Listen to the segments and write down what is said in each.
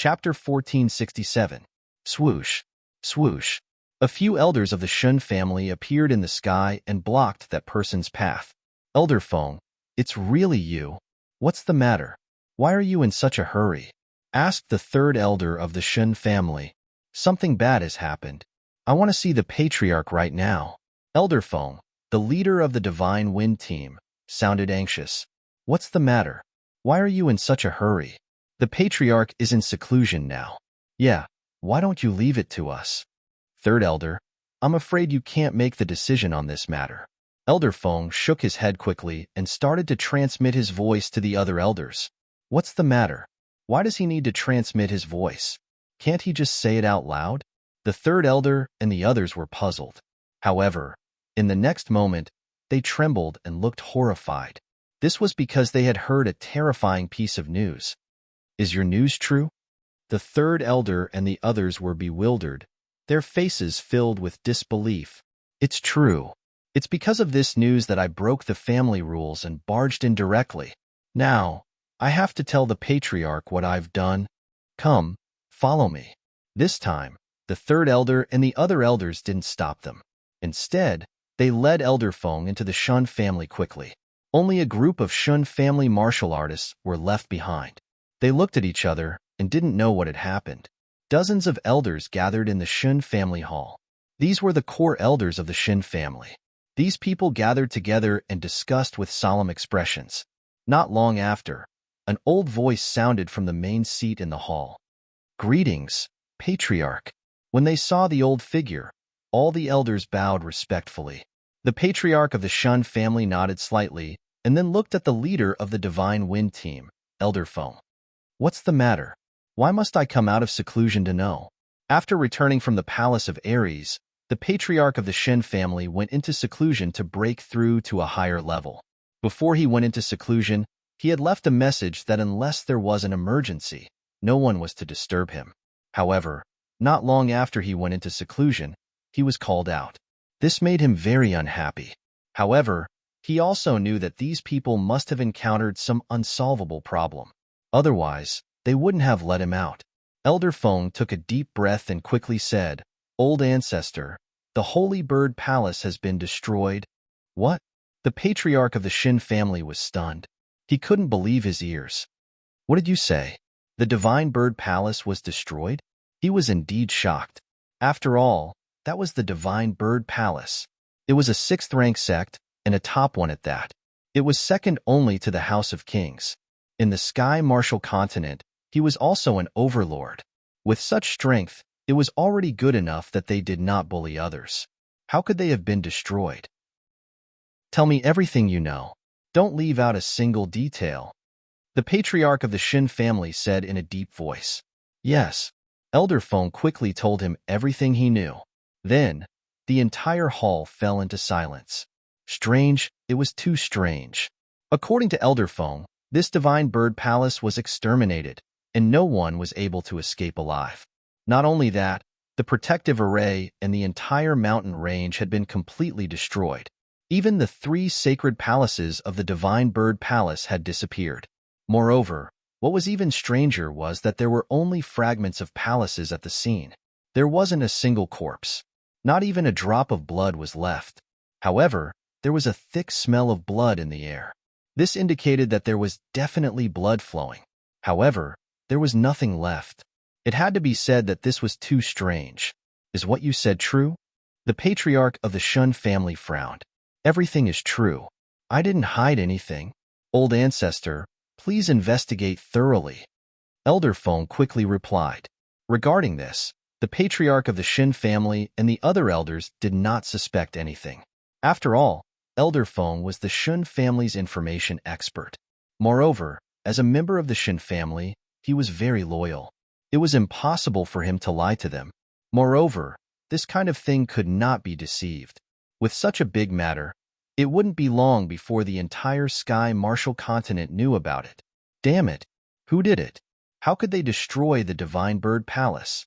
Chapter 1467. Swoosh. Swoosh. A few elders of the Shun family appeared in the sky and blocked that person's path. Elder Feng, it's really you. What's the matter? Why are you in such a hurry? Asked the third elder of the Shun family. Something bad has happened. I want to see the patriarch right now. Elder Feng, the leader of the Divine Wind team, sounded anxious. What's the matter? Why are you in such a hurry? The patriarch is in seclusion now. Yeah, why don't you leave it to us? Third elder, I'm afraid you can't make the decision on this matter. Elder Feng shook his head quickly and started to transmit his voice to the other elders. What's the matter? Why does he need to transmit his voice? Can't he just say it out loud? The third elder and the others were puzzled. However, in the next moment, they trembled and looked horrified. This was because they had heard a terrifying piece of news. Is your news true? The third elder and the others were bewildered, their faces filled with disbelief. It's true. It's because of this news that I broke the family rules and barged in directly. Now, I have to tell the patriarch what I've done. Come, follow me. This time, the third elder and the other elders didn't stop them. Instead, they led Elder Feng into the Shun family quickly. Only a group of Shun family martial artists were left behind. They looked at each other and didn't know what had happened. Dozens of elders gathered in the Shun family hall. These were the core elders of the Shun family. These people gathered together and discussed with solemn expressions. Not long after, an old voice sounded from the main seat in the hall. Greetings, Patriarch. When they saw the old figure, all the elders bowed respectfully. The Patriarch of the Shun family nodded slightly and then looked at the leader of the Divine Wind team, Elder Feng. What's the matter? Why must I come out of seclusion to know? After returning from the palace of Ares, the patriarch of the Shen family went into seclusion to break through to a higher level. Before he went into seclusion, he had left a message that unless there was an emergency, no one was to disturb him. However, not long after he went into seclusion, he was called out. This made him very unhappy. However, he also knew that these people must have encountered some unsolvable problem. Otherwise, they wouldn't have let him out. Elder Feng took a deep breath and quickly said, Old Ancestor, the Holy Bird Palace has been destroyed. What? The patriarch of the Shin family was stunned. He couldn't believe his ears. What did you say? The Divine Bird Palace was destroyed? He was indeed shocked. After all, that was the Divine Bird Palace. It was a 6th-rank sect, and a top one at that. It was second only to the House of Kings. In the Sky Martial Continent, he was also an overlord. With such strength, it was already good enough that they did not bully others. How could they have been destroyed? Tell me everything you know. Don't leave out a single detail. The patriarch of the Shin family said in a deep voice. Yes. Elder Feng quickly told him everything he knew. Then, the entire hall fell into silence. Strange, it was too strange. According to Elder Feng, this Divine Bird Palace was exterminated, and no one was able to escape alive. Not only that, the protective array and the entire mountain range had been completely destroyed. Even the 3 sacred palaces of the Divine Bird Palace had disappeared. Moreover, what was even stranger was that there were only fragments of palaces at the scene. There wasn't a single corpse. Not even a drop of blood was left. However, there was a thick smell of blood in the air. This indicated that there was definitely blood flowing. However, there was nothing left. It had to be said that this was too strange. Is what you said true? The patriarch of the Shun family frowned. Everything is true. I didn't hide anything. Old Ancestor, please investigate thoroughly. Elder Feng quickly replied. Regarding this, the patriarch of the Shin family and the other elders did not suspect anything. After all, Elder Feng was the Shun family's information expert. Moreover, as a member of the Shin family, he was very loyal. It was impossible for him to lie to them. Moreover, this kind of thing could not be deceived. With such a big matter, it wouldn't be long before the entire Sky Martial Continent knew about it. Damn it! Who did it? How could they destroy the Divine Bird Palace?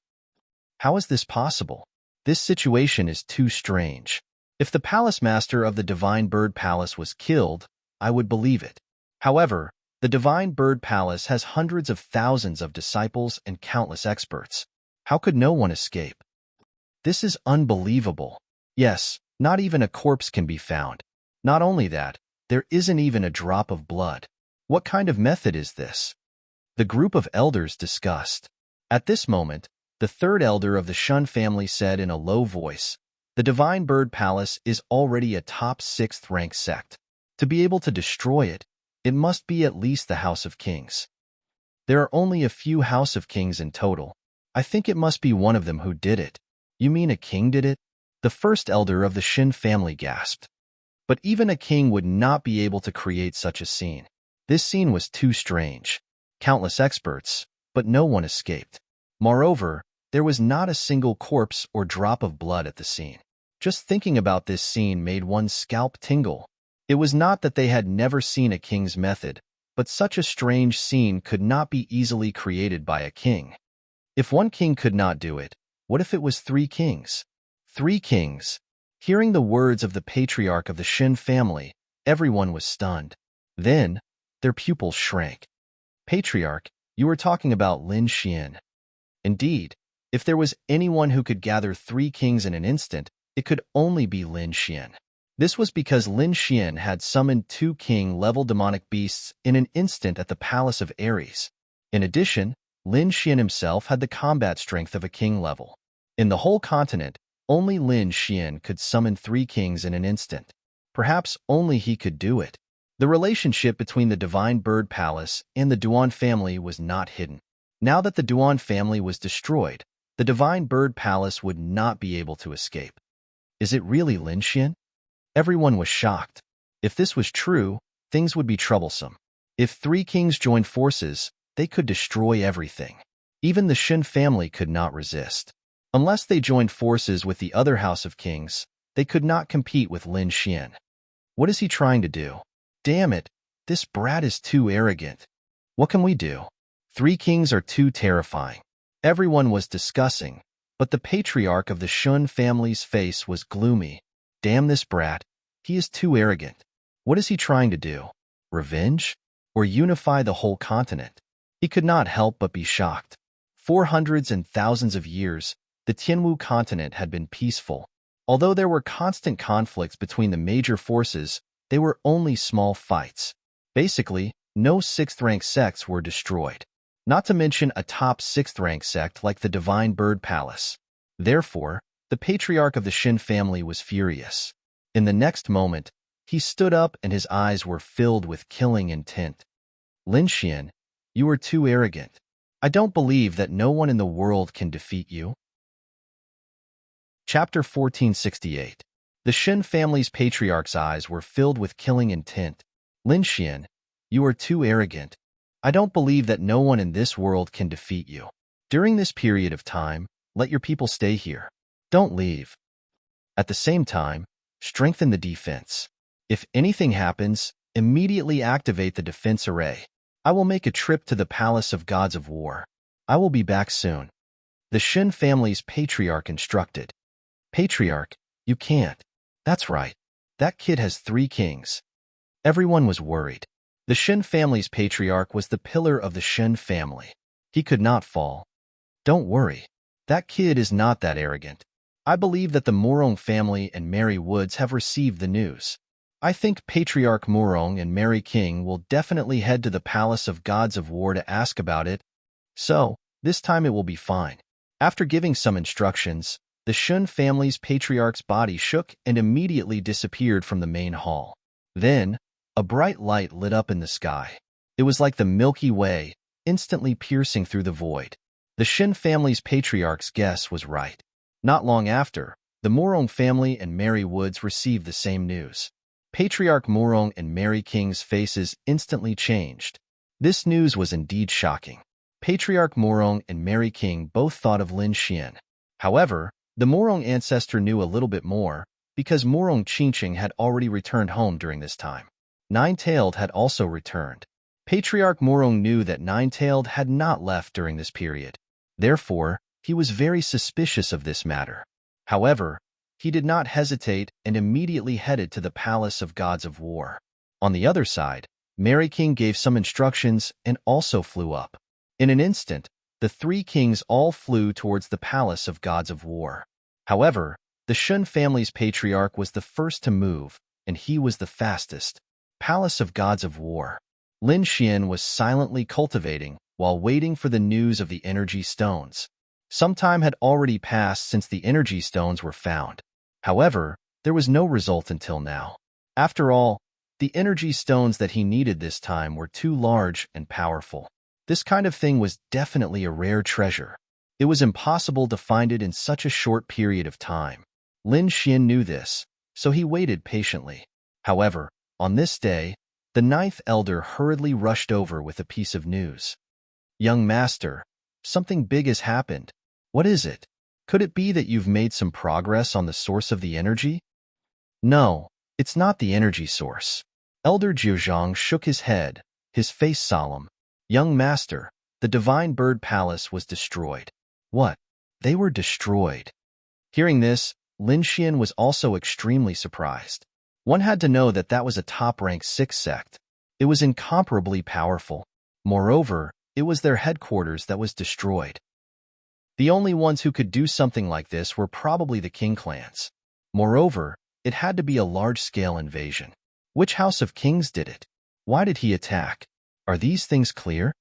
How is this possible? This situation is too strange. If the palace master of the Divine Bird Palace was killed, I would believe it. However, The Divine Bird Palace has hundreds of thousands of disciples and countless experts. How could no one escape? This is unbelievable. Yes, not even a corpse can be found. Not only that, there isn't even a drop of blood. What kind of method is this? The group of elders discussed. At this moment, the third elder of the Shun family said in a low voice, "The Divine Bird Palace is already a top 6th rank sect. To be able to destroy it, it must be at least the House of Kings. There are only a few House of Kings in total. I think it must be one of them who did it." "You mean a king did it?" The first elder of the Shin family gasped. But even a king would not be able to create such a scene. This scene was too strange. Countless experts, but no one escaped. Moreover, there was not a single corpse or drop of blood at the scene. Just thinking about this scene made one's scalp tingle. It was not that they had never seen a king's method, but such a strange scene could not be easily created by a king. If one king could not do it, what if it was 3 kings? 3 kings. Hearing the words of the patriarch of the Shin family, everyone was stunned. Then, their pupils shrank. "Patriarch, you were talking about Lin Xian." Indeed, if there was anyone who could gather 3 kings in an instant, it could only be Lin Xian. This was because Lin Xian had summoned 2 king-level demonic beasts in an instant at the Palace of Ares. In addition, Lin Xian himself had the combat strength of a king level. In the whole continent, only Lin Xian could summon 3 kings in an instant. Perhaps only he could do it. The relationship between the Divine Bird Palace and the Duan family was not hidden. Now that the Duan family was destroyed, the Divine Bird Palace would not be able to escape. Is it really Lin Xian? Everyone was shocked. If this was true, things would be troublesome. If 3 kings joined forces, they could destroy everything. Even the Shin family could not resist. Unless they joined forces with the other House of Kings, they could not compete with Lin Xian. What is he trying to do? Damn it, this brat is too arrogant. What can we do? 3 kings are too terrifying. Everyone was discussing, but the patriarch of the Shun family's face was gloomy. Damn this brat, he is too arrogant. What is he trying to do? Revenge? Or unify the whole continent? He could not help but be shocked. For hundreds and thousands of years, the Tianwu continent had been peaceful. Although there were constant conflicts between the major forces, they were only small fights. Basically, no 6th-rank sects were destroyed. Not to mention a top 6th-rank sect like the Divine Bird Palace. Therefore, the patriarch of the Shin family was furious. In the next moment, he stood up and his eyes were filled with killing intent. "Lin Xian, you are too arrogant. I don't believe that no one in the world can defeat you." Chapter 1468. The Shin family's patriarch's eyes were filled with killing intent. "Lin Xian, you are too arrogant. I don't believe that no one in this world can defeat you. During this period of time, let your people stay here. Don't leave. At the same time, strengthen the defense. If anything happens, immediately activate the defense array. I will make a trip to the Palace of Gods of War. I will be back soon." The Shin family's patriarch instructed. "Patriarch, you can't. That's right. That kid has 3 kings." Everyone was worried. The Shin family's patriarch was the pillar of the Shin family. He could not fall. "Don't worry. That kid is not that arrogant. I believe that the Murong family and Mary Woods have received the news. I think Patriarch Murong and Mary King will definitely head to the Palace of Gods of War to ask about it. So, this time it will be fine." After giving some instructions, the Shun family's patriarch's body shook and immediately disappeared from the main hall. Then, a bright light lit up in the sky. It was like the Milky Way, instantly piercing through the void. The Shin family's patriarch's guess was right. Not long after, the Murong family and Mary Woods received the same news. Patriarch Murong and Mary King's faces instantly changed. This news was indeed shocking. Patriarch Murong and Mary King both thought of Lin Xian. However, the Murong ancestor knew a little bit more, because Murong Qingqing had already returned home during this time. Nine-Tailed had also returned. Patriarch Murong knew that Nine-Tailed had not left during this period. Therefore, he was very suspicious of this matter. However, he did not hesitate and immediately headed to the Palace of Gods of War. On the other side, Mary King gave some instructions and also flew up. In an instant, the three kings all flew towards the palace of gods of war. However, the Shun family's patriarch was the first to move, and he was the fastest. Palace of gods of war. Lin Xian was silently cultivating while waiting for the news of the energy stones. Some time had already passed since the energy stones were found. However, there was no result until now. After all, the energy stones that he needed this time were too large and powerful. This kind of thing was definitely a rare treasure. It was impossible to find it in such a short period of time. Lin Xian knew this, so he waited patiently. However, on this day, the ninth elder hurriedly rushed over with a piece of news. Young master, something big has happened. What is it? Could it be that you've made some progress on the source of the energy? No, it's not the energy source. Elder Jiuzhang shook his head, his face solemn. Young master, the divine bird palace was destroyed. What? They were destroyed. Hearing this, Lin Xian was also extremely surprised. One had to know that that was a top-ranked sixth sect. It was incomparably powerful. Moreover, it was their headquarters that was destroyed. The only ones who could do something like this were probably the king clans. Moreover, it had to be a large-scale invasion. Which house of kings did it? Why did he attack? Are these things clear?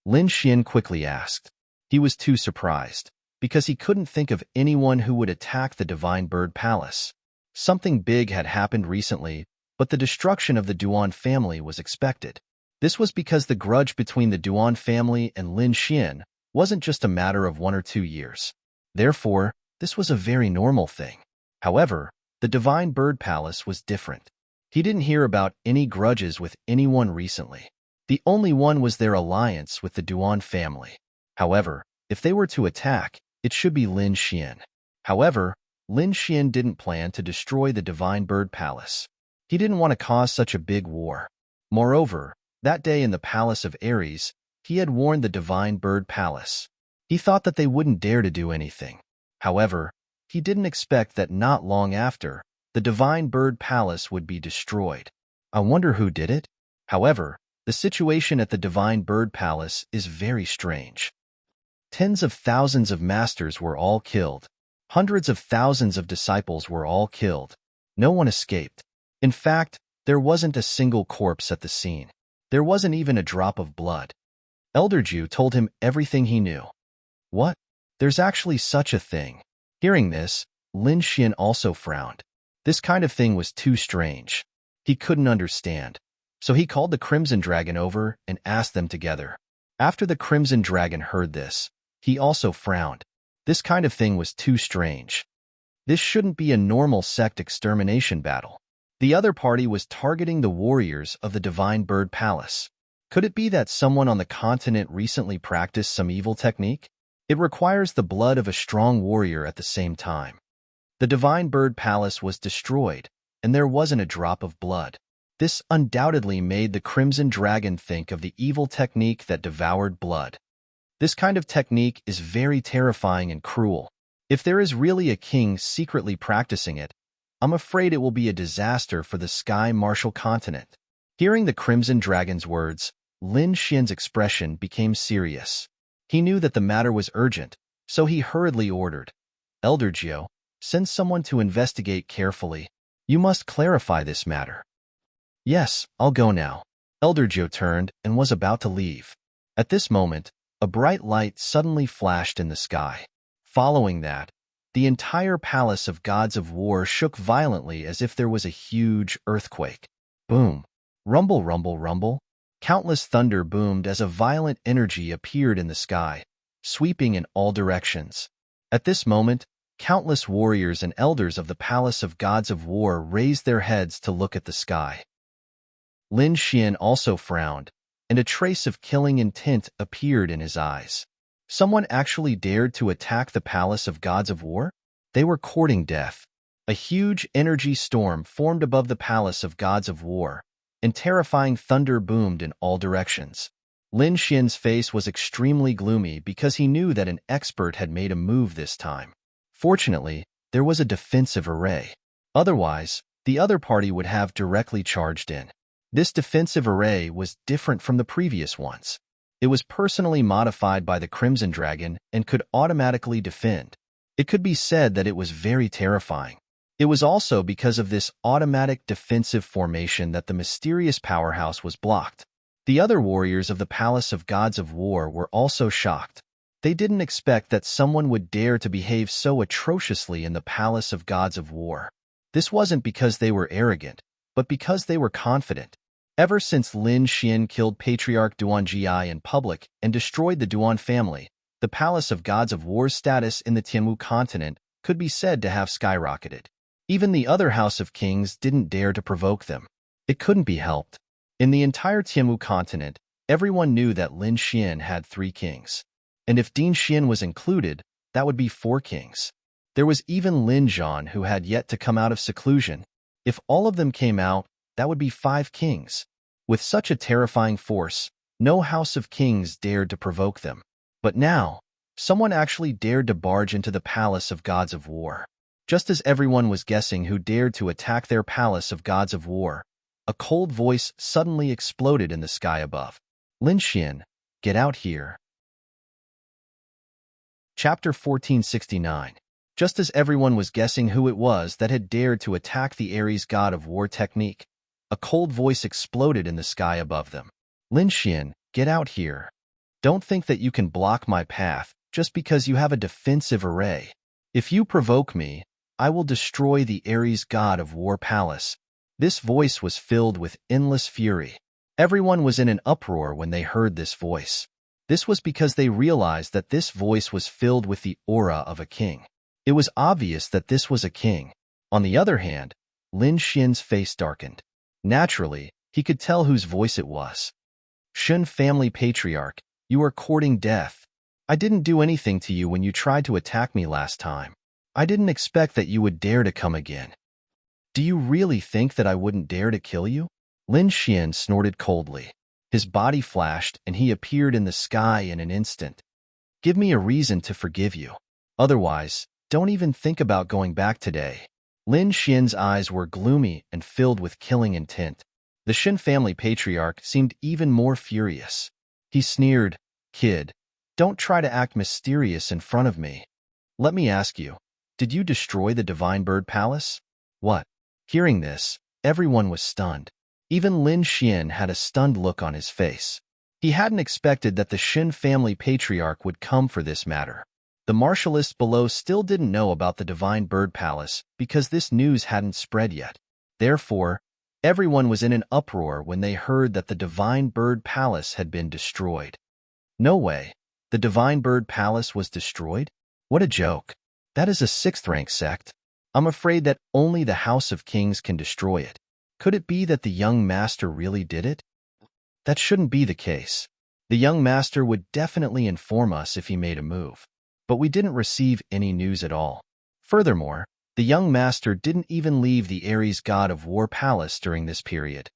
Lin Xian quickly asked. He was too surprised, because he couldn't think of anyone who would attack the Divine Bird Palace. Something big had happened recently, but the destruction of the Duan family was expected. This was because the grudge between the Duan family and Lin Xian wasn't just a matter of 1 or 2 years. Therefore, this was a very normal thing. However, the Divine Bird Palace was different. He didn't hear about any grudges with anyone recently. The only one was their alliance with the Duan family. However, if they were to attack, it should be Lin Xian. However, Lin Xian didn't plan to destroy the Divine Bird Palace. He didn't want to cause such a big war. Moreover, that day in the Palace of Ares, he had warned the Divine Bird Palace. He thought that they wouldn't dare to do anything. However, he didn't expect that not long after, the Divine Bird Palace would be destroyed. I wonder who did it? However, the situation at the Divine Bird Palace is very strange. Tens of thousands of masters were all killed. Hundreds of thousands of disciples were all killed. No one escaped. In fact, there wasn't a single corpse at the scene. There wasn't even a drop of blood. Elder Ju told him everything he knew. What? There's actually such a thing. Hearing this, Lin Xian also frowned. This kind of thing was too strange. He couldn't understand. So he called the Crimson Dragon over and asked them together. After the Crimson Dragon heard this, he also frowned. This kind of thing was too strange. This shouldn't be a normal sect extermination battle. The other party was targeting the warriors of the Divine Bird Palace. Could it be that someone on the continent recently practiced some evil technique? It requires the blood of a strong warrior at the same time. The Divine Bird Palace was destroyed, and there wasn't a drop of blood. This undoubtedly made the Crimson Dragon think of the evil technique that devoured blood. This kind of technique is very terrifying and cruel. If there is really a king secretly practicing it, I'm afraid it will be a disaster for the Sky Martial Continent. Hearing the Crimson Dragon's words, Lin Xian's expression became serious. He knew that the matter was urgent, so he hurriedly ordered, Elder Jiu, send someone to investigate carefully. You must clarify this matter. Yes, I'll go now. Elder Jiu turned and was about to leave. At this moment, a bright light suddenly flashed in the sky. Following that, the entire Palace of Gods of War shook violently as if there was a huge earthquake. Boom! Rumble, rumble, rumble. Countless thunder boomed as a violent energy appeared in the sky, sweeping in all directions. At this moment, countless warriors and elders of the Palace of Gods of War raised their heads to look at the sky. Lin Xian also frowned, and a trace of killing intent appeared in his eyes. Someone actually dared to attack the Palace of Gods of War? They were courting death. A huge energy storm formed above the Palace of Gods of War, and terrifying thunder boomed in all directions. Lin Xian's face was extremely gloomy because he knew that an expert had made a move this time. Fortunately, there was a defensive array. Otherwise, the other party would have directly charged in. This defensive array was different from the previous ones. It was personally modified by the Crimson Dragon and could automatically defend. It could be said that it was very terrifying. It was also because of this automatic defensive formation that the mysterious powerhouse was blocked. The other warriors of the Palace of Gods of War were also shocked. They didn't expect that someone would dare to behave so atrociously in the Palace of Gods of War. This wasn't because they were arrogant, but because they were confident. Ever since Lin Xian killed Patriarch Duan Jia in public and destroyed the Duan family, the Palace of Gods of War's status in the Tianwu continent could be said to have skyrocketed. Even the other House of Kings didn't dare to provoke them. It couldn't be helped. In the entire Tianwu continent, everyone knew that Lin Xian had 3 kings. And if Din Xian was included, that would be 4 kings. There was even Lin Zhan who had yet to come out of seclusion. If all of them came out, that would be 5 kings. With such a terrifying force, no House of Kings dared to provoke them. But now, someone actually dared to barge into the Palace of Gods of War. Just as everyone was guessing who dared to attack their Palace of Gods of War, a cold voice suddenly exploded in the sky above. Lin Xian, get out here. Chapter 1469. Just as everyone was guessing who it was that had dared to attack the Ares God of War technique, a cold voice exploded in the sky above them. Lin Xian, get out here. Don't think that you can block my path just because you have a defensive array. If you provoke me, I will destroy the Ares God of War palace. This voice was filled with endless fury. Everyone was in an uproar when they heard this voice. This was because they realized that this voice was filled with the aura of a king. It was obvious that this was a king. On the other hand, Lin Xian's face darkened. Naturally, he could tell whose voice it was. Shun family patriarch, you are courting death. I didn't do anything to you when you tried to attack me last time. I didn't expect that you would dare to come again. Do you really think that I wouldn't dare to kill you? Lin Xian snorted coldly. His body flashed and he appeared in the sky in an instant. Give me a reason to forgive you. Otherwise, don't even think about going back today. Lin Xian's eyes were gloomy and filled with killing intent. The Shen family patriarch seemed even more furious. He sneered, Kid, don't try to act mysterious in front of me. Let me ask you, did you destroy the Divine Bird Palace? What? Hearing this, everyone was stunned. Even Lin Xian had a stunned look on his face. He hadn't expected that the Shen family patriarch would come for this matter. The martialists below still didn't know about the Divine Bird Palace because this news hadn't spread yet. Therefore, everyone was in an uproar when they heard that the Divine Bird Palace had been destroyed. No way. The Divine Bird Palace was destroyed? What a joke. That is a 6th-rank sect. I'm afraid that only the House of Kings can destroy it. Could it be that the young master really did it? That shouldn't be the case. The young master would definitely inform us if he made a move. But we didn't receive any news at all. Furthermore, the young master didn't even leave the Ares God of War palace during this period.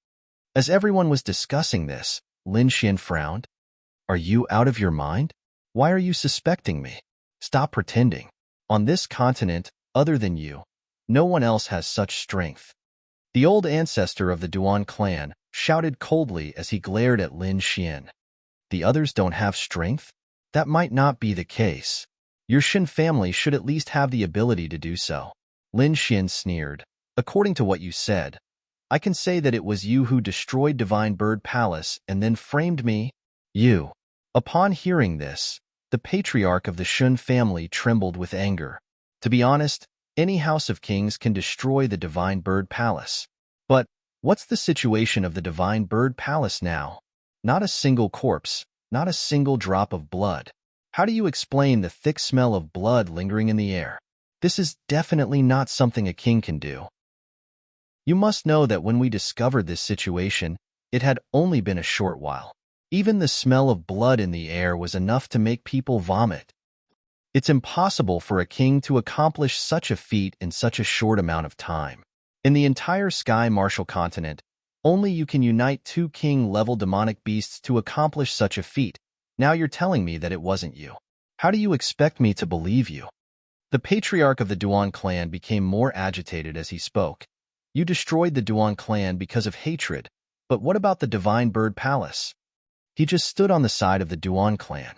As everyone was discussing this, Lin Xian frowned. Are you out of your mind? Why are you suspecting me? Stop pretending. On this continent, other than you, no one else has such strength. The old ancestor of the Duan clan shouted coldly as he glared at Lin Xian. The others don't have strength? That might not be the case. Your Shen family should at least have the ability to do so. Lin Xian sneered. According to what you said, I can say that it was you who destroyed Divine Bird Palace and then framed me. You. Upon hearing this, the patriarch of the Shun family trembled with anger. To be honest, any House of Kings can destroy the Divine Bird Palace. But what's the situation of the Divine Bird Palace now? Not a single corpse, not a single drop of blood. How do you explain the thick smell of blood lingering in the air? This is definitely not something a king can do. You must know that when we discovered this situation, it had only been a short while. Even the smell of blood in the air was enough to make people vomit. It's impossible for a king to accomplish such a feat in such a short amount of time. In the entire Sky Martial continent, only you can unite 2 king-level demonic beasts to accomplish such a feat. Now you're telling me that it wasn't you. How do you expect me to believe you? The patriarch of the Duan clan became more agitated as he spoke. You destroyed the Duan clan because of hatred, But what about the Divine Bird Palace? He just stood on the side of the Duan clan.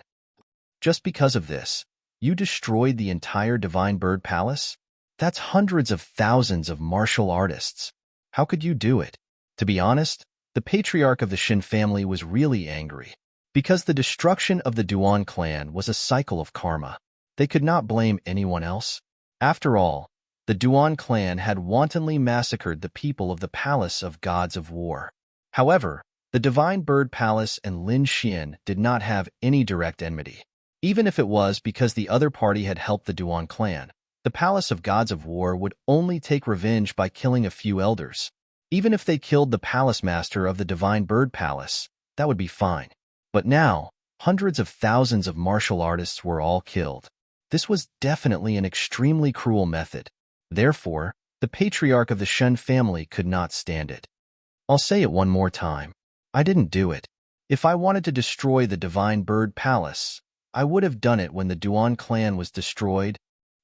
Just because of this, you destroyed the entire Divine Bird Palace? That's hundreds of thousands of martial artists. How could you do it? To be honest, the patriarch of the Shin family was really angry, because the destruction of the Duan clan was a cycle of karma. They could not blame anyone else. After all, the Duan clan had wantonly massacred the people of the Palace of Gods of War. However, the Divine Bird Palace and Lin Xian did not have any direct enmity. Even if it was because the other party had helped the Duan clan, the Palace of Gods of War would only take revenge by killing a few elders. Even if they killed the palace master of the Divine Bird Palace, that would be fine. But now, hundreds of thousands of martial artists were all killed. This was definitely an extremely cruel method. Therefore, the patriarch of the Shen family could not stand it. I'll say it one more time. I didn't do it. If I wanted to destroy the Divine Bird Palace, I would have done it when the Duan clan was destroyed.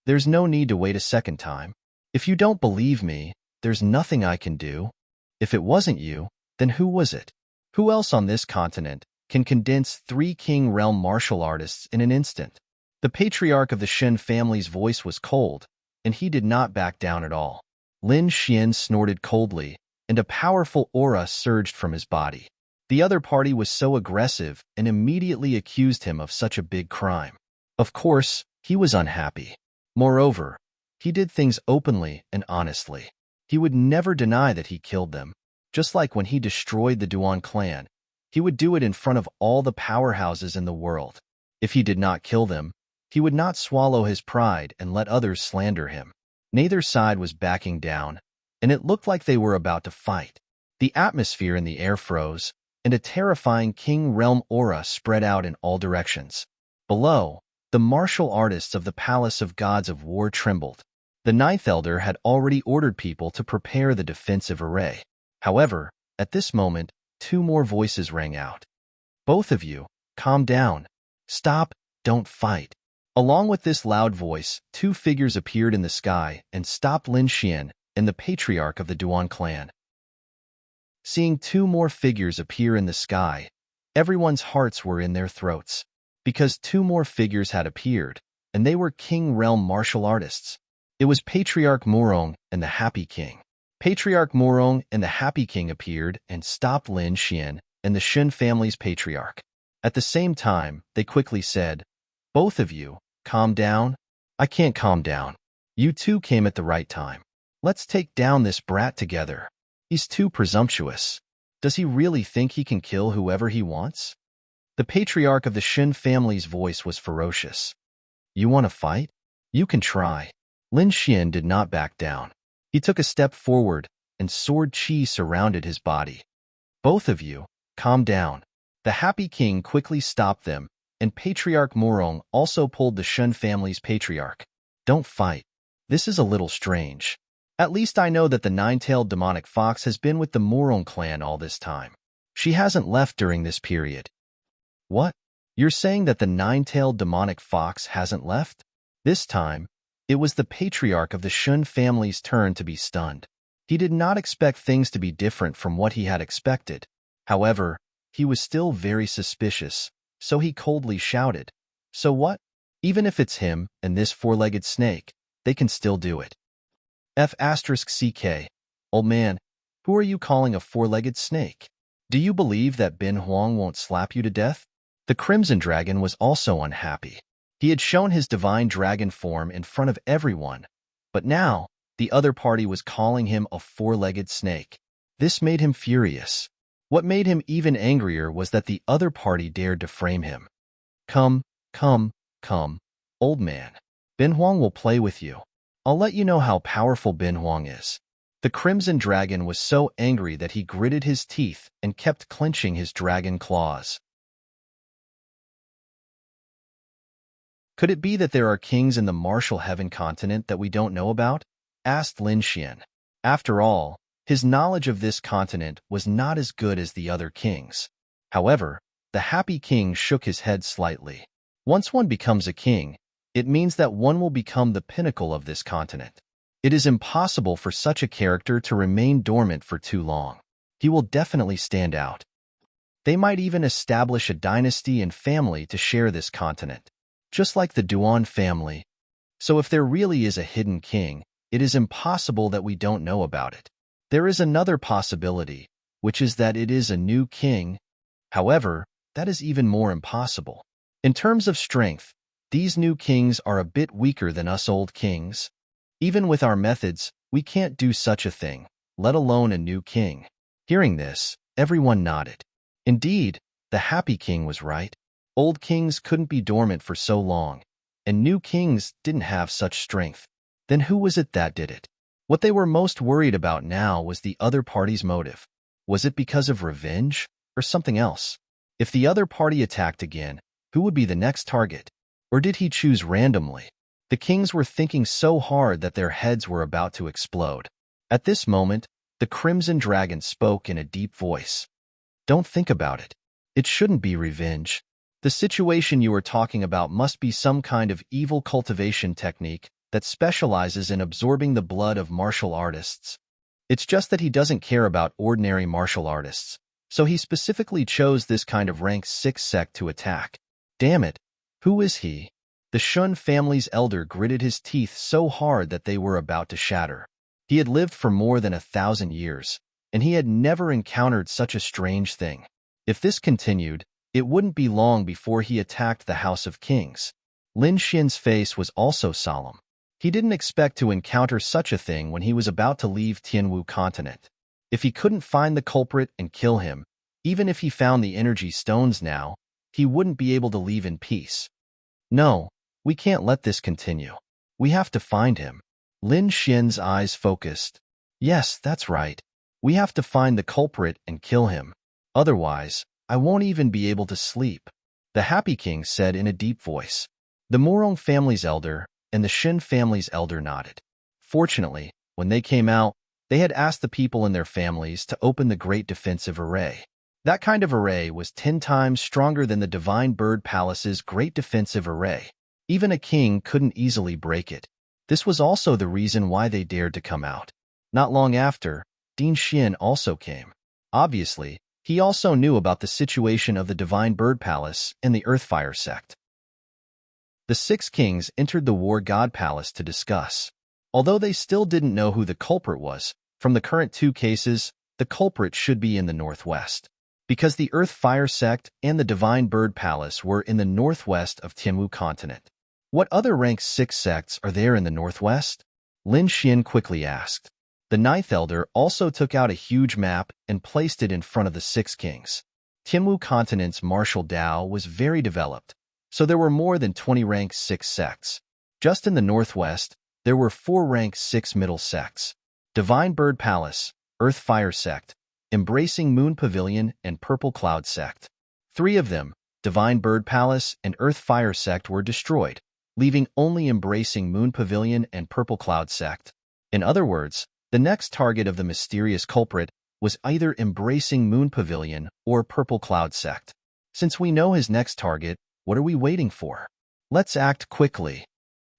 There's no need to wait a second time. If you don't believe me, there's nothing I can do. If it wasn't you, then who was it? Who else on this continent can condense 3 King Realm martial artists in an instant? The patriarch of the Shen family's voice was cold, and he did not back down at all. Lin Xian snorted coldly, and a powerful aura surged from his body. The other party was so aggressive and immediately accused him of such a big crime. Of course, he was unhappy. Moreover, he did things openly and honestly. He would never deny that he killed them. Just like when he destroyed the Duan clan, he would do it in front of all the powerhouses in the world. If he did not kill them, he would not swallow his pride and let others slander him. Neither side was backing down, and it looked like they were about to fight. The atmosphere in the air froze, and a terrifying King Realm aura spread out in all directions. Below, the martial artists of the Palace of Gods of War trembled. The Ninth Elder had already ordered people to prepare the defensive array. However, at this moment, 2 more voices rang out. Both of you, calm down. Stop, don't fight. Along with this loud voice, 2 figures appeared in the sky and stopped Lin Xian and the patriarch of the Duan clan. Seeing 2 more figures appear in the sky, everyone's hearts were in their throats, because 2 more figures had appeared, and they were King Realm martial artists. It was Patriarch Murong and the Happy King. Patriarch Murong and the Happy King appeared and stopped Lin Xian and the Shen family's patriarch. At the same time, they quickly said, "Both of you, calm down." "I can't calm down. You 2 came at the right time. Let's take down this brat together. He's too presumptuous. Does he really think he can kill whoever he wants?" The patriarch of the Shen family's voice was ferocious. "You want to fight? You can try." Lin Xian did not back down. He took a step forward, and sword chi surrounded his body. "Both of you, calm down." The Happy King quickly stopped them, and Patriarch Murong also pulled the Shen family's patriarch. "Don't fight. This is a little strange. At least I know that the 9-tailed demonic fox has been with the Murong clan all this time. She hasn't left during this period." "What? You're saying that the 9-tailed demonic fox hasn't left?" This time, it was the patriarch of the Shun family's turn to be stunned. He did not expect things to be different from what he had expected. However, he was still very suspicious, so he coldly shouted, "So what? Even if it's him and this 4-legged snake, they can still do it." F***CK, old man, who are you calling a 4-legged snake? Do you believe that Bin Huang won't slap you to death? The Crimson Dragon was also unhappy. He had shown his divine dragon form in front of everyone, but now the other party was calling him a 4-legged snake. This made him furious. What made him even angrier was that the other party dared to frame him. Come, old man. Bin Huang will play with you. I'll let you know how powerful Bin Huang is." The Crimson Dragon was so angry that he gritted his teeth and kept clenching his dragon claws. "Could it be that there are kings in the martial heaven continent that we don't know about?" asked Lin Xian. After all, his knowledge of this continent was not as good as the other kings. However, the Happy King shook his head slightly. Once one becomes a king, it means that one will become the pinnacle of this continent. It is impossible for such a character to remain dormant for too long. He will definitely stand out. They might even establish a dynasty and family to share this continent, just like the Duan family. So if there really is a hidden king, it is impossible that we don't know about it. There is another possibility, which is that it is a new king. However, that is even more impossible. In terms of strength, these new kings are a bit weaker than us old kings. Even with our methods, we can't do such a thing, let alone a new king. Hearing this, everyone nodded. Indeed, the happy king was right. Old kings couldn't be dormant for so long, and new kings didn't have such strength. Then who was it that did it? What they were most worried about now was the other party's motive. Was it because of revenge, or something else? If the other party attacked again, who would be the next target? Or did he choose randomly? The kings were thinking so hard that their heads were about to explode. At this moment, the Crimson Dragon spoke in a deep voice. Don't think about it. It shouldn't be revenge. The situation you are talking about must be some kind of evil cultivation technique that specializes in absorbing the blood of martial artists. It's just that he doesn't care about ordinary martial artists, so he specifically chose this kind of rank 6 sect to attack. Damn it, who is he? The Shun family's elder gritted his teeth so hard that they were about to shatter. He had lived for more than 1,000 years, and he had never encountered such a strange thing. If this continued, it wouldn't be long before he attacked the House of Kings. Lin Xin's face was also solemn. He didn't expect to encounter such a thing when he was about to leave Tianwu continent. If he couldn't find the culprit and kill him, even if he found the energy stones now, he wouldn't be able to leave in peace. No, we can't let this continue. We have to find him. Lin Xin's eyes focused. Yes, that's right. We have to find the culprit and kill him. Otherwise, I won't even be able to sleep. The Happy King said in a deep voice. The Morong family's elder and the Shin family's elder nodded. Fortunately, when they came out, they had asked the people in their families to open the Great Defensive Array. That kind of array was 10 times stronger than the Divine Bird Palace's Great Defensive Array. Even a king couldn't easily break it. This was also the reason why they dared to come out. Not long after, Din Xian also came. Obviously, he also knew about the situation of the Divine Bird Palace and the Earthfire sect. The 6 kings entered the War God Palace to discuss. Although they still didn't know who the culprit was, from the current 2 cases, the culprit should be in the northwest. Because the Earthfire sect and the Divine Bird Palace were in the northwest of Tianwu continent. What other rank 6 sects are there in the northwest? Lin Xian quickly asked. The 9th elder also took out a huge map and placed it in front of the 6 kings. Tianwu continent's martial Dao was very developed, so there were more than 20 rank 6 sects. Just in the northwest, there were 4 rank 6 middle sects. Divine Bird Palace, Earthfire sect, Embracing Moon Pavilion, and Purple Cloud sect. 3 of them, Divine Bird Palace and Earthfire sect, were destroyed, leaving only Embracing Moon Pavilion and Purple Cloud sect. In other words, the next target of the mysterious culprit was either Embracing Moon Pavilion or Purple Cloud sect. Since we know his next target, what are we waiting for? Let's act quickly.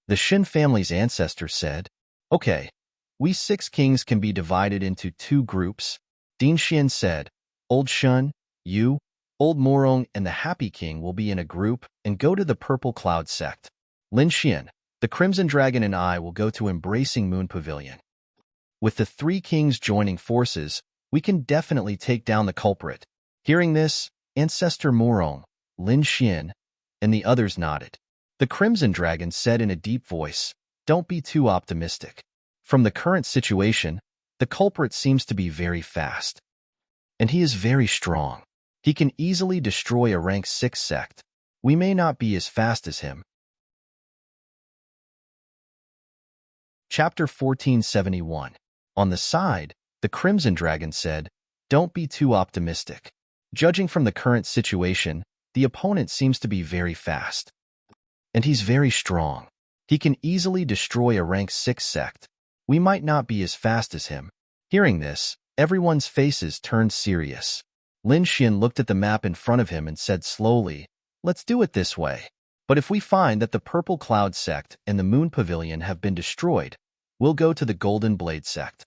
The Shin family's ancestor said. Okay, we 6 kings can be divided into 2 groups. Din Xian said, Old Shun, you, Old Morong, and the Happy King will be in a group and go to the Purple Cloud sect. Lin Xian, the Crimson Dragon, and I will go to Embracing Moon Pavilion. With the 3 kings joining forces, we can definitely take down the culprit. Hearing this, Ancestor Morong, Lin Xian, and the others nodded. The Crimson Dragon said in a deep voice, Don't be too optimistic. From the current situation, the culprit seems to be very fast. And he is very strong. He can easily destroy a rank 6 sect. We may not be as fast as him. Chapter 1471. On the side, the Crimson Dragon said, Don't be too optimistic. Judging from the current situation, the opponent seems to be very fast. And he's very strong. He can easily destroy a rank 6 sect. We might not be as fast as him. Hearing this, everyone's faces turned serious. Lin Xian looked at the map in front of him and said slowly, Let's do it this way. But if we find that the Purple Cloud sect and the Moon Pavilion have been destroyed, we'll go to the Golden Blade sect.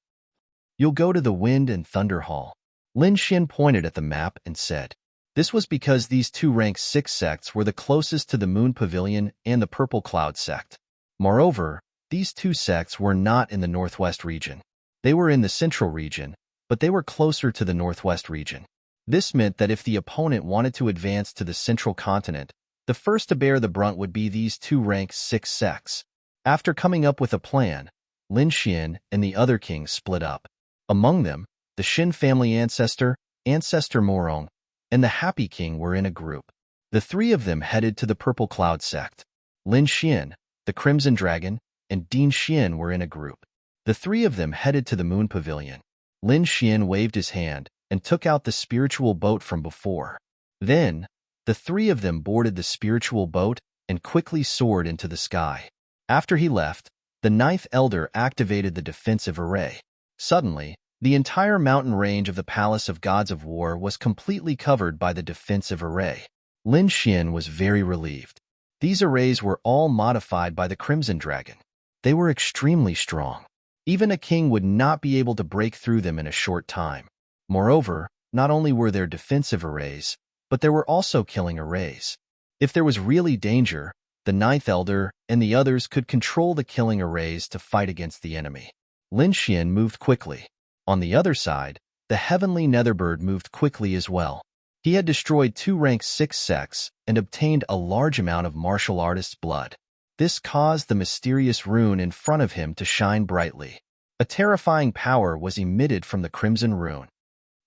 You'll go to the Wind and Thunder Hall. Lin Xin pointed at the map and said, "This was because these two rank 6 sects were the closest to the Moon Pavilion and the Purple Cloud sect. Moreover, these two sects were not in the northwest region. They were in the central region, but they were closer to the northwest region. This meant that if the opponent wanted to advance to the central continent, the first to bear the brunt would be these two rank 6 sects." After coming up with a plan, Lin Xian and the other kings split up. Among them, the Xin family ancestor, Ancestor Morong, and the Happy King were in a group. The three of them headed to the Purple Cloud sect. Lin Xian, the Crimson Dragon, and Dean Xian were in a group. The three of them headed to the Moon Pavilion. Lin Xian waved his hand and took out the spiritual boat from before. Then, the three of them boarded the spiritual boat and quickly soared into the sky. After he left, the ninth elder activated the defensive array. Suddenly, the entire mountain range of the Palace of Gods of War was completely covered by the defensive array. Lin Xian was very relieved. These arrays were all modified by the Crimson Dragon. They were extremely strong. Even a king would not be able to break through them in a short time. Moreover, not only were there defensive arrays, but there were also killing arrays. If there was really danger, the ninth elder and the others could control the killing arrays to fight against the enemy. Lin Xian moved quickly. On the other side, the heavenly Netherbird moved quickly as well. He had destroyed two rank 6 sects and obtained a large amount of martial artists' blood. This caused the mysterious rune in front of him to shine brightly. A terrifying power was emitted from the crimson rune.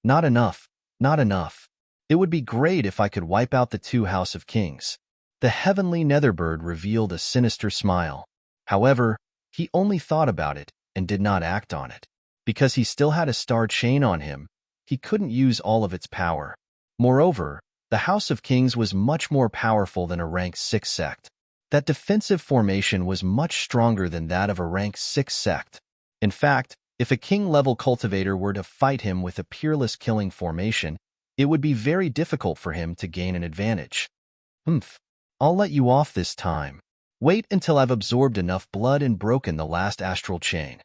Not enough, not enough. It would be great if I could wipe out the two House of Kings. The heavenly Netherbird revealed a sinister smile. However, he only thought about it and did not act on it. Because he still had a star chain on him, he couldn't use all of its power. Moreover, the House of Kings was much more powerful than a rank 6 sect. That defensive formation was much stronger than that of a rank 6 sect. In fact, if a king-level cultivator were to fight him with a peerless killing formation, it would be very difficult for him to gain an advantage. I'll let you off this time. Wait until I've absorbed enough blood and broken the last astral chain.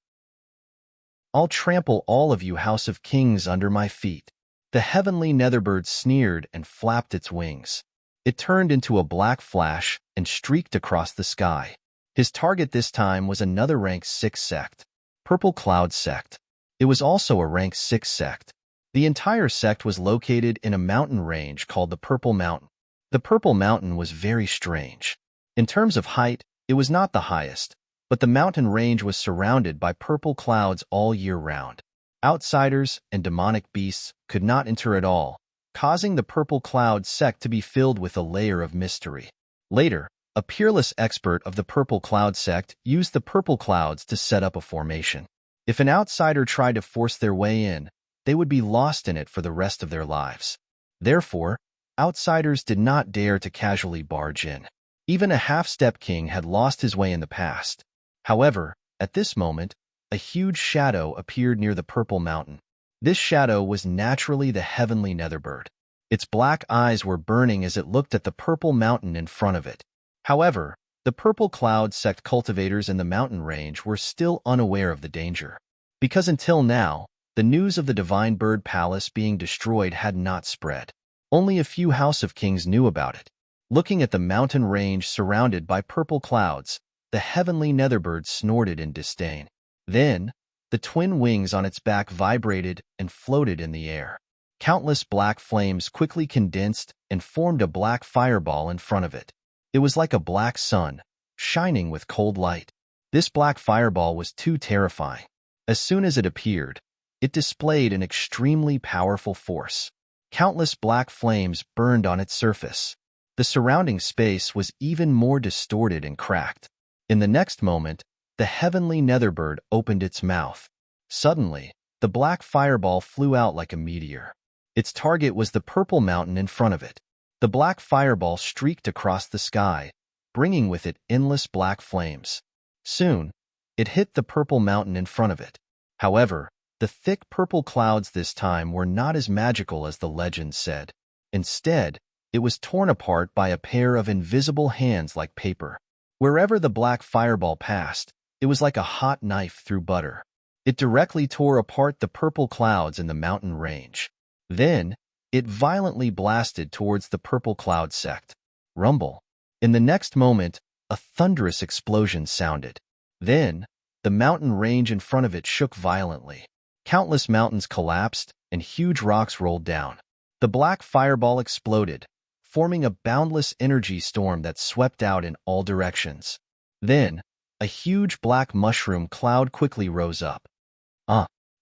I'll trample all of you House of Kings under my feet. The heavenly Netherbird sneered and flapped its wings. It turned into a black flash and streaked across the sky. His target this time was another rank 6 sect, Purple Cloud sect. It was also a rank 6 sect. The entire sect was located in a mountain range called the Purple Mountain. The Purple Mountain was very strange. In terms of height, it was not the highest, but the mountain range was surrounded by purple clouds all year round. Outsiders and demonic beasts could not enter at all, causing the Purple Cloud sect to be filled with a layer of mystery. Later, a peerless expert of the Purple Cloud sect used the purple clouds to set up a formation. If an outsider tried to force their way in, they would be lost in it for the rest of their lives. Therefore, outsiders did not dare to casually barge in. Even a half-step king had lost his way in the past. However, at this moment, a huge shadow appeared near the Purple Mountain. This shadow was naturally the heavenly Netherbird. Its black eyes were burning as it looked at the Purple Mountain in front of it. However, the Purple Cloud sect cultivators in the mountain range were still unaware of the danger. Because until now, the news of the Divine Bird Palace being destroyed had not spread. Only a few House of Kings knew about it. Looking at the mountain range surrounded by purple clouds, the heavenly Netherbird snorted in disdain. Then, the twin wings on its back vibrated and floated in the air. Countless black flames quickly condensed and formed a black fireball in front of it. It was like a black sun, shining with cold light. This black fireball was too terrifying. As soon as it appeared, it displayed an extremely powerful force. Countless black flames burned on its surface. The surrounding space was even more distorted and cracked. In the next moment, the heavenly Netherbird opened its mouth. Suddenly, the black fireball flew out like a meteor. Its target was the Purple Mountain in front of it. The black fireball streaked across the sky, bringing with it endless black flames. Soon, it hit the Purple Mountain in front of it. However, the thick purple clouds this time were not as magical as the legend said. Instead, it was torn apart by a pair of invisible hands like paper. Wherever the black fireball passed, it was like a hot knife through butter. It directly tore apart the purple clouds in the mountain range. Then, it violently blasted towards the purple cloud sect. Rumble. In the next moment, a thunderous explosion sounded. Then, the mountain range in front of it shook violently. Countless mountains collapsed, and huge rocks rolled down. The black fireball exploded, forming a boundless energy storm that swept out in all directions. Then, a huge black mushroom cloud quickly rose up.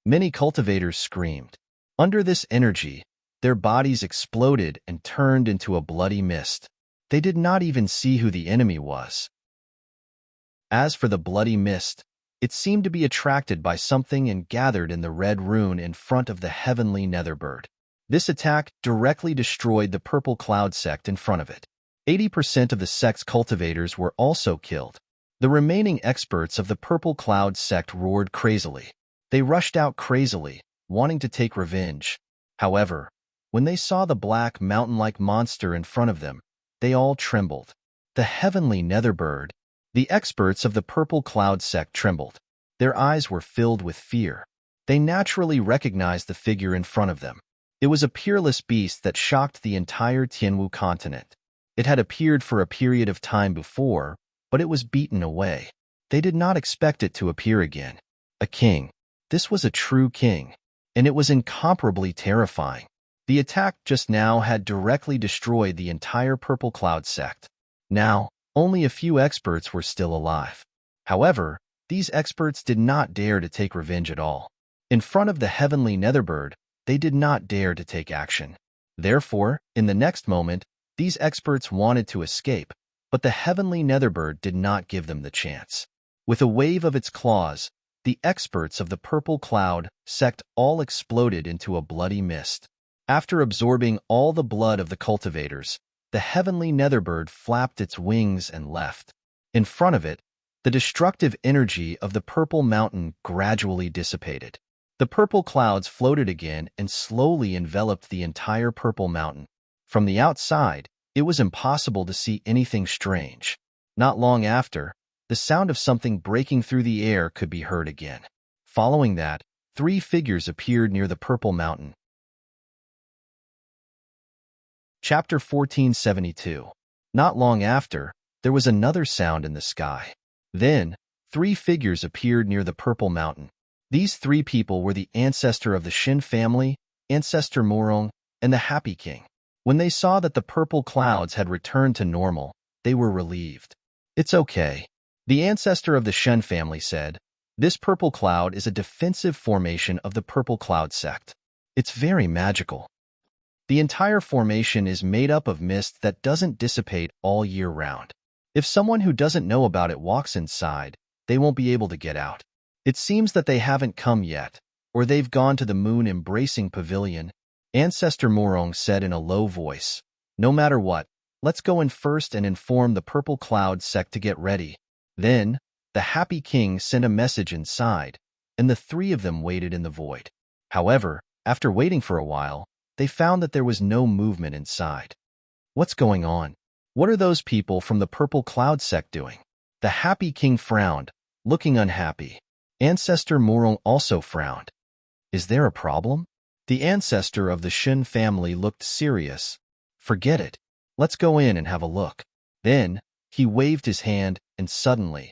Many cultivators screamed. Under this energy, their bodies exploded and turned into a bloody mist. They did not even see who the enemy was. As for the bloody mist, it seemed to be attracted by something and gathered in the red rune in front of the heavenly netherbird. This attack directly destroyed the purple cloud sect in front of it. 80% of the sect's cultivators were also killed. The remaining experts of the purple cloud sect roared crazily. They rushed out crazily, wanting to take revenge. However, when they saw the black mountain-like monster in front of them, they all trembled. The heavenly netherbird, the experts of the purple cloud sect trembled. Their eyes were filled with fear. They naturally recognized the figure in front of them. It was a peerless beast that shocked the entire Tianwu continent. It had appeared for a period of time before, but it was beaten away. They did not expect it to appear again. A king. This was a true king, and it was incomparably terrifying. The attack just now had directly destroyed the entire purple cloud sect. Now, only a few experts were still alive. However, these experts did not dare to take revenge at all. In front of the heavenly netherbird, they did not dare to take action. Therefore, in the next moment, these experts wanted to escape, but the heavenly netherbird did not give them the chance. With a wave of its claws, the experts of the purple cloud sect all exploded into a bloody mist. After absorbing all the blood of the cultivators, the heavenly netherbird flapped its wings and left. In front of it, the destructive energy of the purple mountain gradually dissipated. The purple clouds floated again and slowly enveloped the entire purple mountain. From the outside, it was impossible to see anything strange. Not long after, the sound of something breaking through the air could be heard again. Following that, 3 figures appeared near the purple mountain. Chapter 1472. Not long after, there was another sound in the sky. Then, 3 figures appeared near the purple mountain. These 3 people were the ancestor of the Shin family, Ancestor Morong, and the Happy King. When they saw that the purple clouds had returned to normal, they were relieved. It's okay. The ancestor of the Shen family said, "This purple cloud is a defensive formation of the purple cloud sect. It's very magical. The entire formation is made up of mist that doesn't dissipate all year round. If someone who doesn't know about it walks inside, they won't be able to get out. It seems that they haven't come yet, or they've gone to the moon-embracing pavilion," Ancestor Morong said in a low voice. "No matter what, let's go in first and inform the purple cloud sect to get ready." Then, the Happy King sent a message inside, and the 3 of them waited in the void. However, after waiting for a while, they found that there was no movement inside. What's going on? What are those people from the purple cloud sect doing? The Happy King frowned, looking unhappy. Ancestor Morong also frowned. Is there a problem? The ancestor of the Shin family looked serious. Forget it. Let's go in and have a look. Then, he waved his hand, and suddenly,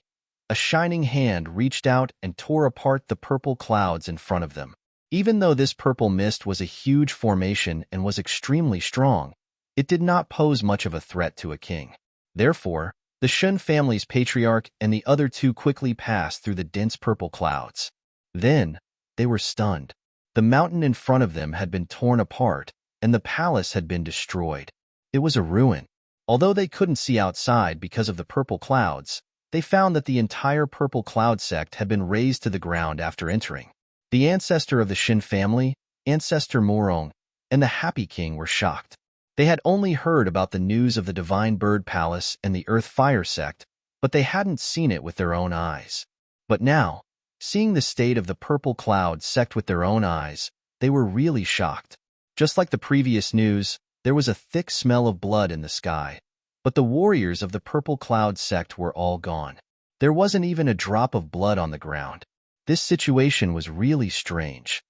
a shining hand reached out and tore apart the purple clouds in front of them. Even though this purple mist was a huge formation and was extremely strong, it did not pose much of a threat to a king. Therefore, the Shun family's patriarch and the other 2 quickly passed through the dense purple clouds. Then, they were stunned. The mountain in front of them had been torn apart, and the palace had been destroyed. It was a ruin. Although they couldn't see outside because of the purple clouds, they found that the entire purple cloud sect had been razed to the ground after entering. The ancestor of the Shin family, Ancestor Morong, and the Happy King were shocked. They had only heard about the news of the Divine Bird Palace and the Earth Fire sect, but they hadn't seen it with their own eyes. But now, seeing the state of the purple cloud sect with their own eyes, they were really shocked. Just like the previous news, there was a thick smell of blood in the sky, but the warriors of the purple cloud sect were all gone. There wasn't even a drop of blood on the ground. This situation was really strange.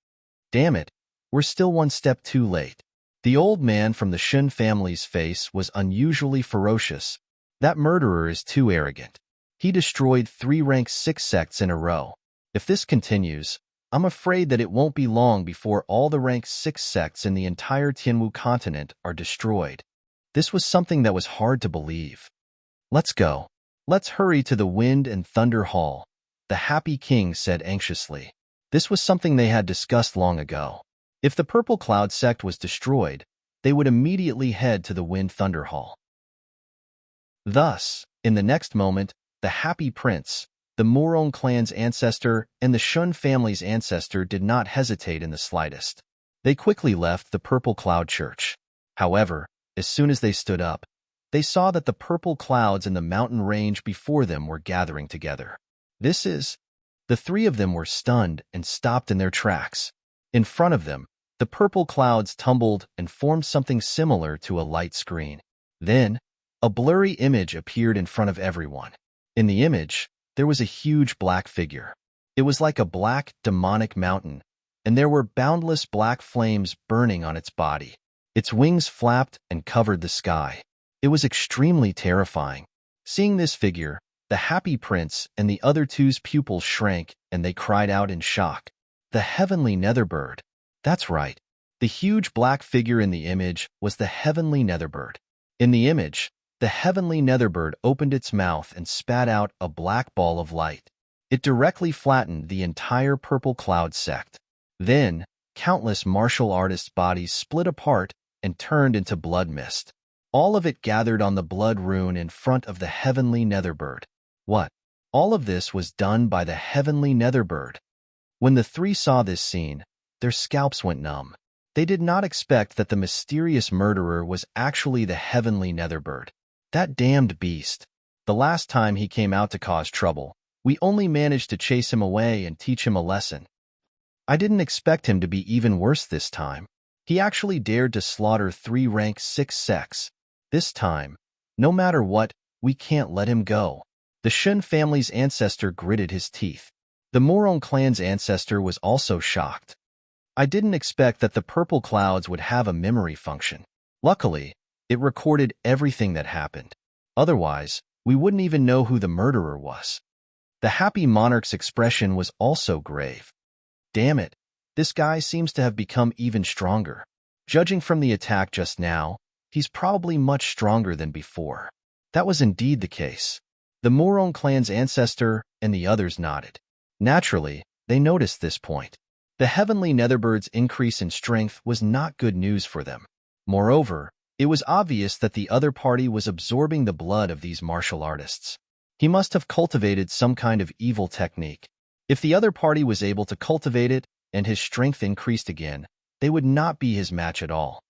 Damn it, We're still one step too late. The old man from the Shun family's face was unusually ferocious. That murderer is too arrogant. He destroyed 3 rank 6 sects in a row. If this continues, I'm afraid that it won't be long before all the rank 6 sects in the entire Tianwu continent are destroyed. This was something that was hard to believe. Let's go. Let's hurry to the Wind and Thunder Hall, the Happy King said anxiously. This was something they had discussed long ago. If the Purple Cloud sect was destroyed, they would immediately head to the Wind Thunder Hall. Thus, in the next moment, the Happy Prince, the Murong clan's ancestor, and the Shun family's ancestor did not hesitate in the slightest. They quickly left the Purple Cloud Church. However, as soon as they stood up, they saw that the purple clouds in the mountain range before them were gathering together. The 3 of them were stunned and stopped in their tracks. In front of them, the purple clouds tumbled and formed something similar to a light screen. Then, a blurry image appeared in front of everyone. In the image, there was a huge black figure. It was like a black, demonic mountain, and there were boundless black flames burning on its body. Its wings flapped and covered the sky. It was extremely terrifying. Seeing this figure, the Happy Prince and the other 2's pupils shrank, and they cried out in shock. The Heavenly Netherbird. That's right. The huge black figure in the image was the Heavenly Netherbird. In the image, the Heavenly Netherbird opened its mouth and spat out a black ball of light. It directly flattened the entire Purple Cloud sect. Then, countless martial artists' bodies split apart and turned into blood mist. All of it gathered on the blood rune in front of the Heavenly Netherbird. What? All of this was done by the Heavenly Netherbird. When the 3 saw this scene, their scalps went numb. They did not expect that the mysterious murderer was actually the Heavenly Netherbird. That damned beast. The last time he came out to cause trouble, we only managed to chase him away and teach him a lesson. I didn't expect him to be even worse this time. He actually dared to slaughter 3 rank 6 sects. This time, no matter what, we can't let him go. The Shun family's ancestor gritted his teeth. The Murong clan's ancestor was also shocked. I didn't expect that the purple clouds would have a memory function. Luckily, it recorded everything that happened. Otherwise, we wouldn't even know who the murderer was. The Happy Monarch's expression was also grave. Damn it, this guy seems to have become even stronger. Judging from the attack just now, he's probably much stronger than before. That was indeed the case. The Murong clan's ancestor and the others nodded. Naturally, they noticed this point. The Heavenly Netherbird's increase in strength was not good news for them. Moreover, it was obvious that the other party was absorbing the blood of these martial artists. He must have cultivated some kind of evil technique. If the other party was able to cultivate it and his strength increased again, they would not be his match at all.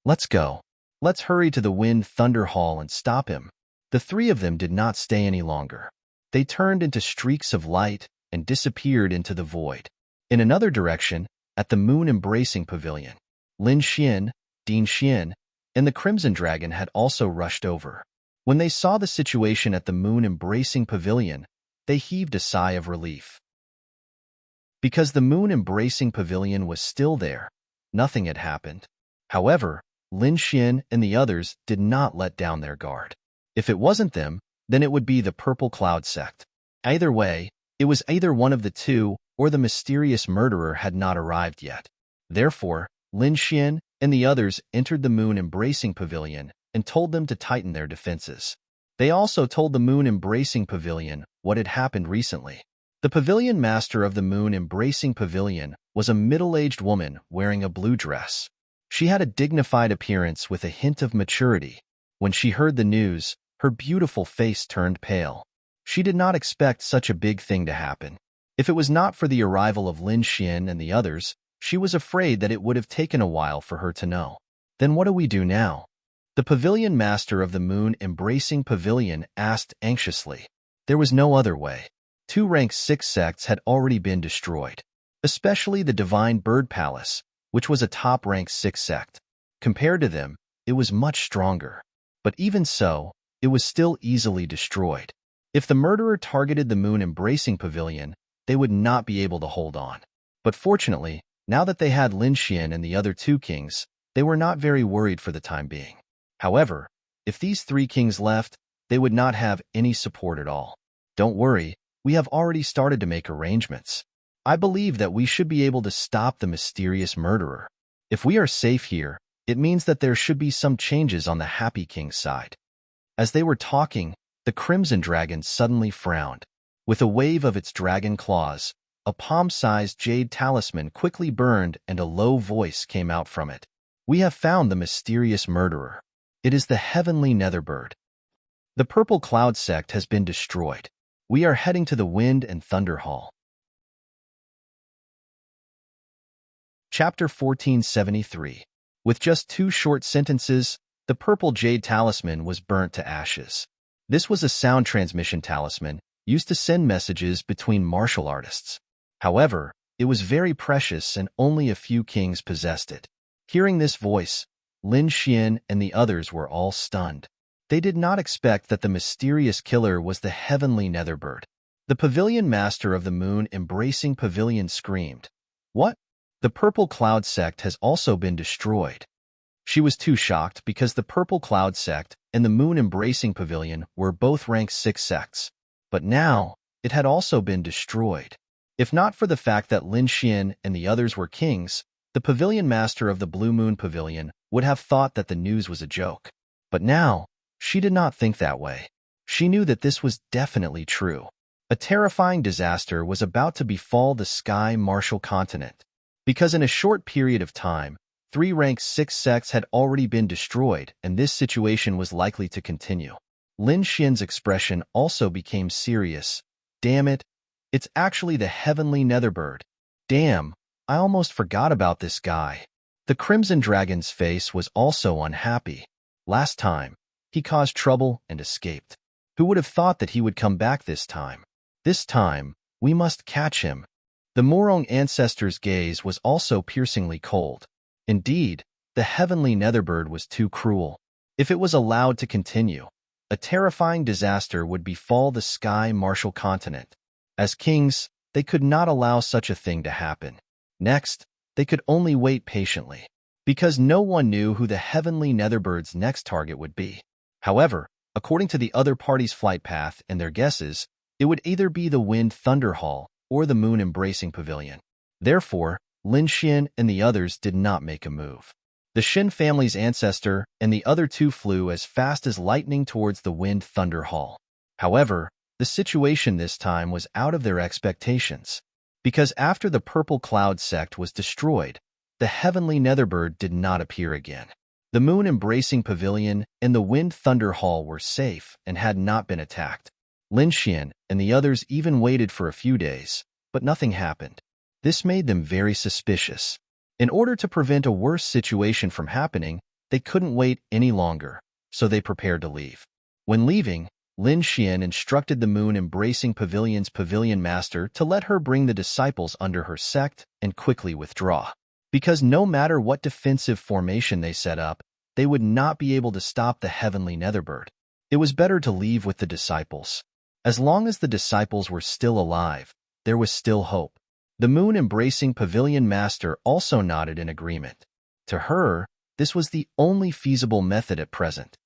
Let's go. Let's hurry to the Wind Thunder Hall and stop him. The 3 of them did not stay any longer. They turned into streaks of light and disappeared into the void. In another direction, at the Moon Embracing Pavilion, Lin Xian, Din Xian, and the Crimson Dragon had also rushed over. When they saw the situation at the Moon Embracing Pavilion, they heaved a sigh of relief. Because the Moon Embracing Pavilion was still there, nothing had happened. However, Lin Xian and the others did not let down their guard. If it wasn't them, then it would be the Purple Cloud sect. Either way, it was either one of the 2 or the mysterious murderer had not arrived yet. Therefore, Lin Xian and the others entered the Moon Embracing Pavilion and told them to tighten their defenses. They also told the Moon Embracing Pavilion what had happened recently. The pavilion master of the Moon Embracing Pavilion was a middle-aged woman wearing a blue dress. She had a dignified appearance with a hint of maturity. When she heard the news, her beautiful face turned pale. She did not expect such a big thing to happen. If it was not for the arrival of Lin Xian and the others, she was afraid that it would have taken a while for her to know. Then what do we do now? The pavilion master of the Moon Embracing Pavilion asked anxiously. There was no other way. 2 rank 6 sects had already been destroyed, especially the Divine Bird Palace, which was a top rank 6 sect. Compared to them, it was much stronger. But even so, it was still easily destroyed. If the murderer targeted the Moon Embracing Pavilion, they would not be able to hold on. But fortunately, Now that they had Lin Xian and the other two kings, they were not very worried for the time being. However, if these three kings left, they would not have any support at all. Don't worry, we have already started to make arrangements. I believe that we should be able to stop the mysterious murderer. If we are safe here, it means that there should be some changes on the Happy King's side. As they were talking, the Crimson Dragon suddenly frowned. With a wave of its dragon claws, a palm-sized jade talisman quickly burned and a low voice came out from it. We have found the mysterious murderer. It is the heavenly Netherbird. The Purple Cloud sect has been destroyed. We are heading to the Wind and Thunder Hall. Chapter 1473. With just 2 short sentences, the purple jade talisman was burnt to ashes. This was a sound transmission talisman used to send messages between martial artists. However, it was very precious and only a few kings possessed it. Hearing this voice, Lin Xian and the others were all stunned. They did not expect that the mysterious killer was the heavenly Netherbird. The pavilion master of the moon embracing pavilion screamed, "What? The Purple Cloud sect has also been destroyed." She was too shocked because the Purple Cloud sect and the Moon Embracing Pavilion were both rank 6 sects. But now, it had also been destroyed. If not for the fact that Lin Xian and the others were kings, the pavilion master of the Blue Moon Pavilion would have thought that the news was a joke. But now, she did not think that way. She knew that this was definitely true. A terrifying disaster was about to befall the Sky Martial Continent. Because in a short period of time, 3 rank 6 sects had already been destroyed, and this situation was likely to continue. Lin Xian's expression also became serious. Damn it, it's actually the heavenly Netherbird. Damn, I almost forgot about this guy. The Crimson Dragon's face was also unhappy. Last time, he caused trouble and escaped. Who would have thought that he would come back this time? This time, we must catch him. The Morong ancestor's gaze was also piercingly cold. Indeed, the heavenly Netherbird was too cruel. If it was allowed to continue, a terrifying disaster would befall the Sky Martial Continent. As kings, they could not allow such a thing to happen. Next, they could only wait patiently, because no one knew who the heavenly Netherbird's next target would be. However, according to the other party's flight path and their guesses, it would either be the Wind Thunder Hall or the Moon Embracing Pavilion. Therefore, Lin Xian and the others did not make a move. The Shin family's ancestor and the other 2 flew as fast as lightning towards the Wind Thunder Hall. However, the situation this time was out of their expectations. Because after the Purple Cloud sect was destroyed, the heavenly Netherbird did not appear again. The Moon Embracing Pavilion and the Wind Thunder Hall were safe and had not been attacked. Lin Xian and the others even waited for a few days, but nothing happened. This made them very suspicious. In order to prevent a worse situation from happening, they couldn't wait any longer, so they prepared to leave. When leaving, Lin Xian instructed the Moon Embracing Pavilion's pavilion master to let her bring the disciples under her sect and quickly withdraw. Because no matter what defensive formation they set up, they would not be able to stop the heavenly Netherbird. It was better to leave with the disciples. As long as the disciples were still alive, there was still hope. The Moon Embracing Pavilion master also nodded in agreement. To her, this was the only feasible method at present.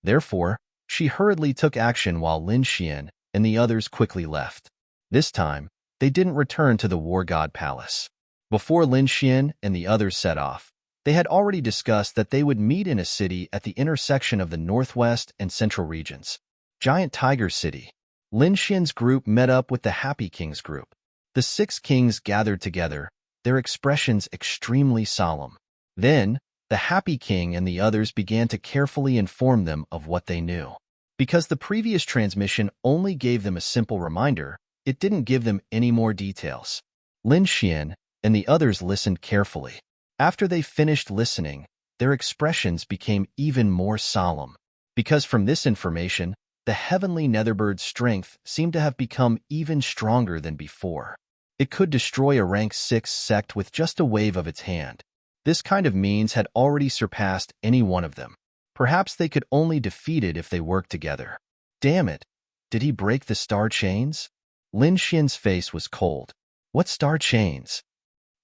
Therefore, she hurriedly took action while Lin Xian and the others quickly left. This time, they didn't return to the War God Palace. Before Lin Xian and the others set off, they had already discussed that they would meet in a city at the intersection of the Northwest and Central regions. Giant Tiger City. Lin Xian's group met up with the Happy King's group. The 6 kings gathered together, their expressions extremely solemn. Then, the Happy King and the others began to carefully inform them of what they knew. Because the previous transmission only gave them a simple reminder, it didn't give them any more details. Lin Xian and the others listened carefully. After they finished listening, their expressions became even more solemn. Because from this information, the heavenly Netherbird's strength seemed to have become even stronger than before. It could destroy a rank 6 sect with just a wave of its hand. This kind of means had already surpassed any one of them. Perhaps they could only defeat it if they worked together. Damn it! Did he break the star chains? Lin Xian's face was cold. What star chains?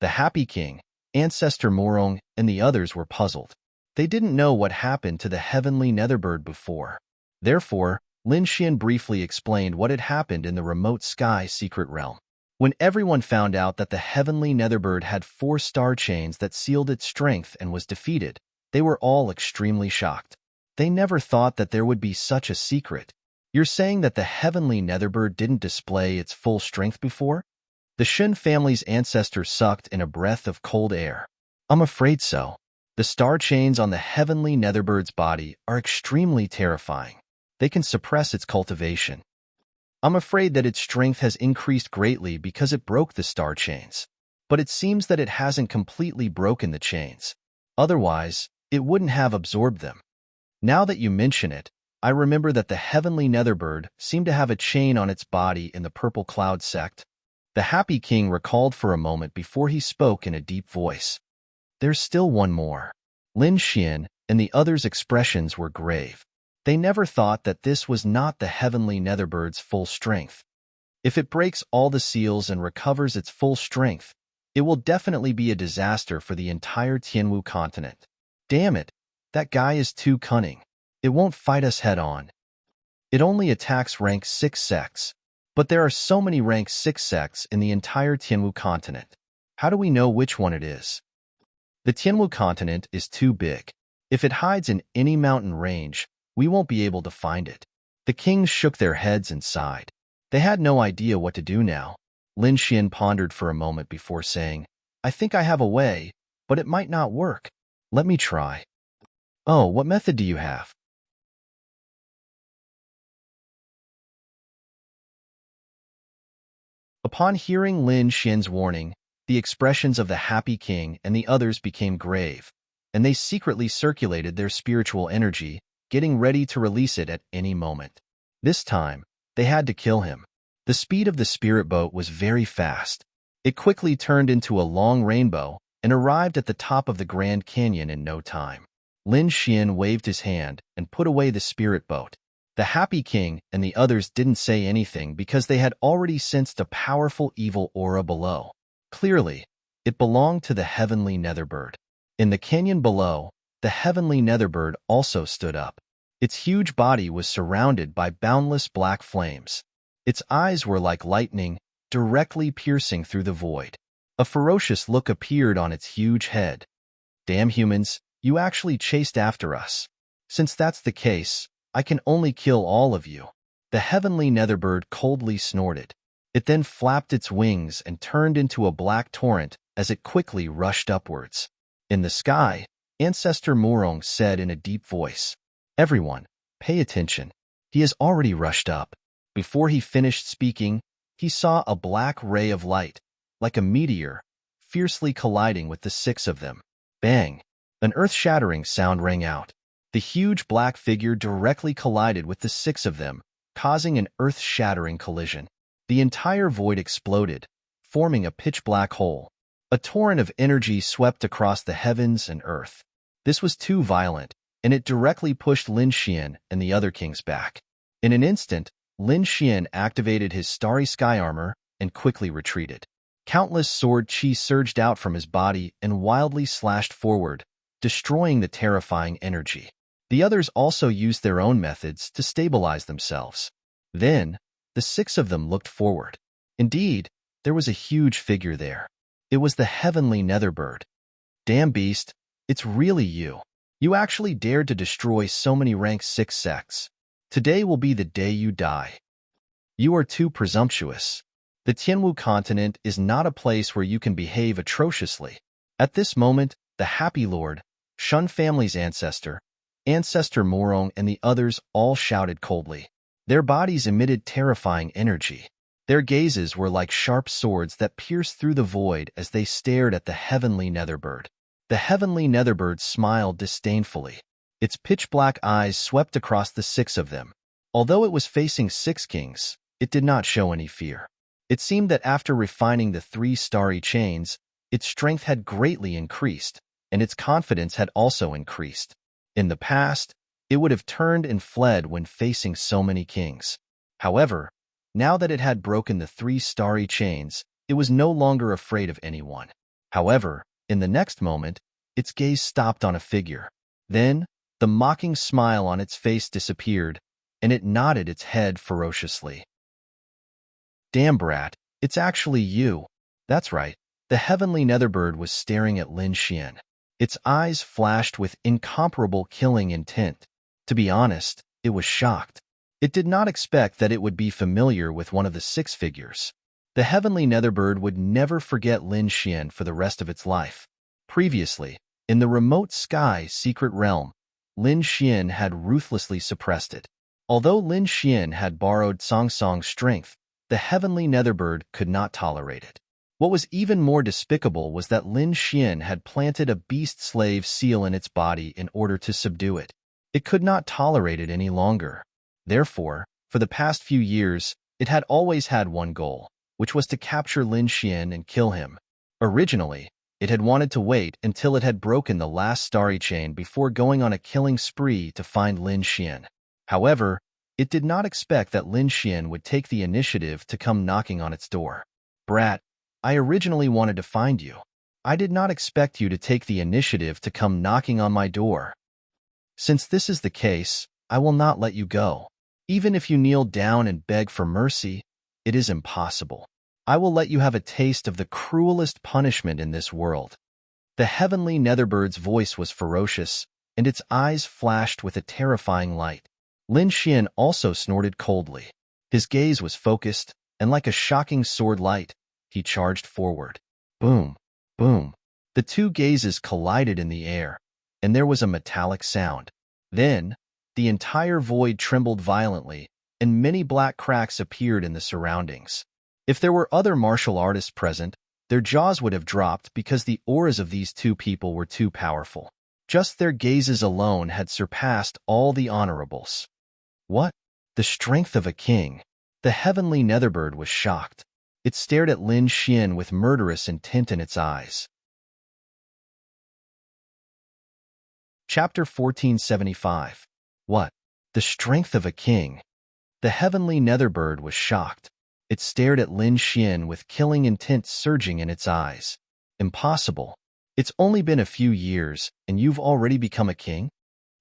The Happy King, Ancestor Morong, and the others were puzzled. They didn't know what happened to the heavenly netherbird before. Therefore, Lin Xian briefly explained what had happened in the remote sky secret realm. When everyone found out that the heavenly netherbird had 4 star chains that sealed its strength and was defeated, they were all extremely shocked. They never thought that there would be such a secret. You're saying that the heavenly netherbird didn't display its full strength before? The Shun family's ancestor sucked in a breath of cold air. I'm afraid so. The star chains on the heavenly netherbird's body are extremely terrifying. They can suppress its cultivation. I'm afraid that its strength has increased greatly because it broke the star chains. But it seems that it hasn't completely broken the chains. Otherwise, it wouldn't have absorbed them. Now that you mention it, I remember that the heavenly netherbird seemed to have a chain on its body in the purple cloud sect. The Happy King recalled for a moment before he spoke in a deep voice. There's still one more. Lin Xian and the others' expressions were grave. They never thought that this was not the heavenly netherbird's full strength. If it breaks all the seals and recovers its full strength, it will definitely be a disaster for the entire Tianwu continent. Damn it, that guy is too cunning. It won't fight us head-on. It only attacks rank 6 sects, but there are so many rank 6 sects in the entire Tianwu continent. How do we know which one it is? The Tianwu continent is too big. If it hides in any mountain range, we won't be able to find it. The kings shook their heads and sighed. They had no idea what to do now. Lin Xian pondered for a moment before saying, I think I have a way, but it might not work. Let me try. Oh, what method do you have? Upon hearing Lin Xian's warning, the expressions of the Happy King and the others became grave, and they secretly circulated their spiritual energy, getting ready to release it at any moment. This time, they had to kill him. The speed of the spirit boat was very fast. It quickly turned into a long rainbow and arrived at the top of the Grand Canyon in no time. Lin Xian waved his hand and put away the spirit boat. The Happy King and the others didn't say anything because they had already sensed a powerful evil aura below. Clearly, it belonged to the heavenly netherbird. In the canyon below, the heavenly netherbird also stood up. Its huge body was surrounded by boundless black flames. Its eyes were like lightning, directly piercing through the void. A ferocious look appeared on its huge head. Damn humans, you actually chased after us. Since that's the case, I can only kill all of you. The heavenly netherbird coldly snorted. It then flapped its wings and turned into a black torrent as it quickly rushed upwards. In the sky, Ancestor Morong said in a deep voice, Everyone, pay attention. He has already rushed up. Before he finished speaking, he saw a black ray of light, like a meteor, fiercely colliding with the 6 of them. Bang! An earth-shattering sound rang out. The huge black figure directly collided with the 6 of them, causing an earth-shattering collision. The entire void exploded, forming a pitch-black hole. A torrent of energy swept across the heavens and earth. This was too violent, and it directly pushed Lin Xian and the other kings back. In an instant, Lin Xian activated his starry sky armor and quickly retreated. Countless sword chi surged out from his body and wildly slashed forward, destroying the terrifying energy. The others also used their own methods to stabilize themselves. Then, the 6 of them looked forward. Indeed, there was a huge figure there. It was the heavenly netherbird. Damn beast, it's really you. You actually dared to destroy so many rank 6 sects. Today will be the day you die. You are too presumptuous. The Tianwu continent is not a place where you can behave atrociously. At this moment, the Happy Lord, Shun family's ancestor, Ancestor Morong and the others all shouted coldly. Their bodies emitted terrifying energy. Their gazes were like sharp swords that pierced through the void as they stared at the heavenly netherbird. The heavenly netherbird smiled disdainfully. Its pitch-black eyes swept across the 6 of them. Although it was facing 6 kings, it did not show any fear. It seemed that after refining the 3 starry chains, its strength had greatly increased, and its confidence had also increased. In the past, it would have turned and fled when facing so many kings. However, now that it had broken the 3 starry chains, it was no longer afraid of anyone. However, in the next moment, its gaze stopped on a figure. Then, the mocking smile on its face disappeared, and it nodded its head ferociously. Damn, brat, it's actually you. That's right. The heavenly netherbird was staring at Lin Xian. Its eyes flashed with incomparable killing intent. To be honest, it was shocked. It did not expect that it would be familiar with one of the six figures. The heavenly netherbird would never forget Lin Xian for the rest of its life. Previously, in the remote sky secret realm, Lin Xian had ruthlessly suppressed it. Although Lin Xian had borrowed Song Song's strength, the heavenly netherbird could not tolerate it. What was even more despicable was that Lin Xian had planted a beast slave seal in its body in order to subdue it. It could not tolerate it any longer. Therefore, for the past few years, it had always had one goal, which was to capture Lin Xian and kill him. Originally, it had wanted to wait until it had broken the last starry chain before going on a killing spree to find Lin Xian. However, it did not expect that Lin Xian would take the initiative to come knocking on its door. Brat, I originally wanted to find you. I did not expect you to take the initiative to come knocking on my door. Since this is the case, I will not let you go. Even if you kneel down and beg for mercy, it is impossible. I will let you have a taste of the cruelest punishment in this world. The heavenly netherbbird's voice was ferocious, and its eyes flashed with a terrifying light. Lin Xian also snorted coldly. His gaze was focused, and like a shocking sword light, he charged forward. Boom, boom. The two gazes collided in the air, and there was a metallic sound. Then, the entire void trembled violently, and many black cracks appeared in the surroundings. If there were other martial artists present, their jaws would have dropped because the auras of these two people were too powerful. Just their gazes alone had surpassed all the honorables. What? The strength of a king. The heavenly netherbird was shocked. It stared at Lin Xian with murderous intent in its eyes. Chapter 1475. What? The strength of a king. The heavenly netherbird was shocked. It stared at Lin Xian with killing intent surging in its eyes. Impossible. It's only been a few years, and you've already become a king?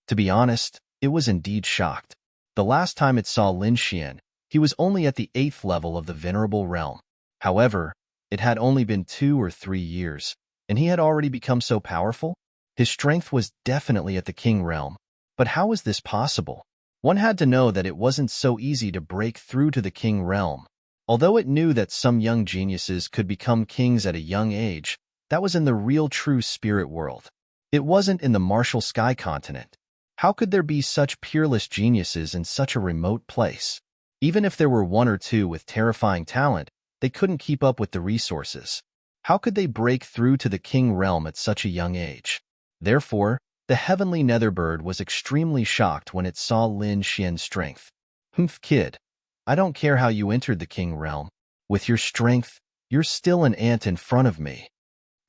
To be honest, it was indeed shocked. The last time it saw Lin Xian, he was only at the 8th level of the Venerable Realm. However, it had only been 2 or 3 years, and he had already become so powerful? His strength was definitely at the King Realm. But how was this possible? One had to know that it wasn't so easy to break through to the King Realm. Although it knew that some young geniuses could become kings at a young age, that was in the real true spirit world. It wasn't in the martial sky continent. How could there be such peerless geniuses in such a remote place? Even if there were 1 or 2 with terrifying talent, they couldn't keep up with the resources. How could they break through to the King Realm at such a young age? Therefore, the heavenly netherbird was extremely shocked when it saw Lin Xian's strength. Humph, kid. I don't care how you entered the King Realm. With your strength, you're still an ant in front of me.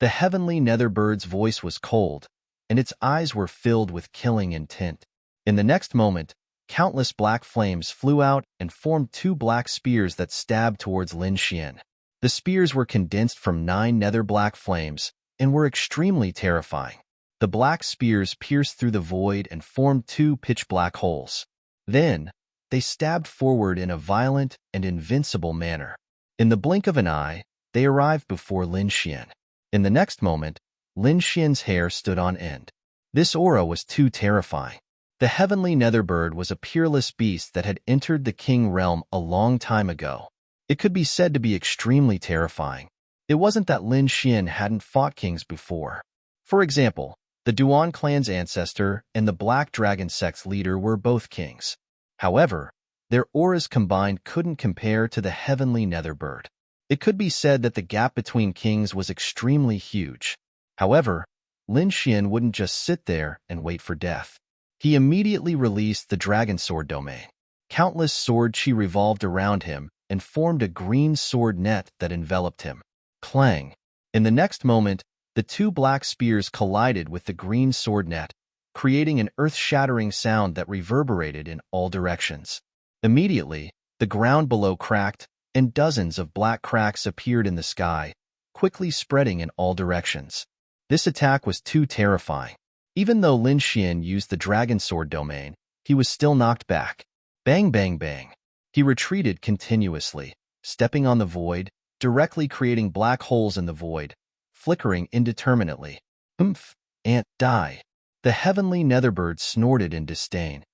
The heavenly netherbird's voice was cold, and its eyes were filled with killing intent. In the next moment, countless black flames flew out and formed 2 black spears that stabbed towards Lin Xian. The spears were condensed from 9 nether black flames and were extremely terrifying. The black spears pierced through the void and formed 2 pitch-black holes. Then, they stabbed forward in a violent and invincible manner. In the blink of an eye, they arrived before Lin Xian. In the next moment, Lin Xian's hair stood on end. This aura was too terrifying. The heavenly netherbird was a peerless beast that had entered the King Realm a long time ago. It could be said to be extremely terrifying. It wasn't that Lin Xian hadn't fought kings before. For example, the Duan clan's ancestor and the Black Dragon sect's leader were both kings. However, their auras combined couldn't compare to the heavenly netherbird. It could be said that the gap between kings was extremely huge. However, Lin Xian wouldn't just sit there and wait for death. He immediately released the dragon sword domain. Countless sword chi revolved around him and formed a green sword net that enveloped him. Clang! In the next moment, the 2 black spears collided with the green sword net, creating an earth-shattering sound that reverberated in all directions. Immediately, the ground below cracked, and dozens of black cracks appeared in the sky, quickly spreading in all directions. This attack was too terrifying. Even though Lin Xian used the dragon sword domain, he was still knocked back. Bang, bang, bang. He retreated continuously, stepping on the void, directly creating black holes in the void, flickering indeterminately. Oomph! Ant, die. The heavenly netherbird snorted in disdain.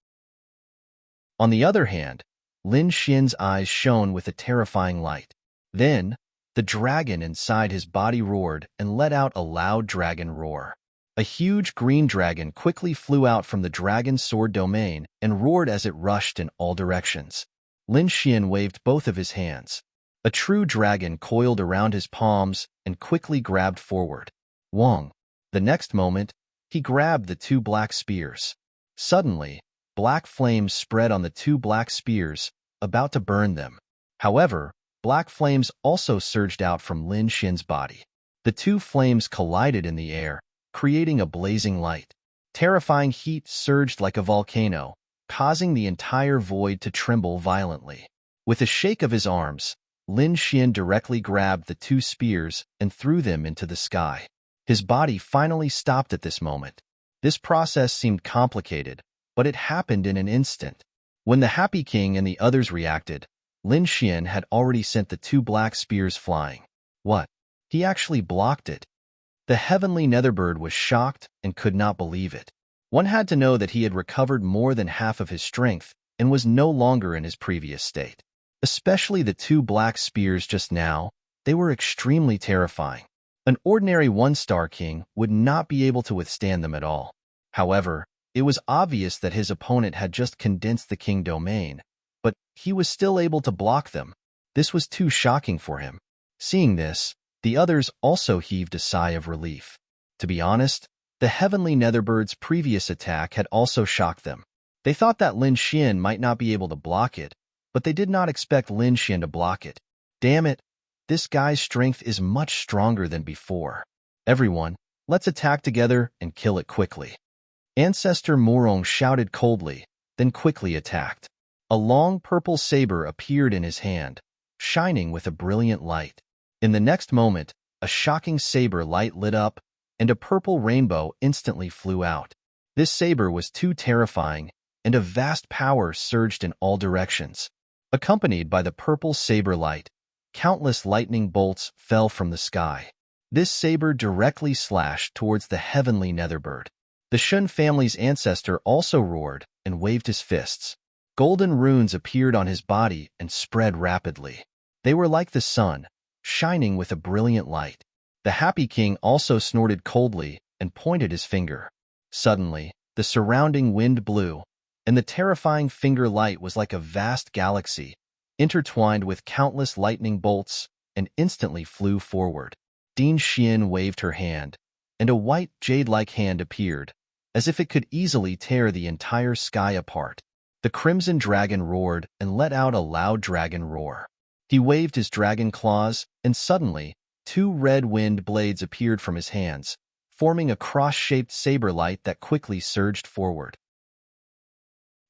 On the other hand, Lin Xian's eyes shone with a terrifying light. Then, the dragon inside his body roared and let out a loud dragon roar. A huge green dragon quickly flew out from the dragon sword domain and roared as it rushed in all directions. Lin Xian waved both of his hands. A true dragon coiled around his palms and quickly grabbed forward. Wong. The next moment, he grabbed the two black spears. Suddenly, black flames spread on the two black spears, about to burn them. However, black flames also surged out from Lin Xian's body. The two flames collided in the air, creating a blazing light. Terrifying heat surged like a volcano, causing the entire void to tremble violently. With a shake of his arms, Lin Xian directly grabbed the two spears and threw them into the sky. His body finally stopped at this moment. This process seemed complicated, but it happened in an instant. When the Happy King and the others reacted, Lin Xian had already sent the two black spears flying. What? He actually blocked it. The heavenly netherbird was shocked and could not believe it. One had to know that he had recovered more than half of his strength and was no longer in his previous state. Especially the two black spears just now, they were extremely terrifying. An ordinary one-star king would not be able to withstand them at all. However, it was obvious that his opponent had just condensed the king domain, but he was still able to block them. This was too shocking for him. Seeing this, the others also heaved a sigh of relief. To be honest, the heavenly netherbirds' previous attack had also shocked them. They thought that Lin Xian might not be able to block it, but they did not expect Lin Xian to block it. Damn it, this guy's strength is much stronger than before. Everyone, let's attack together and kill it quickly. Ancestor Morong shouted coldly, then quickly attacked. A long purple saber appeared in his hand, shining with a brilliant light. In the next moment, a shocking saber light lit up, and a purple rainbow instantly flew out. This saber was too terrifying, and a vast power surged in all directions. Accompanied by the purple saber light, countless lightning bolts fell from the sky. This saber directly slashed towards the heavenly netherbird. The Shun family's ancestor also roared and waved his fists. Golden runes appeared on his body and spread rapidly. They were like the sun, shining with a brilliant light. The Happy King also snorted coldly and pointed his finger. Suddenly, the surrounding wind blew, and the terrifying finger light was like a vast galaxy, intertwined with countless lightning bolts, and instantly flew forward. Din Xian waved her hand, and a white jade-like hand appeared, as if it could easily tear the entire sky apart. The crimson dragon roared and let out a loud dragon roar. He waved his dragon claws, and suddenly, two red wind blades appeared from his hands, forming a cross-shaped saber light that quickly surged forward.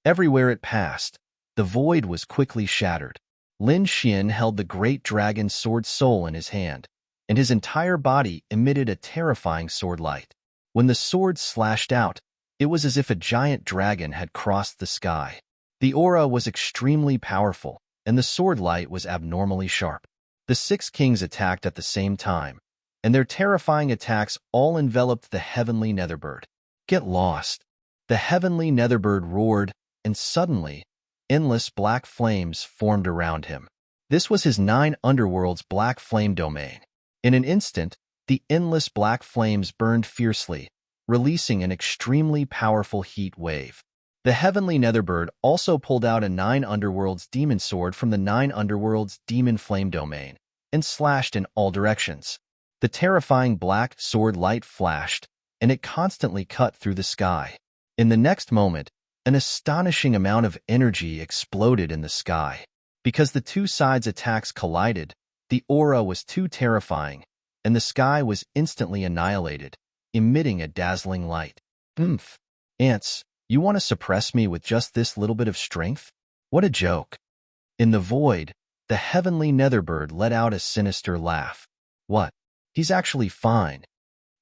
Everywhere it passed, the void was quickly shattered. Lin Xian held the great dragon sword soul in his hand, and his entire body emitted a terrifying sword light. When the sword slashed out, it was as if a giant dragon had crossed the sky. The aura was extremely powerful, and the sword light was abnormally sharp. The six kings attacked at the same time, and their terrifying attacks all enveloped the heavenly netherbird. Get lost! The heavenly netherbird roared, and suddenly, endless black flames formed around him. This was his 9 underworlds black flame domain. In an instant, the endless black flames burned fiercely, releasing an extremely powerful heat wave. The heavenly netherbird also pulled out a 9 underworlds demon sword from the 9 underworlds demon flame domain and slashed in all directions. The terrifying black sword light flashed, and it constantly cut through the sky. In the next moment, an astonishing amount of energy exploded in the sky. Because the two sides' attacks collided, the aura was too terrifying, and the sky was instantly annihilated, emitting a dazzling light. Oomph! Ants, you want to suppress me with just this little bit of strength? What a joke. In the void, the heavenly netherbird let out a sinister laugh. What? He's actually fine.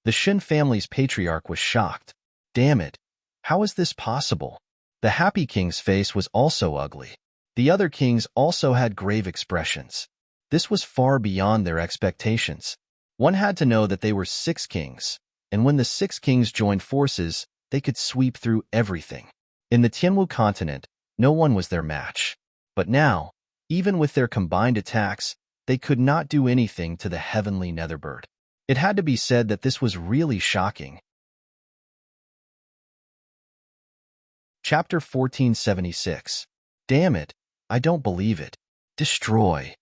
The Shin family's patriarch was shocked. Damn it. How is this possible? The happy king's face was also ugly. The other kings also had grave expressions. This was far beyond their expectations. One had to know that they were 6 kings, and when the 6 kings joined forces, they could sweep through everything. In the Tianwu continent, no one was their match. But now, even with their combined attacks, they could not do anything to the heavenly Netherbird. It had to be said that this was really shocking. Chapter 1476. Damn it, I don't believe it. Destroy.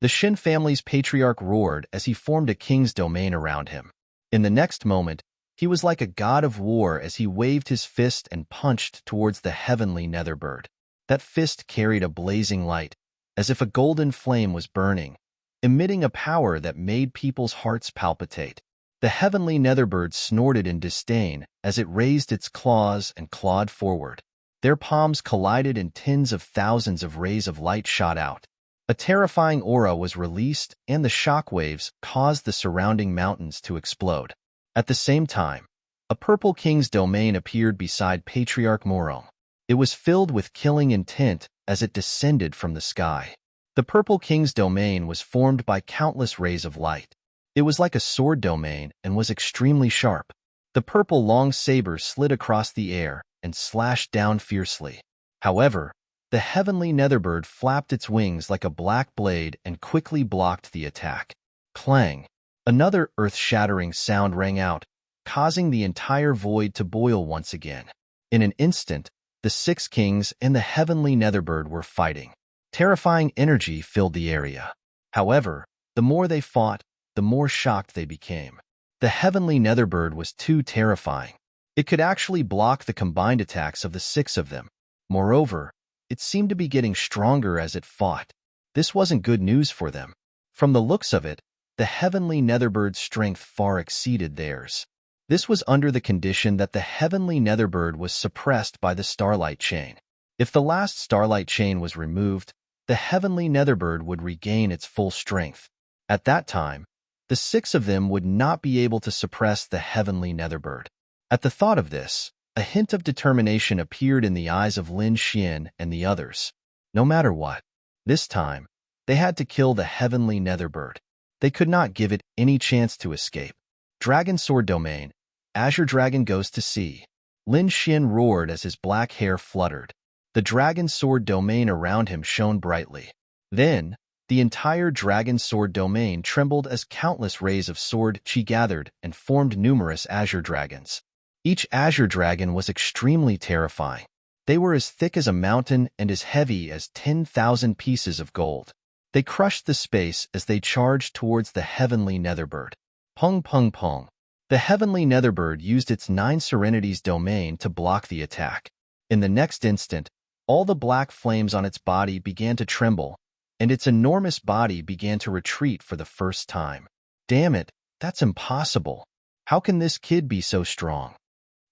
The Shin family's patriarch roared as he formed a king's domain around him. In the next moment, he was like a god of war as he waved his fist and punched towards the heavenly Netherbird. That fist carried a blazing light, as if a golden flame was burning, emitting a power that made people's hearts palpitate. The heavenly Netherbird snorted in disdain as it raised its claws and clawed forward. Their palms collided and tens of thousands of rays of light shot out. A terrifying aura was released, and the shock waves caused the surrounding mountains to explode. At the same time, a purple king's domain appeared beside Patriarch Morong. It was filled with killing intent as it descended from the sky. The purple king's domain was formed by countless rays of light. It was like a sword domain and was extremely sharp. The purple long saber slid across the air and slashed down fiercely. However, the heavenly Netherbird flapped its wings like a black blade and quickly blocked the attack. Clang! Another earth-shattering sound rang out, causing the entire void to boil once again. In an instant, the 6 kings and the heavenly Netherbird were fighting. Terrifying energy filled the area. However, the more they fought, the more shocked they became. The heavenly Netherbird was too terrifying. It could actually block the combined attacks of the 6 of them. Moreover, it seemed to be getting stronger as it fought. This wasn't good news for them. From the looks of it, the heavenly Netherbird's strength far exceeded theirs. This was under the condition that the heavenly Netherbird was suppressed by the starlight chain. If the last starlight chain was removed, the heavenly Netherbird would regain its full strength. At that time, the 6 of them would not be able to suppress the heavenly Netherbird. At the thought of this, a hint of determination appeared in the eyes of Lin Xian and the others. No matter what, this time, they had to kill the heavenly Netherbird. They could not give it any chance to escape. Dragon Sword Domain, Azure Dragon goes to sea. Lin Xian roared as his black hair fluttered. The Dragon Sword Domain around him shone brightly. Then, the entire Dragon Sword Domain trembled as countless rays of sword chi gathered and formed numerous Azure Dragons. Each Azure Dragon was extremely terrifying. They were as thick as a mountain and as heavy as 10,000 pieces of gold. They crushed the space as they charged towards the heavenly Netherbird. Pung pung pung. The heavenly Netherbird used its 9 Serenities domain to block the attack. In the next instant, all the black flames on its body began to tremble, and its enormous body began to retreat for the first time. Damn it, that's impossible. How can this kid be so strong?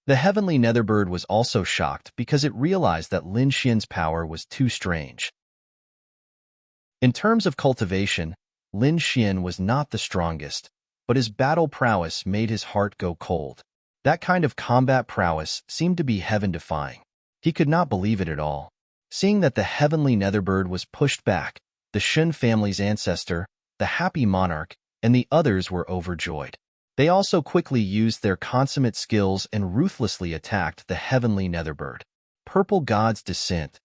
The heavenly Netherbird was also shocked because it realized that Lin Xian's power was too strange. In terms of cultivation, Lin Xian was not the strongest, but his battle prowess made his heart go cold. That kind of combat prowess seemed to be heaven-defying. He could not believe it at all. Seeing that the heavenly Netherbird was pushed back, the Shun family's ancestor, the happy monarch, and the others were overjoyed. They also quickly used their consummate skills and ruthlessly attacked the heavenly Netherbird. Purple God's Descent.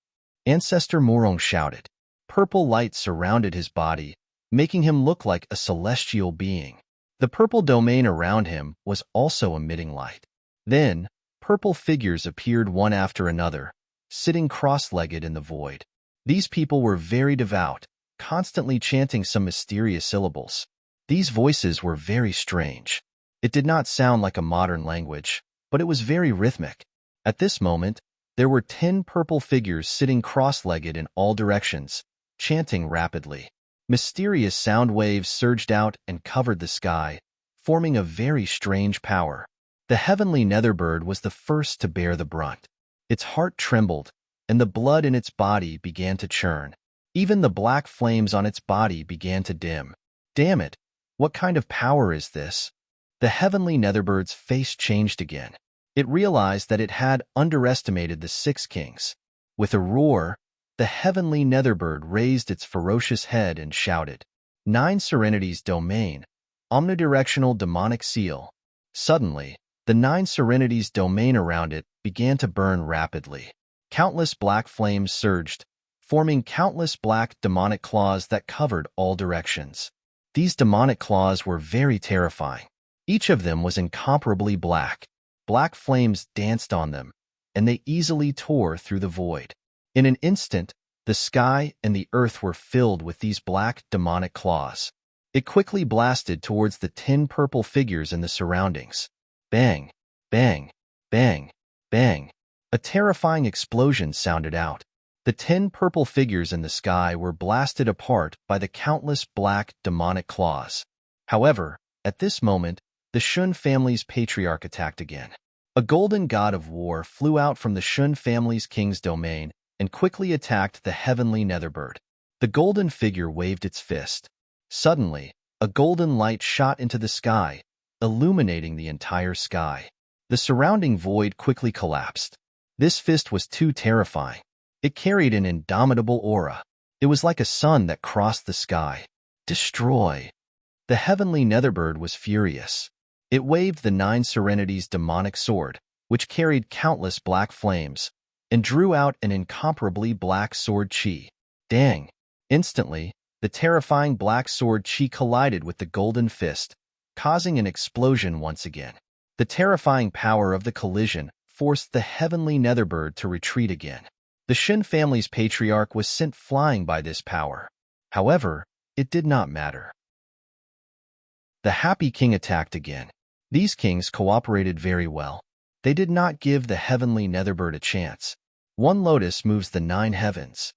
Ancestor Morong shouted. Purple light surrounded his body, making him look like a celestial being. The purple domain around him was also emitting light. Then, purple figures appeared one after another, sitting cross-legged in the void. These people were very devout, constantly chanting some mysterious syllables. These voices were very strange. It did not sound like a modern language, but it was very rhythmic. At this moment, there were 10 purple figures sitting cross-legged in all directions, chanting rapidly. Mysterious sound waves surged out and covered the sky, forming a very strange power. The heavenly Netherbird was the first to bear the brunt. Its heart trembled, and the blood in its body began to churn. Even the black flames on its body began to dim. Damn it! What kind of power is this? The heavenly Netherbird's face changed again. It realized that it had underestimated the six kings. With a roar, the heavenly Netherbird raised its ferocious head and shouted, "Nine Serenity's domain, omnidirectional demonic seal." Suddenly, the nine Serenity's domain around it began to burn rapidly. Countless black flames surged, forming countless black demonic claws that covered all directions. These demonic claws were very terrifying. Each of them was incomparably black. Black flames danced on them, and they easily tore through the void. In an instant, the sky and the earth were filled with these black demonic claws. It quickly blasted towards the 10 purple figures in the surroundings. Bang, bang, bang, bang. A terrifying explosion sounded out. The 10 purple figures in the sky were blasted apart by the countless black demonic claws. However, at this moment, the Shun family's patriarch attacked again. A golden god of war flew out from the Shun family's king's domain and quickly attacked the heavenly Netherbird. The golden figure waved its fist. Suddenly, a golden light shot into the sky, illuminating the entire sky. The surrounding void quickly collapsed. This fist was too terrifying. It carried an indomitable aura. It was like a sun that crossed the sky. Destroy! The heavenly Netherbird was furious. It waved the nine Serenity's demonic sword, which carried countless black flames, and drew out an incomparably black sword chi. Dang! Instantly, the terrifying black sword chi collided with the golden fist, causing an explosion once again. The terrifying power of the collision forced the heavenly Netherbird to retreat again. The Shin family's patriarch was sent flying by this power. However, it did not matter. The happy king attacked again. These kings cooperated very well. They did not give the heavenly Netherbird a chance. One lotus moves the 9 heavens.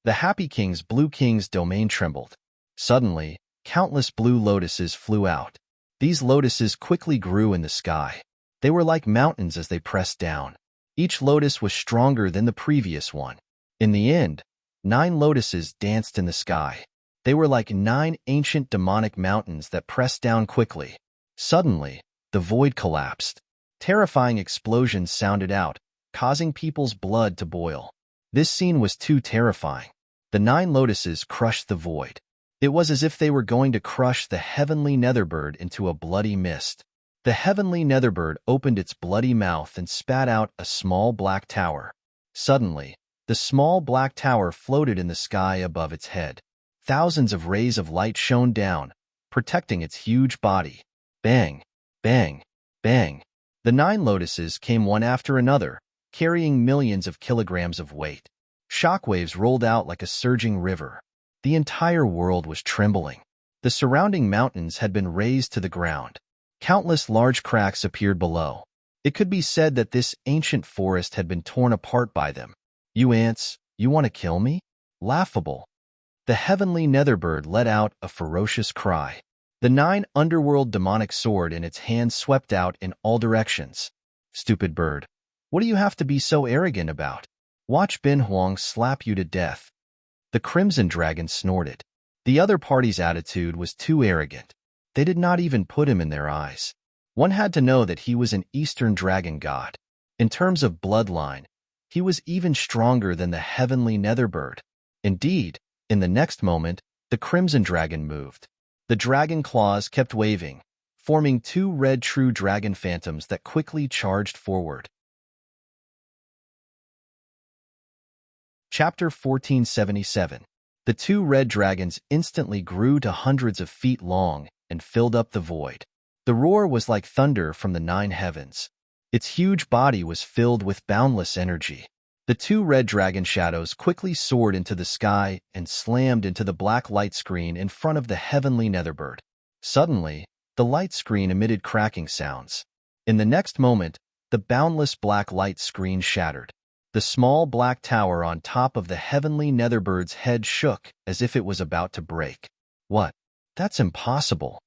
The happy king's blue king's domain trembled. Suddenly, countless blue lotuses flew out. These lotuses quickly grew in the sky. They were like mountains as they pressed down. Each lotus was stronger than the previous one. In the end, 9 lotuses danced in the sky. They were like 9 ancient demonic mountains that pressed down quickly. Suddenly, the void collapsed. Terrifying explosions sounded out, causing people's blood to boil. This scene was too terrifying. The 9 lotuses crushed the void. It was as if they were going to crush the heavenly Netherbird into a bloody mist. The heavenly Netherbird opened its bloody mouth and spat out a small black tower. Suddenly, the small black tower floated in the sky above its head. Thousands of rays of light shone down, protecting its huge body. Bang, bang, bang. The 9 lotuses came one after another, carrying millions of kilograms of weight. Shockwaves rolled out like a surging river. The entire world was trembling. The surrounding mountains had been razed to the ground. Countless large cracks appeared below. It could be said that this ancient forest had been torn apart by them. "You ants, you want to kill me?" Laughable. The heavenly Netherbird let out a ferocious cry. The 9 underworld demonic sword in its hand swept out in all directions. "Stupid bird. What do you have to be so arrogant about? Watch Bin Huang slap you to death." The Crimson Dragon snorted. The other party's attitude was too arrogant. They did not even put him in their eyes. One had to know that he was an Eastern dragon god. In terms of bloodline, he was even stronger than the heavenly Netherbird. Indeed, in the next moment, the Crimson Dragon moved. The dragon claws kept waving, forming 2 red true dragon phantoms that quickly charged forward. Chapter 1477. The 2 red dragons instantly grew to hundreds of feet long and filled up the void. The roar was like thunder from the 9 heavens. Its huge body was filled with boundless energy. The 2 red dragon shadows quickly soared into the sky and slammed into the black light screen in front of the heavenly Netherbird. Suddenly, the light screen emitted cracking sounds. In the next moment, the boundless black light screen shattered. The small black tower on top of the heavenly Netherbird's head shook as if it was about to break. "What? That's impossible."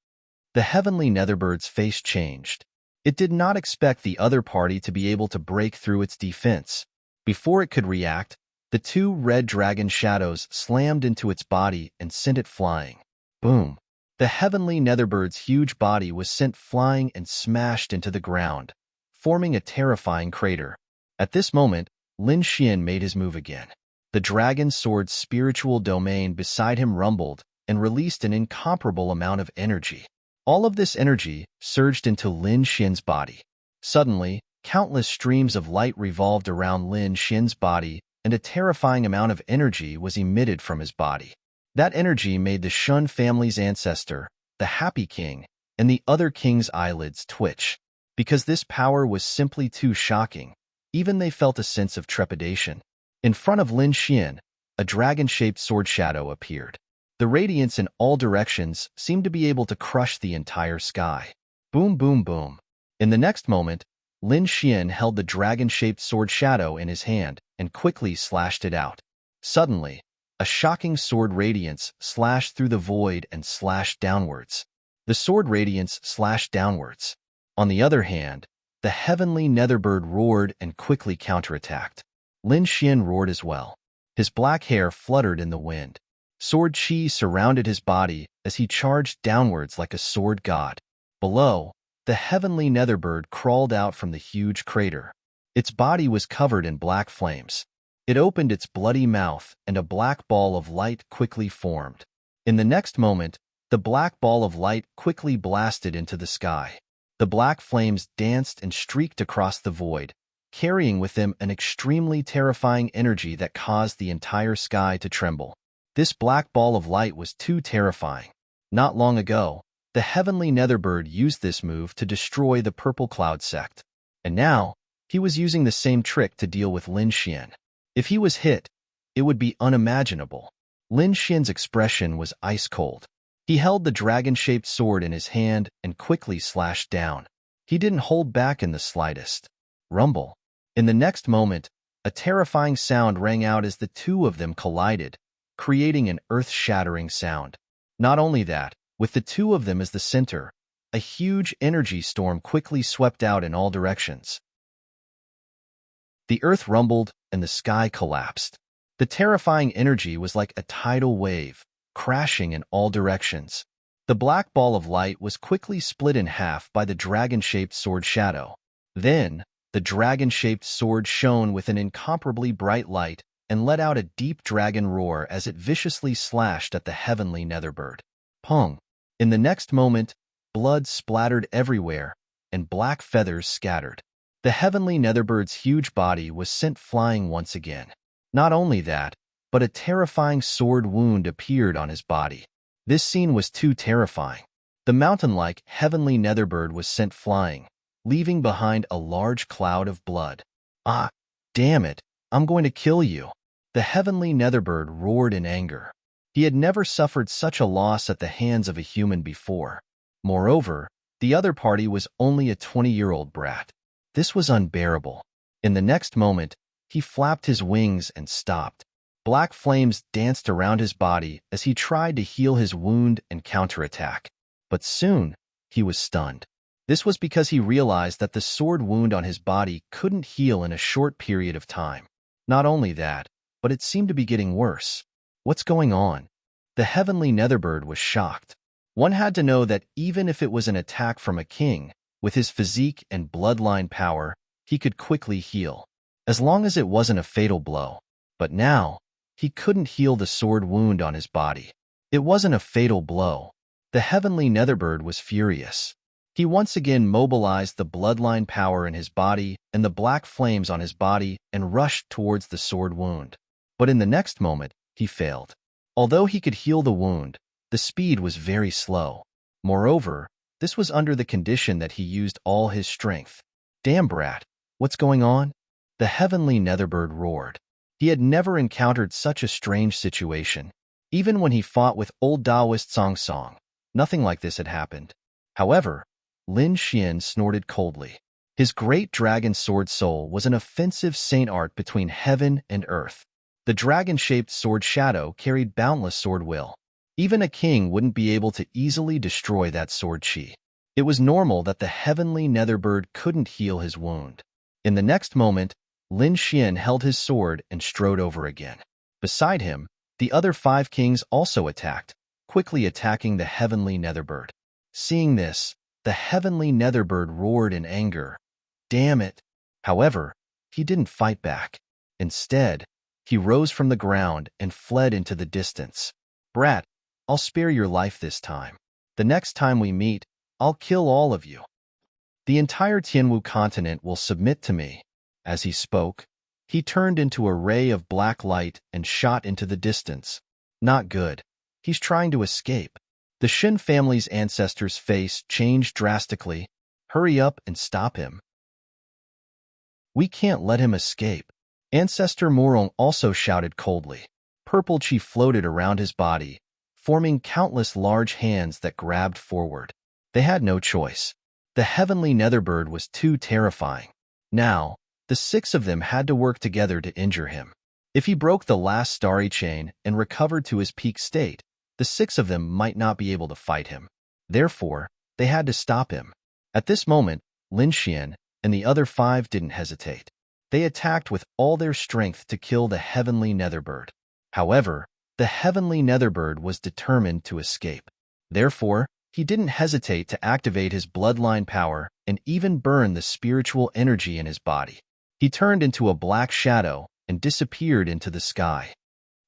The heavenly Netherbird's face changed. It did not expect the other party to be able to break through its defense. Before it could react, the 2 red dragon shadows slammed into its body and sent it flying. Boom! The heavenly netherbird's huge body was sent flying and smashed into the ground, forming a terrifying crater. At this moment, Lin Xian made his move again. The dragon sword's spiritual domain beside him rumbled and released an incomparable amount of energy. All of this energy surged into Lin Xian's body. Suddenly, countless streams of light revolved around Lin Xian's body, and a terrifying amount of energy was emitted from his body. That energy made the Shun family's ancestor, the Happy King, and the other king's eyelids twitch. Because this power was simply too shocking, even they felt a sense of trepidation. In front of Lin Xian, a dragon-shaped sword shadow appeared. The radiance in all directions seemed to be able to crush the entire sky. Boom, boom, boom. In the next moment, Lin Xian held the dragon-shaped sword shadow in his hand and quickly slashed it out. Suddenly, a shocking sword radiance slashed through the void and slashed downwards. The sword radiance slashed downwards. On the other hand, the heavenly netherbird roared and quickly counterattacked. Lin Xian roared as well. His black hair fluttered in the wind. Sword chi surrounded his body as he charged downwards like a sword god. Below, the heavenly netherbird crawled out from the huge crater. Its body was covered in black flames. It opened its bloody mouth, and a black ball of light quickly formed. In the next moment, the black ball of light quickly blasted into the sky. The black flames danced and streaked across the void, carrying with them an extremely terrifying energy that caused the entire sky to tremble. This black ball of light was too terrifying. Not long ago, the heavenly netherbird used this move to destroy the Purple Cloud sect. And now, he was using the same trick to deal with Lin Xian. If he was hit, it would be unimaginable. Lin Xian's expression was ice-cold. He held the dragon-shaped sword in his hand and quickly slashed down. He didn't hold back in the slightest. Rumble. In the next moment, a terrifying sound rang out as the two of them collided, creating an earth-shattering sound. Not only that, with the two of them as the center, a huge energy storm quickly swept out in all directions. The earth rumbled and the sky collapsed. The terrifying energy was like a tidal wave, crashing in all directions. The black ball of light was quickly split in half by the dragon-shaped sword shadow. Then, the dragon-shaped sword shone with an incomparably bright light and let out a deep dragon roar as it viciously slashed at the heavenly netherbird. Pong! In the next moment, blood splattered everywhere, and black feathers scattered. The heavenly netherbird's huge body was sent flying once again. Not only that, but a terrifying sword wound appeared on his body. This scene was too terrifying. The mountain-like heavenly netherbird was sent flying, leaving behind a large cloud of blood. Ah, damn it, I'm going to kill you. The heavenly netherbird roared in anger. He had never suffered such a loss at the hands of a human before. Moreover, the other party was only a 20-year-old brat. This was unbearable. In the next moment, he flapped his wings and stopped. Black flames danced around his body as he tried to heal his wound and counterattack. But soon, he was stunned. This was because he realized that the sword wound on his body couldn't heal in a short period of time. Not only that, but it seemed to be getting worse. What's going on? The heavenly netherbird was shocked. One had to know that even if it was an attack from a king, with his physique and bloodline power, he could quickly heal, as long as it wasn't a fatal blow. But now, he couldn't heal the sword wound on his body. It wasn't a fatal blow. The heavenly netherbird was furious. He once again mobilized the bloodline power in his body and the black flames on his body and rushed towards the sword wound. But in the next moment, he failed. Although he could heal the wound, the speed was very slow. Moreover, this was under the condition that he used all his strength. Damn brat, what's going on? The heavenly netherbird roared. He had never encountered such a strange situation. Even when he fought with old Taoist Song Song, nothing like this had happened. However, Lin Xian snorted coldly. His great dragon sword soul was an offensive saint art between heaven and earth. The dragon-shaped sword shadow carried boundless sword will. Even a king wouldn't be able to easily destroy that sword chi. It was normal that the heavenly netherbird couldn't heal his wound. In the next moment, Lin Xian held his sword and strode over again. Beside him, the other 5 kings also attacked, quickly attacking the heavenly netherbird. Seeing this, the heavenly netherbird roared in anger. Damn it! However, he didn't fight back. Instead, he rose from the ground and fled into the distance. Brat, I'll spare your life this time. The next time we meet, I'll kill all of you. The entire Tianwu continent will submit to me. As he spoke, he turned into a ray of black light and shot into the distance. Not good. He's trying to escape. The Shen family's ancestor's face changed drastically. Hurry up and stop him. We can't let him escape. Ancestor Morong also shouted coldly. Purple chi floated around his body, forming countless large hands that grabbed forward. They had no choice. The heavenly netherbird was too terrifying. Now, the 6 of them had to work together to injure him. If he broke the last starry chain and recovered to his peak state, the 6 of them might not be able to fight him. Therefore, they had to stop him. At this moment, Lin Xian and the other 5 didn't hesitate. They attacked with all their strength to kill the heavenly netherbird. However, the heavenly netherbird was determined to escape. Therefore, he didn't hesitate to activate his bloodline power and even burn the spiritual energy in his body. He turned into a black shadow and disappeared into the sky.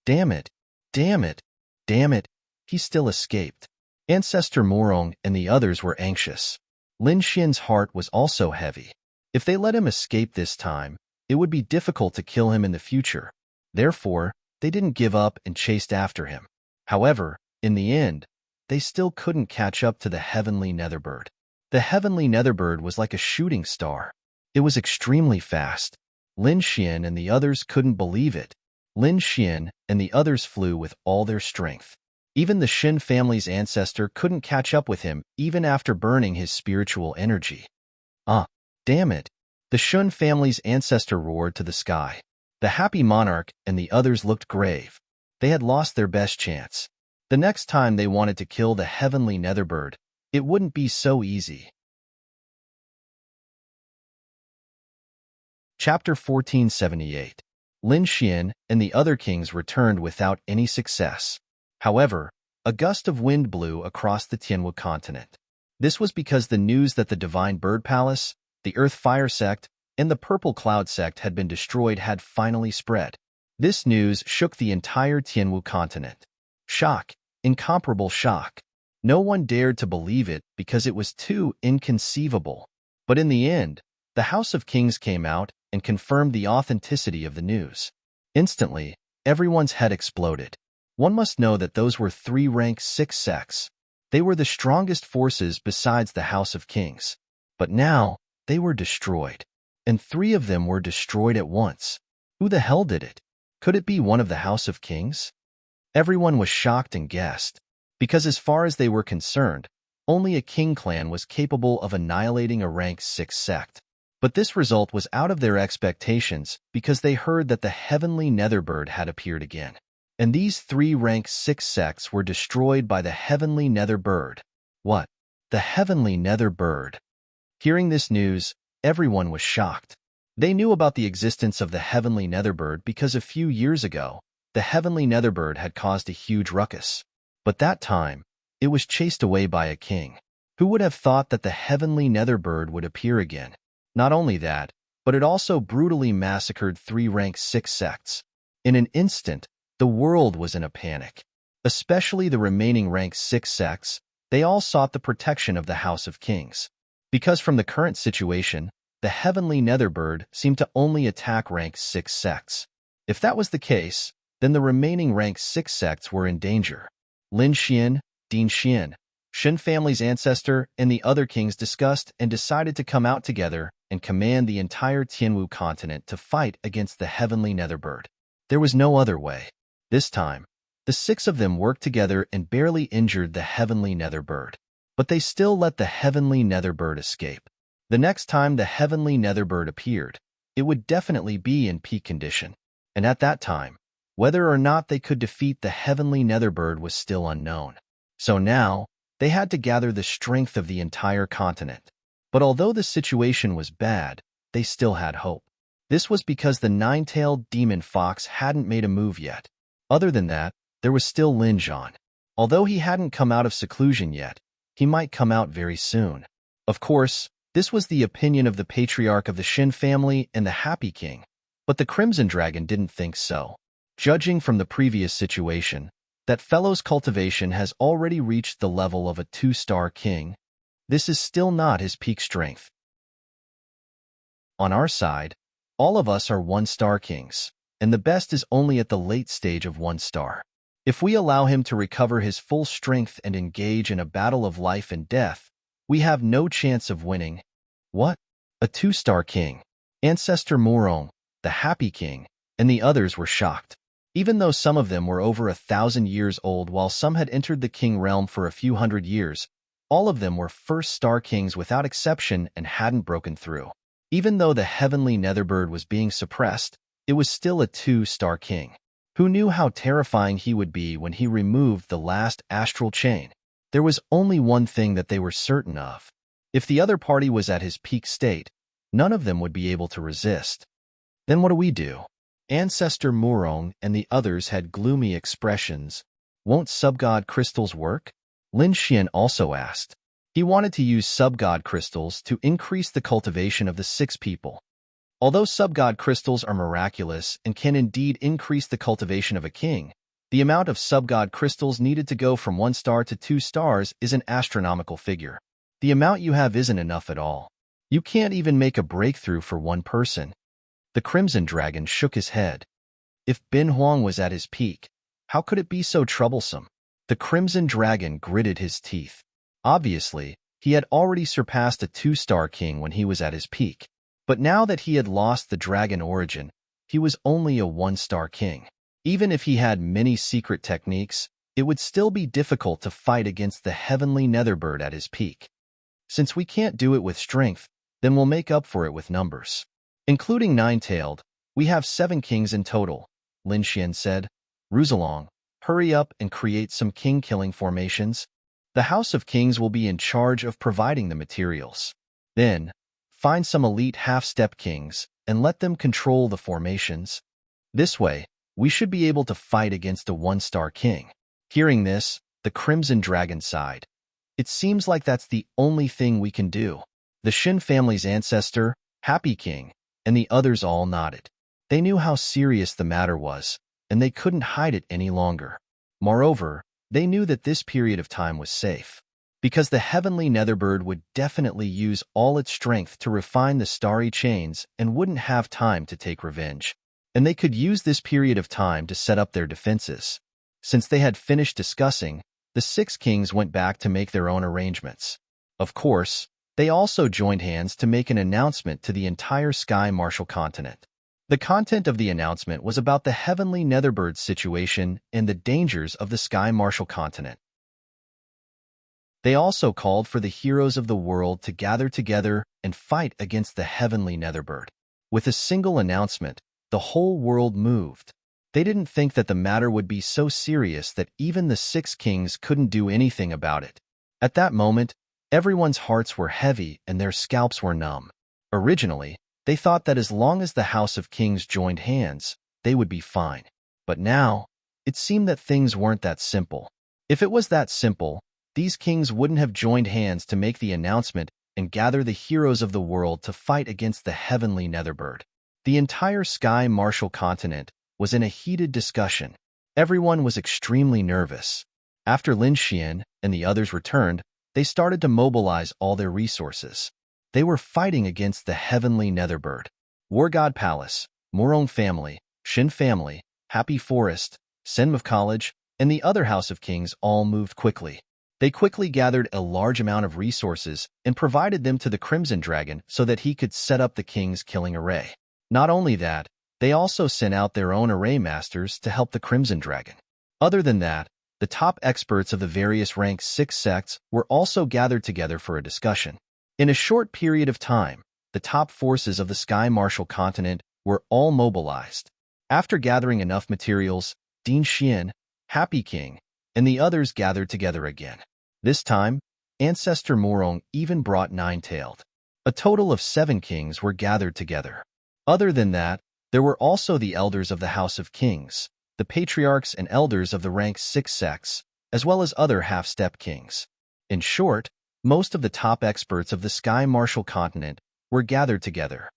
Damn it! Damn it! Damn it! He still escaped. Ancestor Morong and the others were anxious. Lin Xian's heart was also heavy. If they let him escape this time, it would be difficult to kill him in the future. Therefore, they didn't give up and chased after him. However, in the end, they still couldn't catch up to the heavenly netherbird. The heavenly netherbird was like a shooting star. It was extremely fast. Lin Xian and the others couldn't believe it. Lin Xian and the others flew with all their strength. Even the Shen family's ancestor couldn't catch up with him even after burning his spiritual energy. Damn it! The Shen family's ancestor roared to the sky. The happy monarch and the others looked grave. They had lost their best chance. The next time they wanted to kill the heavenly netherbird, it wouldn't be so easy. Chapter 1478. Lin Xian and the other kings returned without any success. However, a gust of wind blew across the Tianwu continent. This was because the news that the Divine Bird Palace, the Earth Fire Sect, and the Purple Cloud Sect had been destroyed had finally spread. This news shook the entire Tianwu continent. Shock, incomparable shock. No one dared to believe it because it was too inconceivable. But in the end, the House of Kings came out and confirmed the authenticity of the news. Instantly, everyone's head exploded. One must know that those were 3 rank 6 sects. They were the strongest forces besides the House of Kings. But now, they were destroyed. And 3 of them were destroyed at once. Who the hell did it? Could it be one of the House of Kings? Everyone was shocked and guessed. Because as far as they were concerned, only a king clan was capable of annihilating a rank 6 sect. But this result was out of their expectations because they heard that the heavenly netherbird had appeared again. And these 3 rank 6 sects were destroyed by the heavenly netherbird. What? The heavenly netherbird? Hearing this news, everyone was shocked. They knew about the existence of the heavenly netherbird because a few years ago, the heavenly netherbird had caused a huge ruckus. But that time, it was chased away by a king. Who would have thought that the heavenly netherbird would appear again? Not only that, but it also brutally massacred 3 rank 6 sects. In an instant, the world was in a panic. Especially the remaining rank 6 sects, they all sought the protection of the House of Kings. Because from the current situation, the heavenly netherbird seemed to only attack rank 6 sects. If that was the case, then the remaining rank 6 sects were in danger. Lin Xian, Din Xian, Shen family's ancestor, and the other kings discussed and decided to come out together and command the entire Tianwu continent to fight against the heavenly netherbird. There was no other way. This time, the 6 of them worked together and barely injured the heavenly netherbird. But they still let the heavenly netherbird escape. The next time the heavenly netherbird appeared, it would definitely be in peak condition. And at that time, whether or not they could defeat the heavenly netherbird was still unknown. So now, they had to gather the strength of the entire continent. But although the situation was bad, they still had hope. This was because the 9-tailed demon fox hadn't made a move yet. Other than that, there was still Lin Zhan. Although he hadn't come out of seclusion yet, he might come out very soon. Of course, this was the opinion of the patriarch of the Shin family and the Happy King, but the Crimson Dragon didn't think so. Judging from the previous situation, that fellow's cultivation has already reached the level of a 2-star king. This is still not his peak strength. On our side, all of us are 1-star kings, and the best is only at the late stage of 1 star. If we allow him to recover his full strength and engage in a battle of life and death, we have no chance of winning. What? A 2-star king? Ancestor Murong, the Happy King, and the others were shocked. Even though some of them were over 1,000 years old while some had entered the king realm for a few hundred years, all of them were 1st-star kings without exception and hadn't broken through. Even though the heavenly Netherbird was being suppressed, it was still a 2-star king. Who knew how terrifying he would be when he removed the last astral chain? There was only one thing that they were certain of. If the other party was at his peak state, none of them would be able to resist. Then what do we do? Ancestor Murong and the others had gloomy expressions. Won't subgod crystals work? Lin Xian also asked. He wanted to use subgod crystals to increase the cultivation of the 6 people. Although subgod crystals are miraculous and can indeed increase the cultivation of a king, the amount of subgod crystals needed to go from 1 star to 2 stars is an astronomical figure. The amount you have isn't enough at all. You can't even make a breakthrough for one person. The Crimson Dragon shook his head. If Bin Huang was at his peak, how could it be so troublesome? The Crimson Dragon gritted his teeth. Obviously, he had already surpassed a 2-star king when he was at his peak. But now that he had lost the dragon origin, he was only a 1-star king. Even if he had many secret techniques, it would still be difficult to fight against the heavenly Netherbird at his peak. Since we can't do it with strength, then we'll make up for it with numbers. Including Nine-Tailed, we have 7 kings in total, Lin Xian said. Ruzalong, hurry up and create some king-killing formations. The House of Kings will be in charge of providing the materials. Then, find some elite half-step kings and let them control the formations. This way, we should be able to fight against a 1-star king. Hearing this, the Crimson Dragon sighed. It seems like that's the only thing we can do. The Shin family's ancestor, Happy King, and the others all nodded. They knew how serious the matter was, and they couldn't hide it any longer. Moreover, they knew that this period of time was safe, because the heavenly Netherbird would definitely use all its strength to refine the starry chains and wouldn't have time to take revenge. And they could use this period of time to set up their defenses. Since they had finished discussing, the 6 kings went back to make their own arrangements. Of course, they also joined hands to make an announcement to the entire Sky Martial continent. The content of the announcement was about the heavenly Netherbird situation and the dangers of the Sky Martial continent. They also called for the heroes of the world to gather together and fight against the heavenly Netherbird. With a single announcement, the whole world moved. They didn't think that the matter would be so serious that even the 6 kings couldn't do anything about it. At that moment, everyone's hearts were heavy and their scalps were numb. Originally, they thought that as long as the House of Kings joined hands, they would be fine. But now, it seemed that things weren't that simple. If it was that simple, these kings wouldn't have joined hands to make the announcement and gather the heroes of the world to fight against the heavenly Netherbird. The entire Sky Martial continent was in a heated discussion. Everyone was extremely nervous. After Lin Xian and the others returned, they started to mobilize all their resources. They were fighting against the heavenly Netherbird. War God Palace, Murong family, Shin family, Happy Forest, Senmove College, and the other House of Kings all moved quickly. They quickly gathered a large amount of resources and provided them to the Crimson Dragon so that he could set up the king's killing array. Not only that, they also sent out their own array masters to help the Crimson Dragon. Other than that, the top experts of the various rank 6 sects were also gathered together for a discussion. In a short period of time, the top forces of the Sky Martial continent were all mobilized. After gathering enough materials, Din Xian, Happy King, and the others gathered together again. This time, Ancestor Murong even brought Nine-Tailed. A total of 7 kings were gathered together. Other than that, there were also the elders of the House of Kings, the patriarchs and elders of the rank 6 sects, as well as other half-step kings. In short, most of the top experts of the Sky Martial continent were gathered together.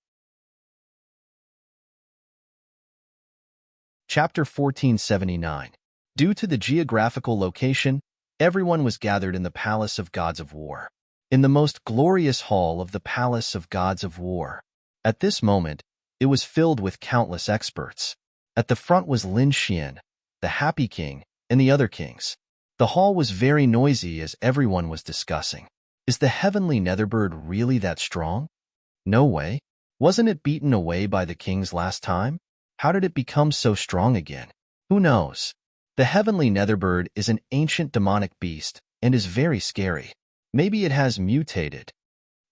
Chapter 1479. Due to the geographical location, everyone was gathered in the Palace of Gods of War, in the most glorious hall of the Palace of Gods of War. At this moment, it was filled with countless experts. At the front was Lin Xian, the Happy King, and the other kings. The hall was very noisy as everyone was discussing. Is the heavenly Netherbird really that strong? No way. Wasn't it beaten away by the kings last time? How did it become so strong again? Who knows? The heavenly Netherbird is an ancient demonic beast and is very scary. Maybe it has mutated.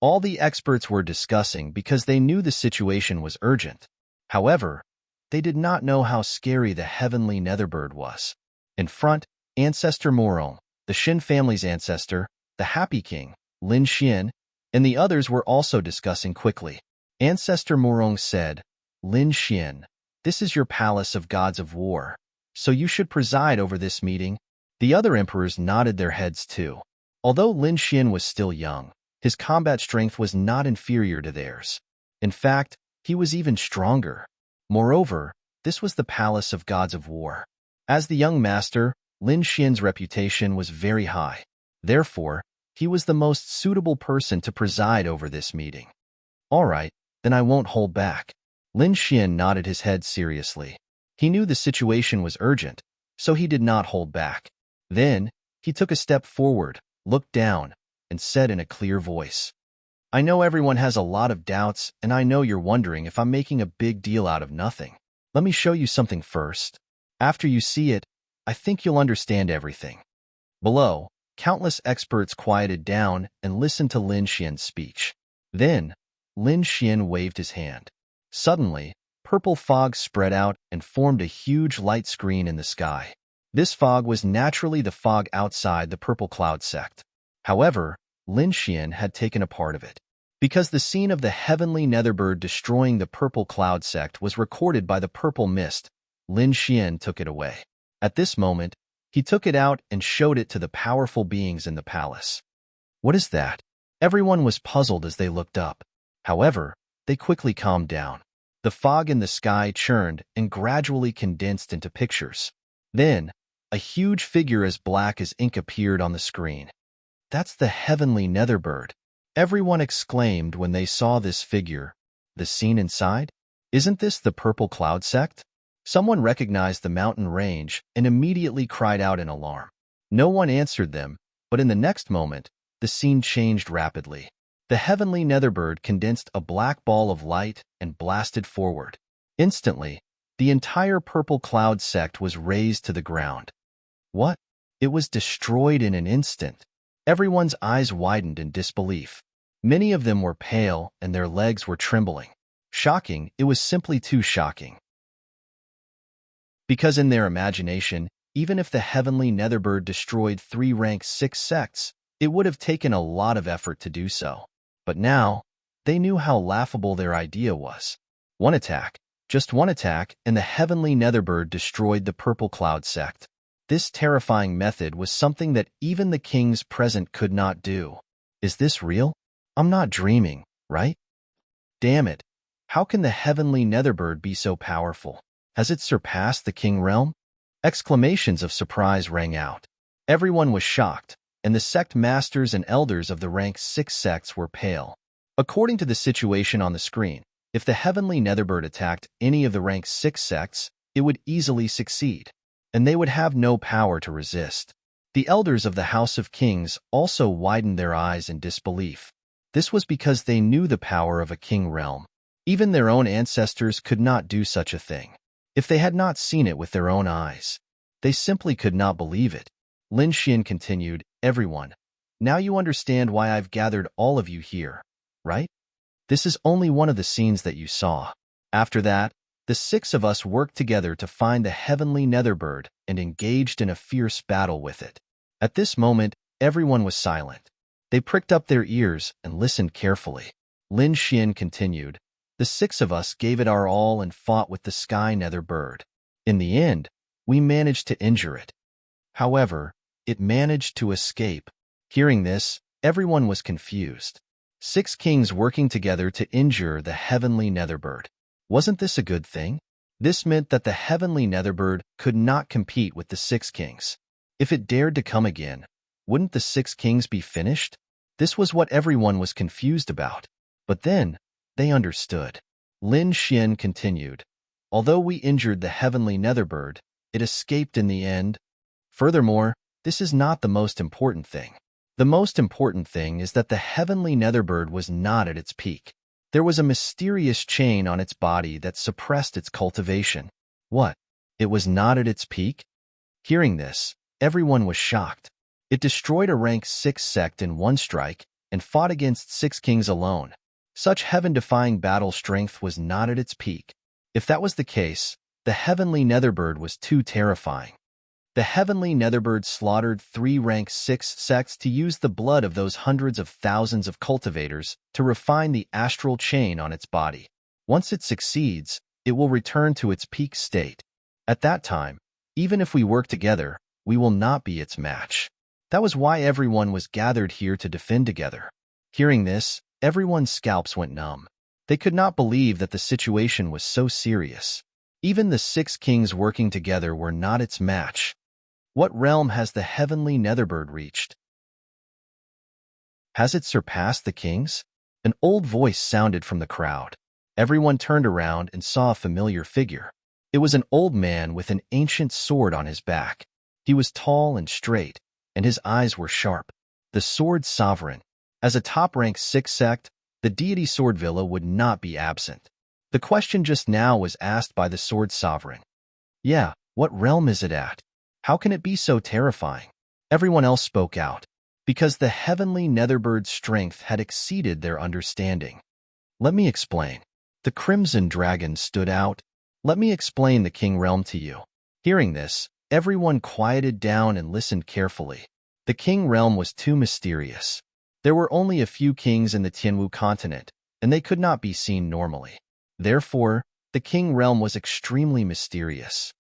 All the experts were discussing because they knew the situation was urgent. However, they did not know how scary the heavenly Netherbird was. In front, Ancestor Morong, the Xin family's ancestor, the Happy King, Lin Xian, and the others were also discussing quickly. Ancestor Morong said, Lin Xian, this is your Palace of Gods of War, so you should preside over this meeting. The other emperors nodded their heads too. Although Lin Xian was still young, his combat strength was not inferior to theirs. In fact, he was even stronger. Moreover, this was the Palace of Gods of War. As the young master, Lin Xian's reputation was very high. Therefore, he was the most suitable person to preside over this meeting. All right, then I won't hold back. Lin Xian nodded his head seriously. He knew the situation was urgent, so he did not hold back. Then, he took a step forward, looked down, and said in a clear voice, I know everyone has a lot of doubts, and I know you're wondering if I'm making a big deal out of nothing. Let me show you something first. After you see it, I think you'll understand everything. Below, countless experts quieted down and listened to Lin Xian's speech. Then, Lin Xian waved his hand. Suddenly, purple fog spread out and formed a huge light screen in the sky. This fog was naturally the fog outside the purple cloud sect. However, Lin Xian had taken a part of it. Because the scene of the heavenly Netherbird destroying the purple cloud sect was recorded by the purple mist, Lin Xian took it away. At this moment, he took it out and showed it to the powerful beings in the palace. What is that? Everyone was puzzled as they looked up. However, they quickly calmed down. The fog in the sky churned and gradually condensed into pictures. Then, a huge figure as black as ink appeared on the screen. That's the heavenly Netherbird. Everyone exclaimed when they saw this figure. The scene inside? Isn't this the purple cloud sect? Someone recognized the mountain range and immediately cried out in alarm. No one answered them, but in the next moment, the scene changed rapidly. The heavenly Netherbird condensed a black ball of light and blasted forward. Instantly, the entire purple cloud sect was razed to the ground. What? It was destroyed in an instant. Everyone's eyes widened in disbelief. Many of them were pale and their legs were trembling. Shocking, it was simply too shocking. Because in their imagination, even if the heavenly Netherbird destroyed 3 rank 6 sects, it would have taken a lot of effort to do so. But now, they knew how laughable their idea was. One attack, just one attack, and the heavenly Netherbird destroyed the purple cloud sect. This terrifying method was something that even the kings present could not do. Is this real? I'm not dreaming, right? Damn it. How can the heavenly Netherbird be so powerful? Has it surpassed the king realm? Exclamations of surprise rang out. Everyone was shocked, and the sect masters and elders of the rank 6 sects were pale. According to the situation on the screen, if the heavenly Netherbird attacked any of the rank 6 sects, it would easily succeed, and they would have no power to resist. The elders of the House of Kings also widened their eyes in disbelief. This was because they knew the power of a king realm. Even their own ancestors could not do such a thing. If they had not seen it with their own eyes, they simply could not believe it. Lin Xian continued, Everyone, now you understand why I've gathered all of you here, right? This is only one of the scenes that you saw. After that, the 6 of us worked together to find the heavenly Netherbird and engaged in a fierce battle with it. At this moment, everyone was silent. They pricked up their ears and listened carefully. Lin Xian continued, The 6 of us gave it our all and fought with the sky Netherbird. In the end, we managed to injure it. However, it managed to escape. Hearing this, everyone was confused. 6 kings working together to injure the heavenly netherbird. Wasn't this a good thing? This meant that the heavenly netherbird could not compete with the 6 kings. If it dared to come again, wouldn't the 6 kings be finished? This was what everyone was confused about. But then, they understood. Lin Xian continued. Although we injured the heavenly netherbird, it escaped in the end. Furthermore, this is not the most important thing. The most important thing is that the heavenly netherbird was not at its peak. There was a mysterious chain on its body that suppressed its cultivation. What? It was not at its peak? Hearing this, everyone was shocked. It destroyed a rank 6 sect in one strike and fought against 6 kings alone. Such heaven-defying battle strength was not at its peak. If that was the case, the heavenly netherbird was too terrifying. The heavenly netherbird slaughtered 3 rank 6 sects to use the blood of those hundreds of thousands of cultivators to refine the astral chain on its body. Once it succeeds, it will return to its peak state. At that time, even if we work together, we will not be its match. That was why everyone was gathered here to defend together. Hearing this, everyone's scalps went numb. They could not believe that the situation was so serious. Even the 6 kings working together were not its match. What realm has the heavenly netherbird reached? Has it surpassed the kings? An old voice sounded from the crowd. Everyone turned around and saw a familiar figure. It was an old man with an ancient sword on his back. He was tall and straight, and his eyes were sharp. The sword sovereign. As a top-rank 6 sect, the deity Swordvilla would not be absent. The question just now was asked by the sword sovereign. Yeah, what realm is it at? How can it be so terrifying? Everyone else spoke out, because the heavenly netherbbird's strength had exceeded their understanding. Let me explain. The crimson dragon stood out. Let me explain the king realm to you. Hearing this, everyone quieted down and listened carefully. The king realm was too mysterious. There were only a few kings in the Tianwu continent, and they could not be seen normally. Therefore, the king realm was extremely mysterious.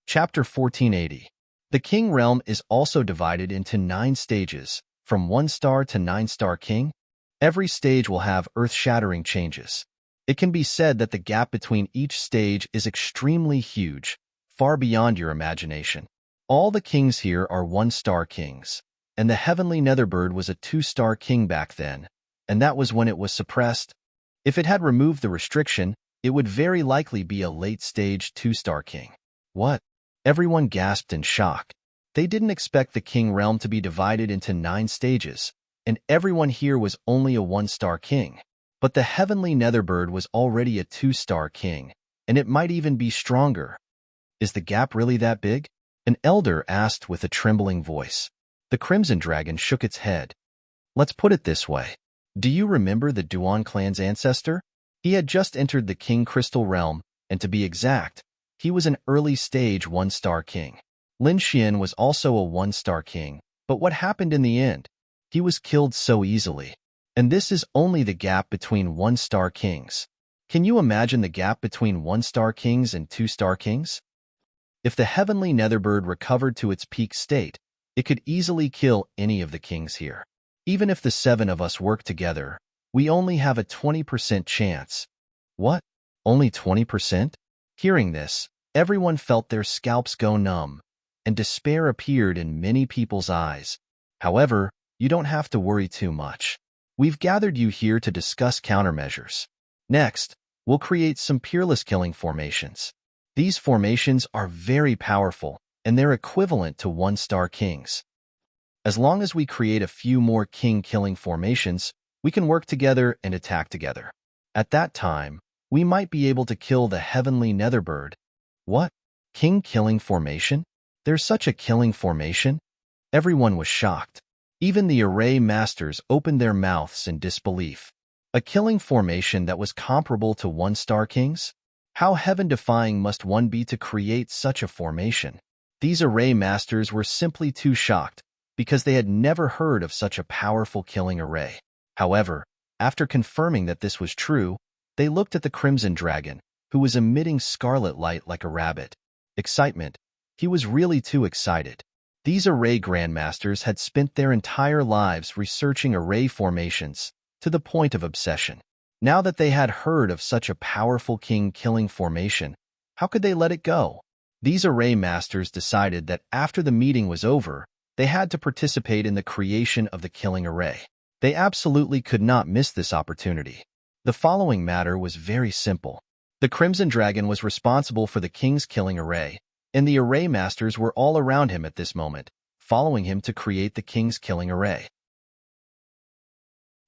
Chapter 1480. The king realm is also divided into 9 stages, from 1-star to 9-star king. Every stage will have earth-shattering changes. It can be said that the gap between each stage is extremely huge, far beyond your imagination. All the kings here are 1-star kings, and the heavenly netherbird was a 2-star king back then, and that was when it was suppressed. If it had removed the restriction, it would very likely be a late-stage 2-star king. What? Everyone gasped in shock. They didn't expect the king realm to be divided into 9 stages, and everyone here was only a 1-star king. But the heavenly netherbird was already a 2-star king, and it might even be stronger. Is the gap really that big? An elder asked with a trembling voice. The crimson dragon shook its head. Let's put it this way. Do you remember the Duan clan's ancestor? He had just entered the king crystal realm, and to be exact, he was an early-stage 1-star king. Lin Xian was also a 1-star king, but what happened in the end? He was killed so easily. And this is only the gap between 1-star kings. Can you imagine the gap between 1-star kings and 2-star kings? If the heavenly netherbird recovered to its peak state, it could easily kill any of the kings here. Even if the 7 of us work together, we only have a 20% chance. What? Only 20%? Hearing this, everyone felt their scalps go numb, and despair appeared in many people's eyes. However, you don't have to worry too much. We've gathered you here to discuss countermeasures. Next, we'll create some peerless killing formations. These formations are very powerful, and they're equivalent to 1-star kings. As long as we create a few more king-killing formations, we can work together and attack together. At that time, we might be able to kill the heavenly netherbird. What? King-killing formation? There's such a killing formation? Everyone was shocked. Even the array masters opened their mouths in disbelief. A killing formation that was comparable to 1-star kings? How heaven-defying must one be to create such a formation? These array masters were simply too shocked, because they had never heard of such a powerful killing array. However, after confirming that this was true, they looked at the crimson dragon, who was emitting scarlet light like a rabbit. Excitement. He was really too excited. These array grandmasters had spent their entire lives researching array formations to the point of obsession. Now that they had heard of such a powerful king-killing formation, how could they let it go? These array masters decided that after the meeting was over, they had to participate in the creation of the killing array. They absolutely could not miss this opportunity. The following matter was very simple. The Crimson Dragon was responsible for the king's killing array, and the array masters were all around him at this moment, following him to create the king's killing array.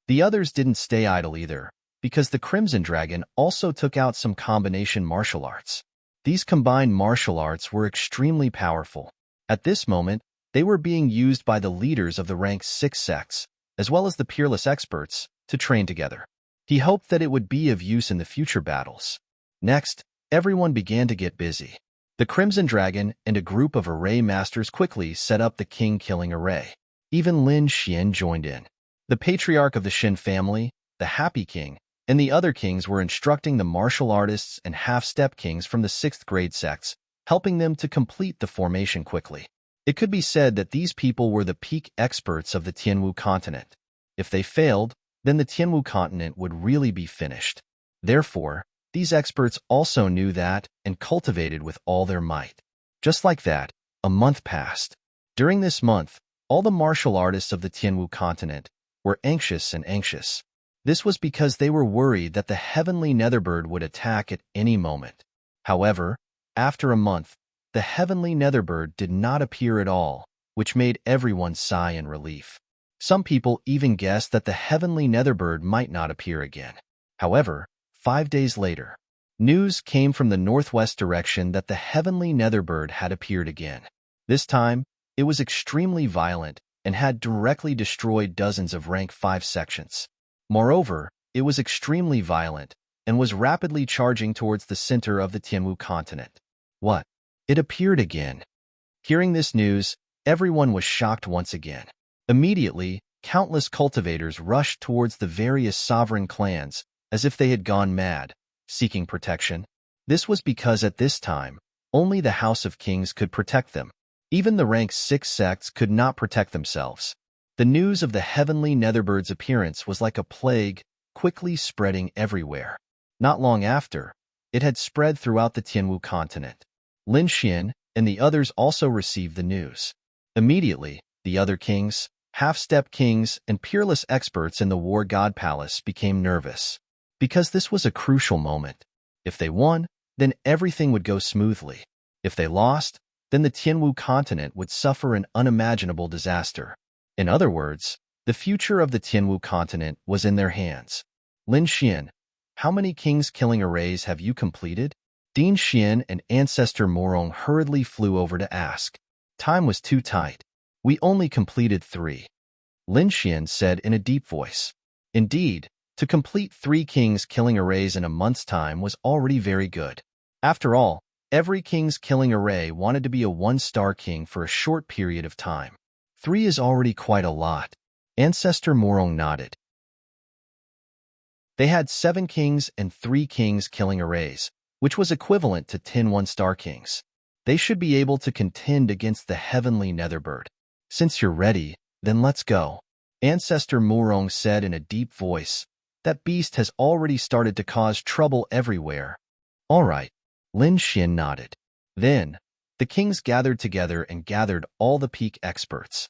The others didn't stay idle either, because the Crimson Dragon also took out some combination martial arts. These combined martial arts were extremely powerful. At this moment, they were being used by the leaders of the rank 6 sects, as well as the peerless experts, to train together. He hoped that it would be of use in the future battles. Next, everyone began to get busy. The Crimson Dragon and a group of array masters quickly set up the king-killing array. Even Lin Xian joined in. The patriarch of the Xin family, the Happy King, and the other kings were instructing the martial artists and half-step kings from the 6th grade sects, helping them to complete the formation quickly. It could be said that these people were the peak experts of the Tianwu continent. If they failed, then the Tianwu continent would really be finished. Therefore, these experts also knew that and cultivated with all their might. Just like that, a month passed. During this month, all the martial artists of the Tianwu continent were anxious and anxious. This was because they were worried that the heavenly netherbird would attack at any moment. However, after a month, the heavenly netherbird did not appear at all, which made everyone sigh in relief. Some people even guessed that the heavenly netherbird might not appear again. However, 5 days later, news came from the northwest direction that the heavenly netherbird had appeared again. This time, it was extremely violent and had directly destroyed dozens of rank 5 sections. Moreover, it was extremely violent and was rapidly charging towards the center of the Tianwu continent. What? It appeared again. Hearing this news, everyone was shocked once again. Immediately, countless cultivators rushed towards the various sovereign clans as if they had gone mad, seeking protection. This was because at this time, only the House of Kings could protect them. Even the rank 6 sects could not protect themselves. The news of the heavenly netherbird's appearance was like a plague, quickly spreading everywhere. Not long after, it had spread throughout the Tianwu continent. Lin Xian and the others also received the news. Immediately, the other kings, half-step kings, and peerless experts in the War God Palace became nervous. Because this was a crucial moment. If they won, then everything would go smoothly. If they lost, then the Tianwu continent would suffer an unimaginable disaster. In other words, the future of the Tianwu continent was in their hands. Lin Xian, how many kings killing arrays have you completed? Dean Xian and Ancestor Morong hurriedly flew over to ask. Time was too tight. We only completed 3. Lin Xian said in a deep voice. Indeed, to complete 3 kings killing arrays in a month's time was already very good. After all, every king's killing array wanted to be a 1-star king for a short period of time. 3 is already quite a lot. Ancestor Morong nodded. They had 7 kings and 3 kings killing arrays, which was equivalent to 10 1-star kings. They should be able to contend against the heavenly netherbird. Since you're ready, then let's go. Ancestor Morong said in a deep voice. That beast has already started to cause trouble everywhere. All right. Lin Xian nodded. Then, the kings gathered together and gathered all the peak experts.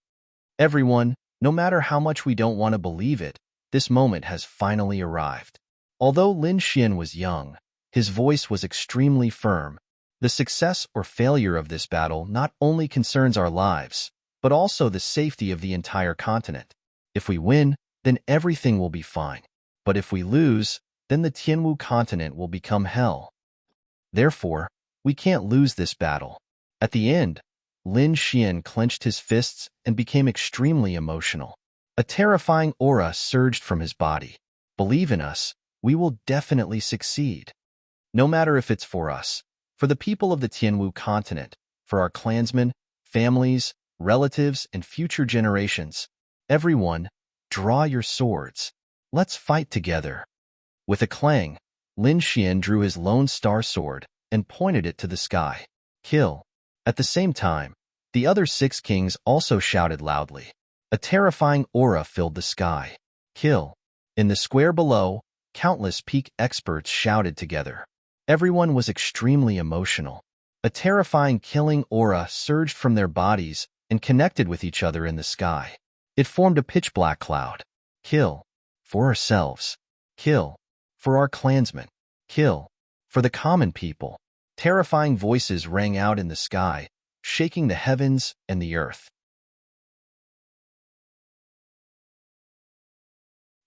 Everyone, no matter how much we don't want to believe it, this moment has finally arrived. Although Lin Xian was young, his voice was extremely firm. The success or failure of this battle not only concerns our lives, but also the safety of the entire continent. If we win, then everything will be fine. But if we lose, then the Tianwu continent will become hell. Therefore, we can't lose this battle. At the end, Lin Xian clenched his fists and became extremely emotional. A terrifying aura surged from his body. Believe in us, we will definitely succeed. No matter if it's for us, for the people of the Tianwu continent, for our clansmen, families, relatives, and future generations. Everyone, draw your swords. Let's fight together. With a clang, Lin Xian drew his Lone Star sword and pointed it to the sky. Kill. At the same time, the other 6 kings also shouted loudly. A terrifying aura filled the sky. Kill. In the square below, countless peak experts shouted together. Everyone was extremely emotional. A terrifying killing aura surged from their bodies and connected with each other in the sky. It formed a pitch-black cloud. Kill. For ourselves. Kill. For our clansmen. Kill. For the common people. Terrifying voices rang out in the sky, shaking the heavens and the earth.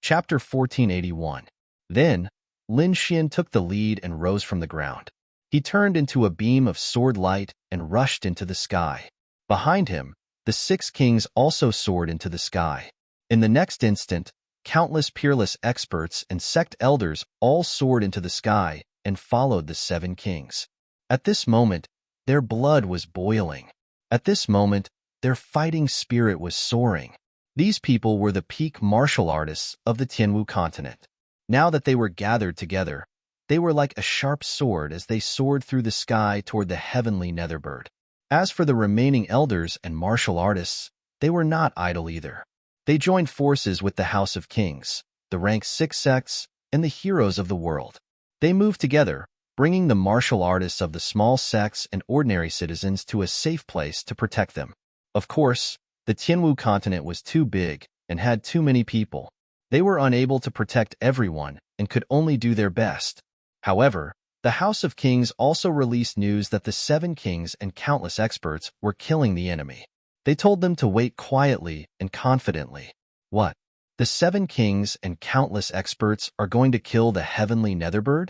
Chapter 1481. Then, Lin Xian took the lead and rose from the ground. He turned into a beam of sword light and rushed into the sky. Behind him, the 6 kings also soared into the sky. In the next instant, countless peerless experts and sect elders all soared into the sky and followed the 7 kings. At this moment, their blood was boiling. At this moment, their fighting spirit was soaring. These people were the peak martial artists of the Tianwu continent. Now that they were gathered together, they were like a sharp sword as they soared through the sky toward the heavenly Netherbird. As for the remaining elders and martial artists, they were not idle either. They joined forces with the House of Kings, the rank 6 sects, and the heroes of the world. They moved together, bringing the martial artists of the small sects and ordinary citizens to a safe place to protect them. Of course, the Tianwu continent was too big and had too many people. They were unable to protect everyone and could only do their best. However, the House of Kings also released news that the 7 kings and countless experts were killing the enemy. They told them to wait quietly and confidently. What? The 7 kings and countless experts are going to kill the heavenly Netherbird?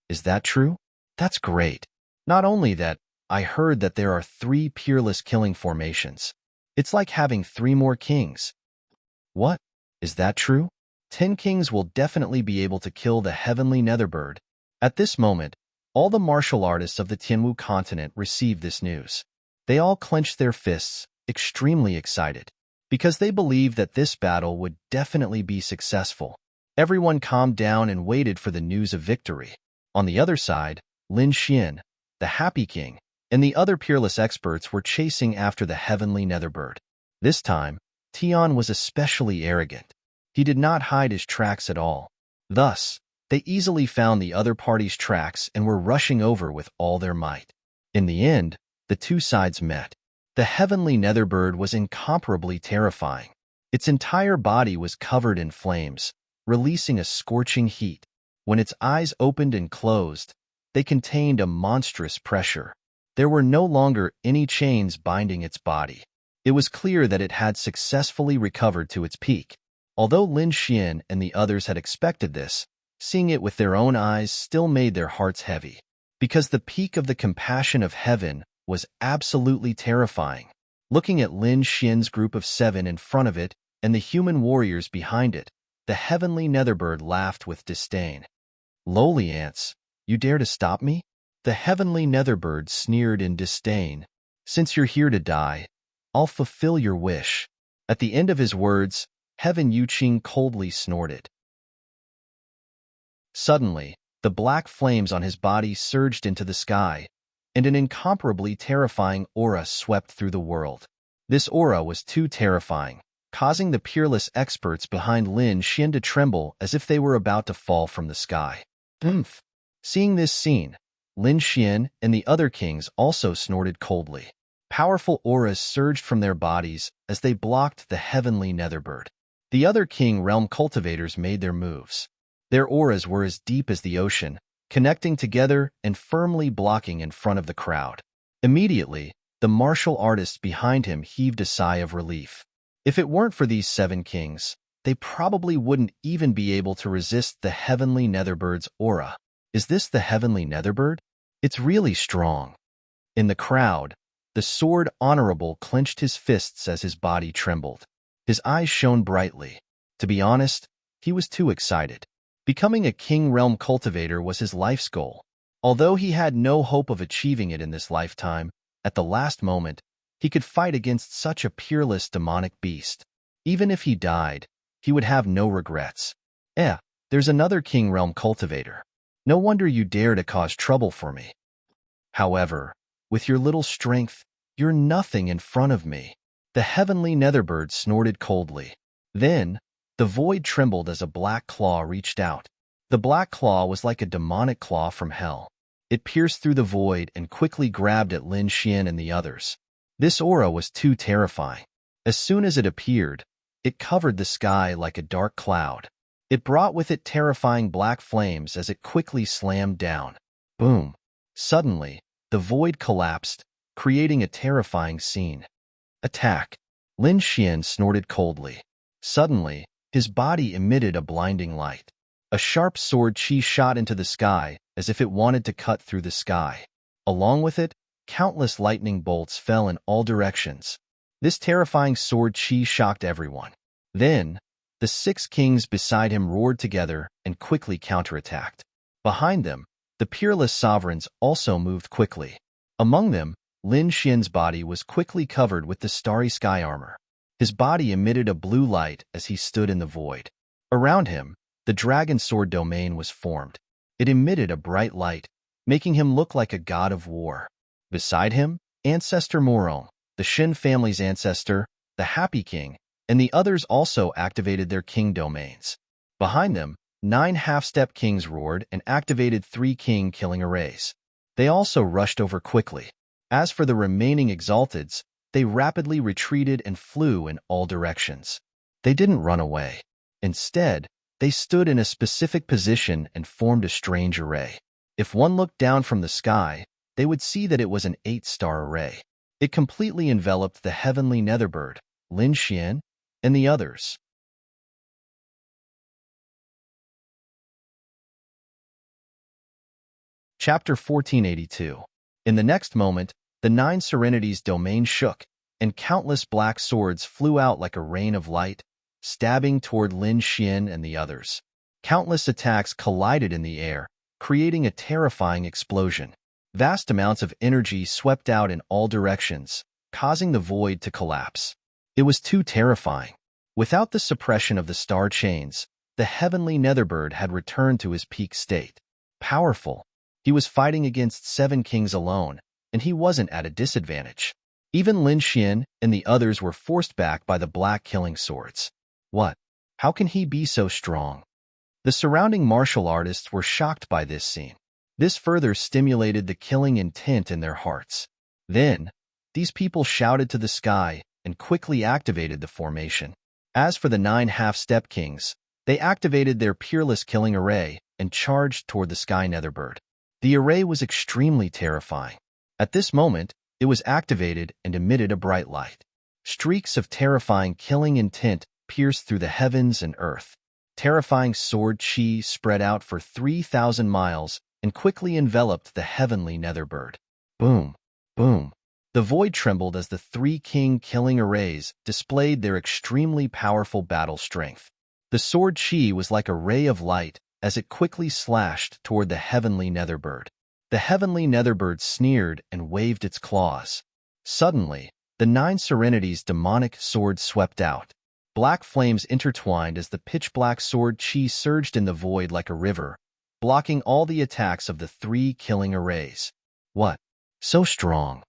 Is that true? That's great. Not only that, I heard that there are 3 peerless killing formations. It's like having 3 more kings. What? Is that true? 10 kings will definitely be able to kill the heavenly Netherbird. At this moment, all the martial artists of the Tianwu continent received this news. They all clenched their fists, extremely excited, because they believed that this battle would definitely be successful. Everyone calmed down and waited for the news of victory. On the other side, Lin Xian, the Happy King, and the other peerless experts were chasing after the heavenly Netherbird. This time, Tian was especially arrogant. He did not hide his tracks at all. Thus, they easily found the other party's tracks and were rushing over with all their might. In the end, the 2 sides met. The heavenly Netherbird was incomparably terrifying. Its entire body was covered in flames, releasing a scorching heat. When its eyes opened and closed, they contained a monstrous pressure. There were no longer any chains binding its body. It was clear that it had successfully recovered to its peak. Although Lin Xian and the others had expected this, seeing it with their own eyes still made their hearts heavy, because the peak of the compassion of heaven was absolutely terrifying. Looking at Lin Xian's group of 7 in front of it and the human warriors behind it, the heavenly Netherbird laughed with disdain. Lowly ants, you dare to stop me? The heavenly Netherbird sneered in disdain. Since you're here to die, I'll fulfill your wish. At the end of his words, Heaven Yuqing coldly snorted. Suddenly, the black flames on his body surged into the sky, and an incomparably terrifying aura swept through the world. This aura was too terrifying, causing the peerless experts behind Lin Xian to tremble as if they were about to fall from the sky. Oomph! Seeing this scene, Lin Xian and the other kings also snorted coldly. Powerful auras surged from their bodies as they blocked the heavenly Netherbird. The other king realm cultivators made their moves. Their auras were as deep as the ocean, connecting together and firmly blocking in front of the crowd. Immediately, the martial artists behind him heaved a sigh of relief. If it weren't for these 7 kings, they probably wouldn't even be able to resist the heavenly Netherbird's aura. Is this the heavenly Netherbird? It's really strong. In the crowd, the sword Honorable clenched his fists as his body trembled. His eyes shone brightly. To be honest, he was too excited. Becoming a king realm cultivator was his life's goal. Although he had no hope of achieving it in this lifetime, at the last moment, he could fight against such a peerless demonic beast. Even if he died, he would have no regrets. There's another king realm cultivator. No wonder you dare to cause trouble for me. However, With your little strength, you're nothing in front of me. The heavenly netherbird snorted coldly. Then, the void trembled as a black claw reached out. The black claw was like a demonic claw from hell. It pierced through the void and quickly grabbed at Lin Xian and the others. This aura was too terrifying. As soon as it appeared, it covered the sky like a dark cloud. It brought with it terrifying black flames as it quickly slammed down. Boom! Suddenly, the void collapsed, creating a terrifying scene. Attack! Lin Xian snorted coldly. Suddenly, his body emitted a blinding light. A sharp sword chi shot into the sky as if it wanted to cut through the sky. Along with it, countless lightning bolts fell in all directions. This terrifying sword chi shocked everyone. Then, the 6 kings beside him roared together and quickly counterattacked. Behind them, the peerless sovereigns also moved quickly. Among them, Lin Xian's body was quickly covered with the starry sky armor. His body emitted a blue light as he stood in the void. Around him, the dragon sword domain was formed. It emitted a bright light, making him look like a god of war. Beside him, Ancestor Morong, the Shin family's ancestor, the Happy King, and the others also activated their king domains. Behind them, 9 half-step kings roared and activated 3 king killing arrays. They also rushed over quickly. As for the remaining exalteds, they rapidly retreated and flew in all directions. They didn't run away. Instead, they stood in a specific position and formed a strange array. If one looked down from the sky, they would see that it was an 8-star array. It completely enveloped the heavenly netherbird, Lin Xian, and the others. Chapter 1482. In the next moment, the 9 serenities domain shook, and countless black swords flew out like a rain of light, stabbing toward Lin Xian and the others. Countless attacks collided in the air, creating a terrifying explosion. Vast amounts of energy swept out in all directions, causing the void to collapse. It was too terrifying. Without the suppression of the star chains, the heavenly netherbird had returned to his peak state. Powerful. He was fighting against 7 kings alone, and he wasn't at a disadvantage. Even Lin Xian and the others were forced back by the black killing swords. What? How can he be so strong? The surrounding martial artists were shocked by this scene. This further stimulated the killing intent in their hearts. Then, these people shouted to the sky and quickly activated the formation. As for the 9 half-step kings, they activated their peerless killing array and charged toward the sky netherbird. The array was extremely terrifying. At this moment, it was activated and emitted a bright light. Streaks of terrifying killing intent pierced through the heavens and earth. Terrifying sword chi spread out for 3,000 miles and quickly enveloped the heavenly netherbird. Boom, boom. The void trembled as the 3 king killing arrays displayed their extremely powerful battle strength. The sword chi was like a ray of light as it quickly slashed toward the heavenly netherbird. The heavenly netherbird sneered and waved its claws. Suddenly, the 9 serenities' demonic sword swept out. Black flames intertwined as the pitch-black sword chi surged in the void like a river, blocking all the attacks of the 3 killing arrays. What? So strong.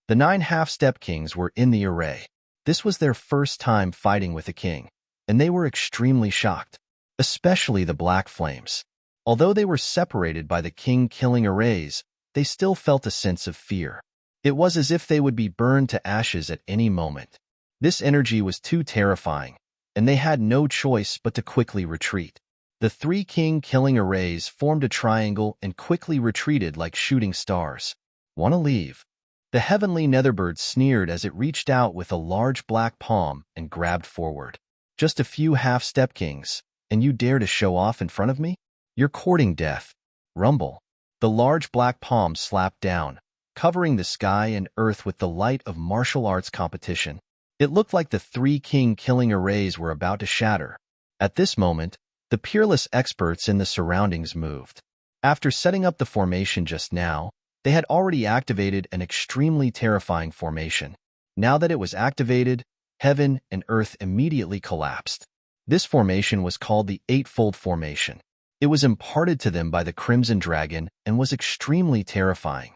The 9 half-step kings were in the array. This was their first time fighting with a king, and they were extremely shocked, especially the black flames. Although they were separated by the king-killing arrays, they still felt a sense of fear. It was as if they would be burned to ashes at any moment. This energy was too terrifying, and they had no choice but to quickly retreat. The 3 king-killing arrays formed a triangle and quickly retreated like shooting stars. "Want to leave?" The heavenly netherbird sneered as it reached out with a large black palm and grabbed forward. "Just a few half-step kings, and you dare to show off in front of me? You're courting death." Rumble. The large black palm slapped down, covering the sky and earth with the light of martial arts competition. It looked like the 3 king-killing arrays were about to shatter. At this moment, the peerless experts in the surroundings moved. After setting up the formation just now, they had already activated an extremely terrifying formation. Now that it was activated, heaven and earth immediately collapsed. This formation was called the Eightfold Formation. It was imparted to them by the Crimson Dragon and was extremely terrifying.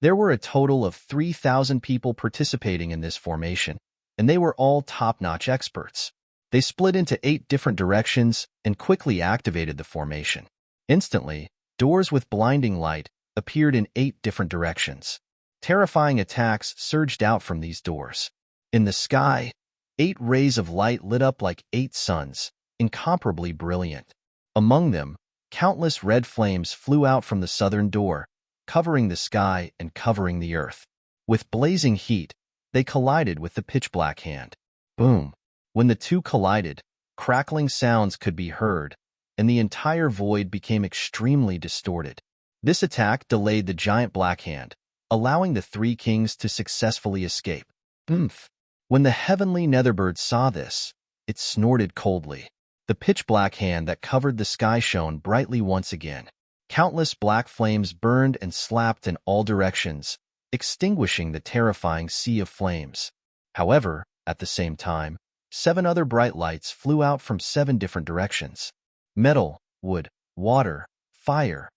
There were a total of 3,000 people participating in this formation, and they were all top-notch experts. They split into 8 different directions and quickly activated the formation. Instantly, doors with blinding light appeared in 8 different directions. Terrifying attacks surged out from these doors. In the sky, 8 rays of light lit up like 8 suns, incomparably brilliant. Among them, countless red flames flew out from the southern door, covering the sky and covering the earth. With blazing heat, they collided with the pitch-black hand. Boom! When the two collided, crackling sounds could be heard, and the entire void became extremely distorted. This attack delayed the giant black hand, allowing the 3 kings to successfully escape. Oomph! When the heavenly Netherbird saw this, it snorted coldly. The pitch-black hand that covered the sky shone brightly once again. Countless black flames burned and slapped in all directions, extinguishing the terrifying sea of flames. However, at the same time, 7 other bright lights flew out from 7 different directions. Metal, wood, water, fire,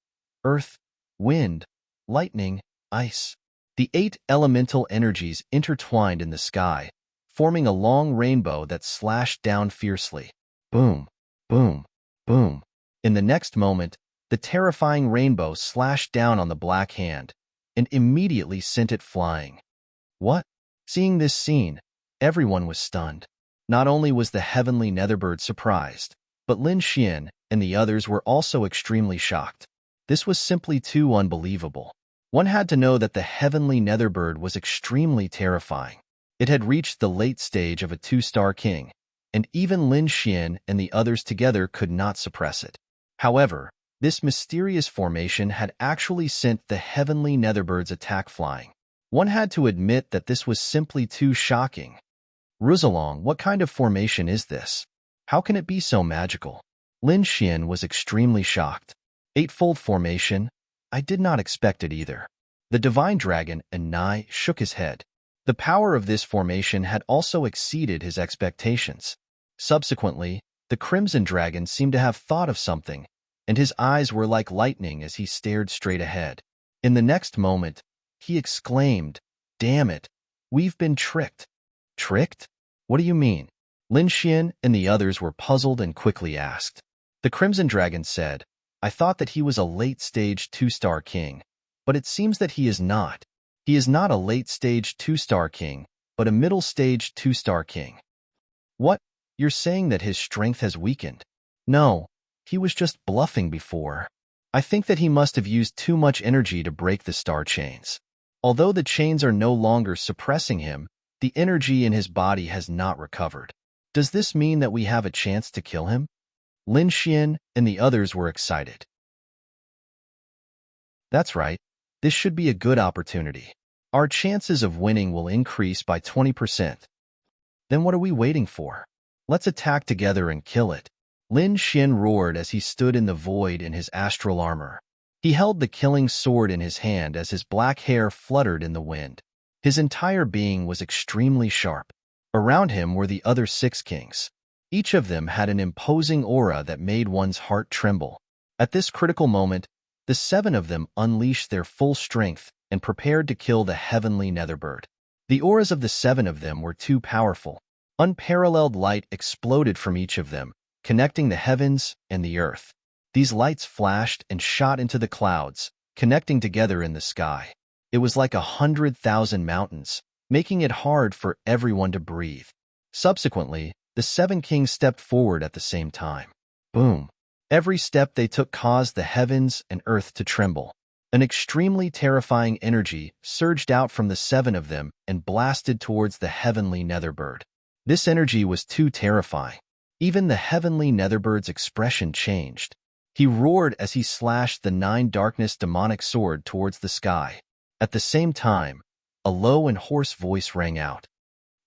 earth, wind, lightning, ice. The 8 elemental energies intertwined in the sky, forming a long rainbow that slashed down fiercely. Boom, boom, boom. In the next moment, the terrifying rainbow slashed down on the black hand and immediately sent it flying. What? Seeing this scene, everyone was stunned. Not only was the heavenly Netherbird surprised, but Lin Xian and the others were also extremely shocked. This was simply too unbelievable. One had to know that the heavenly Netherbird was extremely terrifying. It had reached the late stage of a 2-star king, and even Lin Xian and the others together could not suppress it. However, this mysterious formation had actually sent the heavenly Netherbird's attack flying. One had to admit that this was simply too shocking. Ruzalong, what kind of formation is this? How can it be so magical? Lin Xian was extremely shocked. 8-fold formation? I did not expect it either. The divine dragon, Nai, shook his head. The power of this formation had also exceeded his expectations. Subsequently, the crimson dragon seemed to have thought of something, and his eyes were like lightning as he stared straight ahead. In the next moment, he exclaimed, "Damn it! We've been tricked." Tricked? What do you mean? Lin Xian and the others were puzzled and quickly asked. The crimson dragon said, "I thought that he was a late-stage 2-star king, but it seems that he is not. He is not a late-stage 2-star king, but a middle-stage 2-star king." What? You're saying that his strength has weakened? No, he was just bluffing before. I think that he must have used too much energy to break the star chains. Although the chains are no longer suppressing him, the energy in his body has not recovered. Does this mean that we have a chance to kill him? Lin Xian and the others were excited. That's right. This should be a good opportunity. Our chances of winning will increase by 20%. Then what are we waiting for? Let's attack together and kill it. Lin Xian roared as he stood in the void in his astral armor. He held the killing sword in his hand as his black hair fluttered in the wind. His entire being was extremely sharp. Around him were the other 6 kings. Each of them had an imposing aura that made one's heart tremble. At this critical moment, the 7 of them unleashed their full strength and prepared to kill the heavenly Netherbird. The auras of the 7 of them were too powerful. Unparalleled light exploded from each of them, connecting the heavens and the earth. These lights flashed and shot into the clouds, connecting together in the sky. It was like 100,000 mountains, making it hard for everyone to breathe. Subsequently, the 7 kings stepped forward at the same time. Boom! Every step they took caused the heavens and earth to tremble. An extremely terrifying energy surged out from the 7 of them and blasted towards the heavenly Netherbird. This energy was too terrifying. Even the heavenly Netherbird's expression changed. He roared as he slashed the 9 darkness demonic sword towards the sky. At the same time, a low and hoarse voice rang out.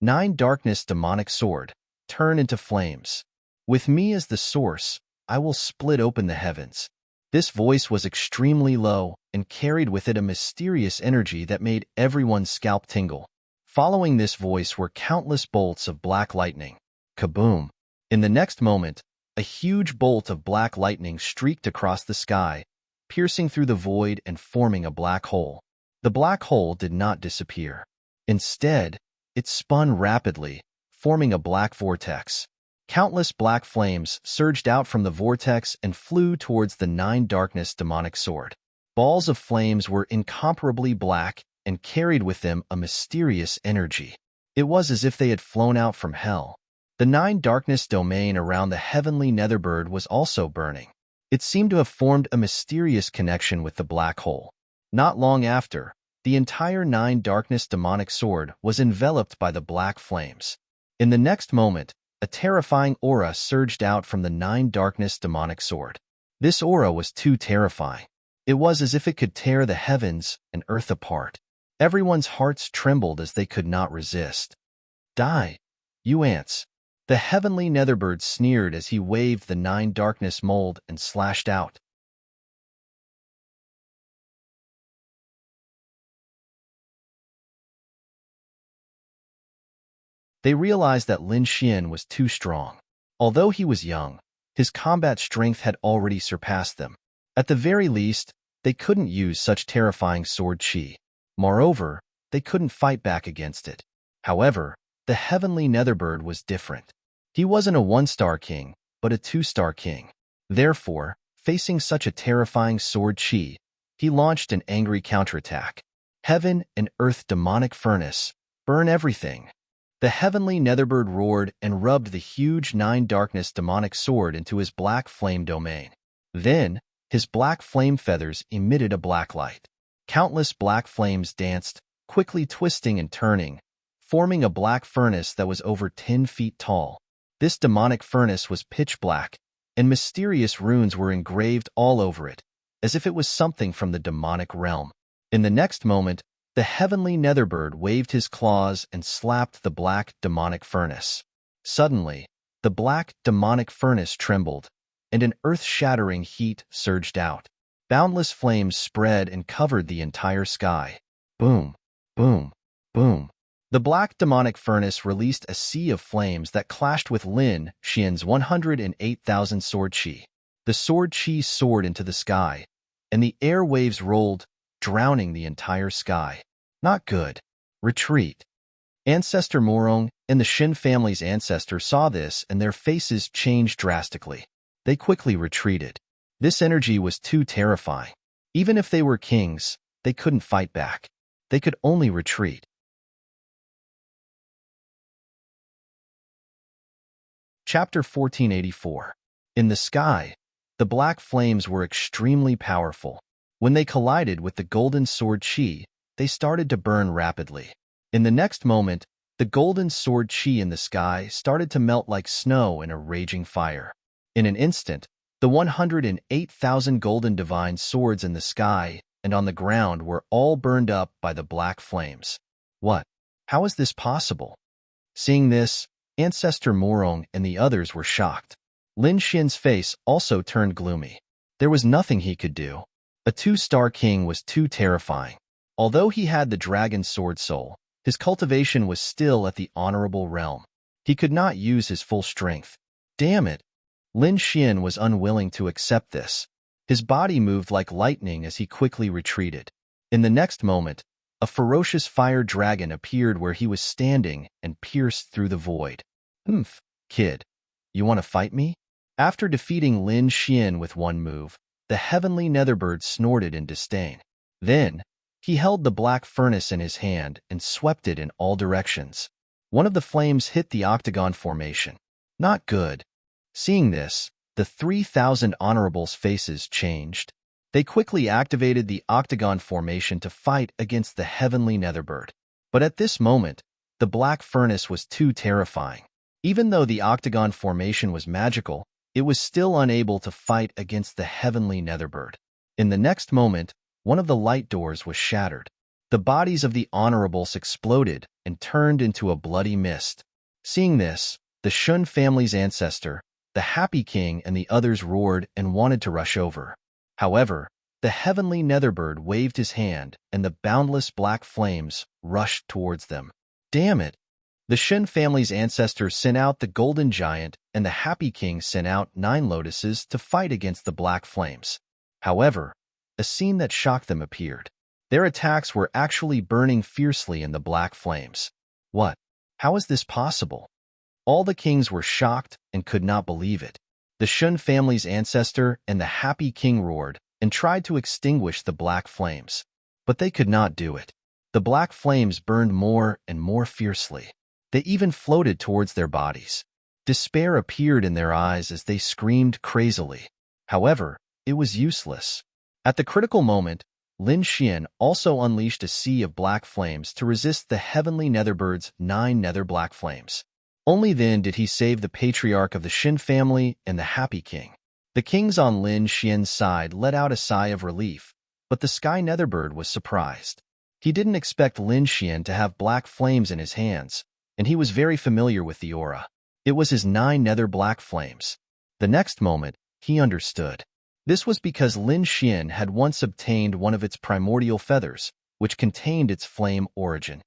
9 darkness demonic sword, turn into flames. With me as the source, I will split open the heavens. This voice was extremely low and carried with it a mysterious energy that made everyone's scalp tingle. Following this voice were countless bolts of black lightning. Kaboom! In the next moment, a huge bolt of black lightning streaked across the sky, piercing through the void and forming a black hole. The black hole did not disappear. Instead, it spun rapidly, forming a black vortex. Countless black flames surged out from the vortex and flew towards the Nine Darkness demonic sword. Balls of flames were incomparably black and carried with them a mysterious energy. It was as if they had flown out from hell. The Nine Darkness domain around the heavenly Netherbird was also burning. It seemed to have formed a mysterious connection with the black hole. Not long after, the entire Nine Darkness demonic sword was enveloped by the black flames. In the next moment, a terrifying aura surged out from the Nine Darkness demonic sword. This aura was too terrifying. It was as if it could tear the heavens and earth apart. Everyone's hearts trembled as they could not resist. "Die, you ants!" The heavenly Netherbird sneered as he waved the Nine Darkness mold and slashed out. They realized that Lin Xian was too strong. Although he was young, his combat strength had already surpassed them. At the very least, they couldn't use such terrifying sword chi. Moreover, they couldn't fight back against it. However, the heavenly Netherbird was different. He wasn't a one-star king, but a two-star king. Therefore, facing such a terrifying sword chi, he launched an angry counterattack. Heaven and earth demonic furnace, burn everything. The heavenly Netherbird roared and rubbed the huge Nine Darkness demonic sword into his black flame domain. Then, his black flame feathers emitted a black light. Countless black flames danced, quickly twisting and turning, forming a black furnace that was over 10 feet tall. This demonic furnace was pitch black, and mysterious runes were engraved all over it, as if it was something from the demonic realm. In the next moment, the heavenly Netherbird waved his claws and slapped the black demonic furnace. Suddenly, the black demonic furnace trembled, and an earth-shattering heat surged out. Boundless flames spread and covered the entire sky. Boom, boom, boom. The black demonic furnace released a sea of flames that clashed with Lin Xian's 108,000 sword chi. The sword chi soared into the sky, and the air waves rolled, drowning the entire sky. Not good. Retreat. Ancestor Morong and the Shin family's ancestor saw this, and their faces changed drastically. They quickly retreated. This energy was too terrifying. Even if they were kings, they couldn't fight back. They could only retreat. Chapter 1484. In the sky, the black flames were extremely powerful. When they collided with the golden sword chi, they started to burn rapidly. In the next moment, the golden sword chi in the sky started to melt like snow in a raging fire. In an instant, the 108,000 golden divine swords in the sky and on the ground were all burned up by the black flames. What? How is this possible? Seeing this, Ancestor Morong and the others were shocked. Lin Xian's face also turned gloomy. There was nothing he could do. A two-star king was too terrifying. Although he had the dragon sword soul, his cultivation was still at the honorable realm. He could not use his full strength. Damn it! Lin Xian was unwilling to accept this. His body moved like lightning as he quickly retreated. In the next moment, a ferocious fire dragon appeared where he was standing and pierced through the void. "Humph, kid. You want to fight me?" After defeating Lin Xian with one move, the heavenly Netherbird snorted in disdain. Then, he held the black furnace in his hand and swept it in all directions. One of the flames hit the octagon formation. Not good. Seeing this, the 3,000 honorables' faces changed. They quickly activated the octagon formation to fight against the heavenly Netherbird. But at this moment, the black furnace was too terrifying. Even though the octagon formation was magical, it was still unable to fight against the heavenly Netherbird. In the next moment, one of the light doors was shattered. The bodies of the honorables exploded and turned into a bloody mist. Seeing this, the Shun family's ancestor, the Happy King, and the others roared and wanted to rush over. However, the heavenly Netherbird waved his hand, and the boundless black flames rushed towards them. Damn it! The Shin family's ancestors sent out the Golden Giant, and the Happy King sent out 9 lotuses to fight against the black flames. However, a scene that shocked them appeared. Their attacks were actually burning fiercely in the black flames. What? How is this possible? All the kings were shocked and could not believe it. The Shun family's ancestor and the happy king roared and tried to extinguish the black flames. But they could not do it. The black flames burned more and more fiercely. They even floated towards their bodies. Despair appeared in their eyes as they screamed crazily. However, it was useless. At the critical moment, Lin Xian also unleashed a sea of black flames to resist the heavenly netherbird's 9 nether black flames. Only then did he save the patriarch of the Shin family and the happy king. The kings on Lin Xian's side let out a sigh of relief, but the sky netherbird was surprised. He didn't expect Lin Xian to have black flames in his hands, and he was very familiar with the aura. It was his 9 nether black flames. The next moment, he understood. This was because Lin Xian had once obtained one of its primordial feathers, which contained its flame origin.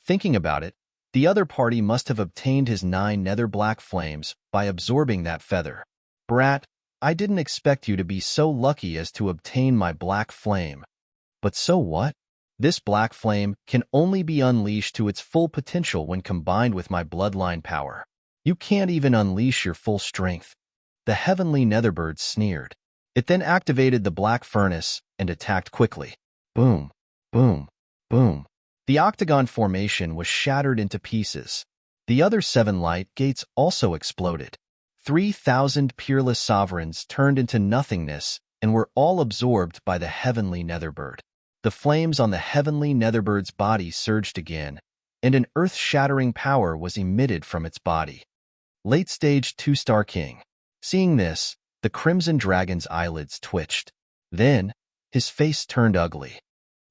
Thinking about it, the other party must have obtained his 9 nether black flames by absorbing that feather. Brat, I didn't expect you to be so lucky as to obtain my black flame. But so what? This black flame can only be unleashed to its full potential when combined with my bloodline power. You can't even unleash your full strength. The heavenly netherbird sneered. It then activated the black furnace and attacked quickly. Boom, boom, boom. The octagon formation was shattered into pieces. The other 7 light gates also exploded. 3,000 peerless sovereigns turned into nothingness and were all absorbed by the heavenly netherbird. The flames on the heavenly netherbird's body surged again, and an earth-shattering power was emitted from its body. Late-stage 2-star king. Seeing this, the crimson dragon's eyelids twitched. Then, his face turned ugly.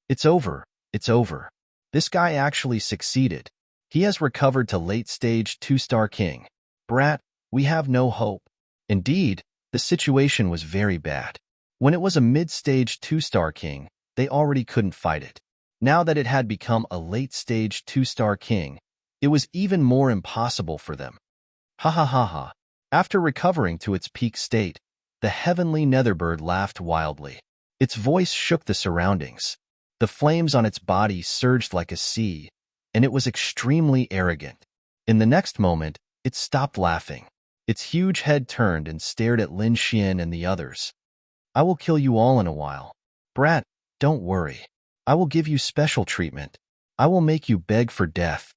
It's over, it's over. This guy actually succeeded. He has recovered to late-stage 2-star king. Brat, we have no hope. Indeed, the situation was very bad. When it was a mid-stage 2-star king, they already couldn't fight it. Now that it had become a late-stage 2-star king, it was even more impossible for them. Ha ha ha ha. After recovering to its peak state, the heavenly netherbird laughed wildly. Its voice shook the surroundings. The flames on its body surged like a sea, and it was extremely arrogant. In the next moment, it stopped laughing. Its huge head turned and stared at Lin Xian and the others. I will kill you all in a while. Brat, don't worry. I will give you special treatment. I will make you beg for death.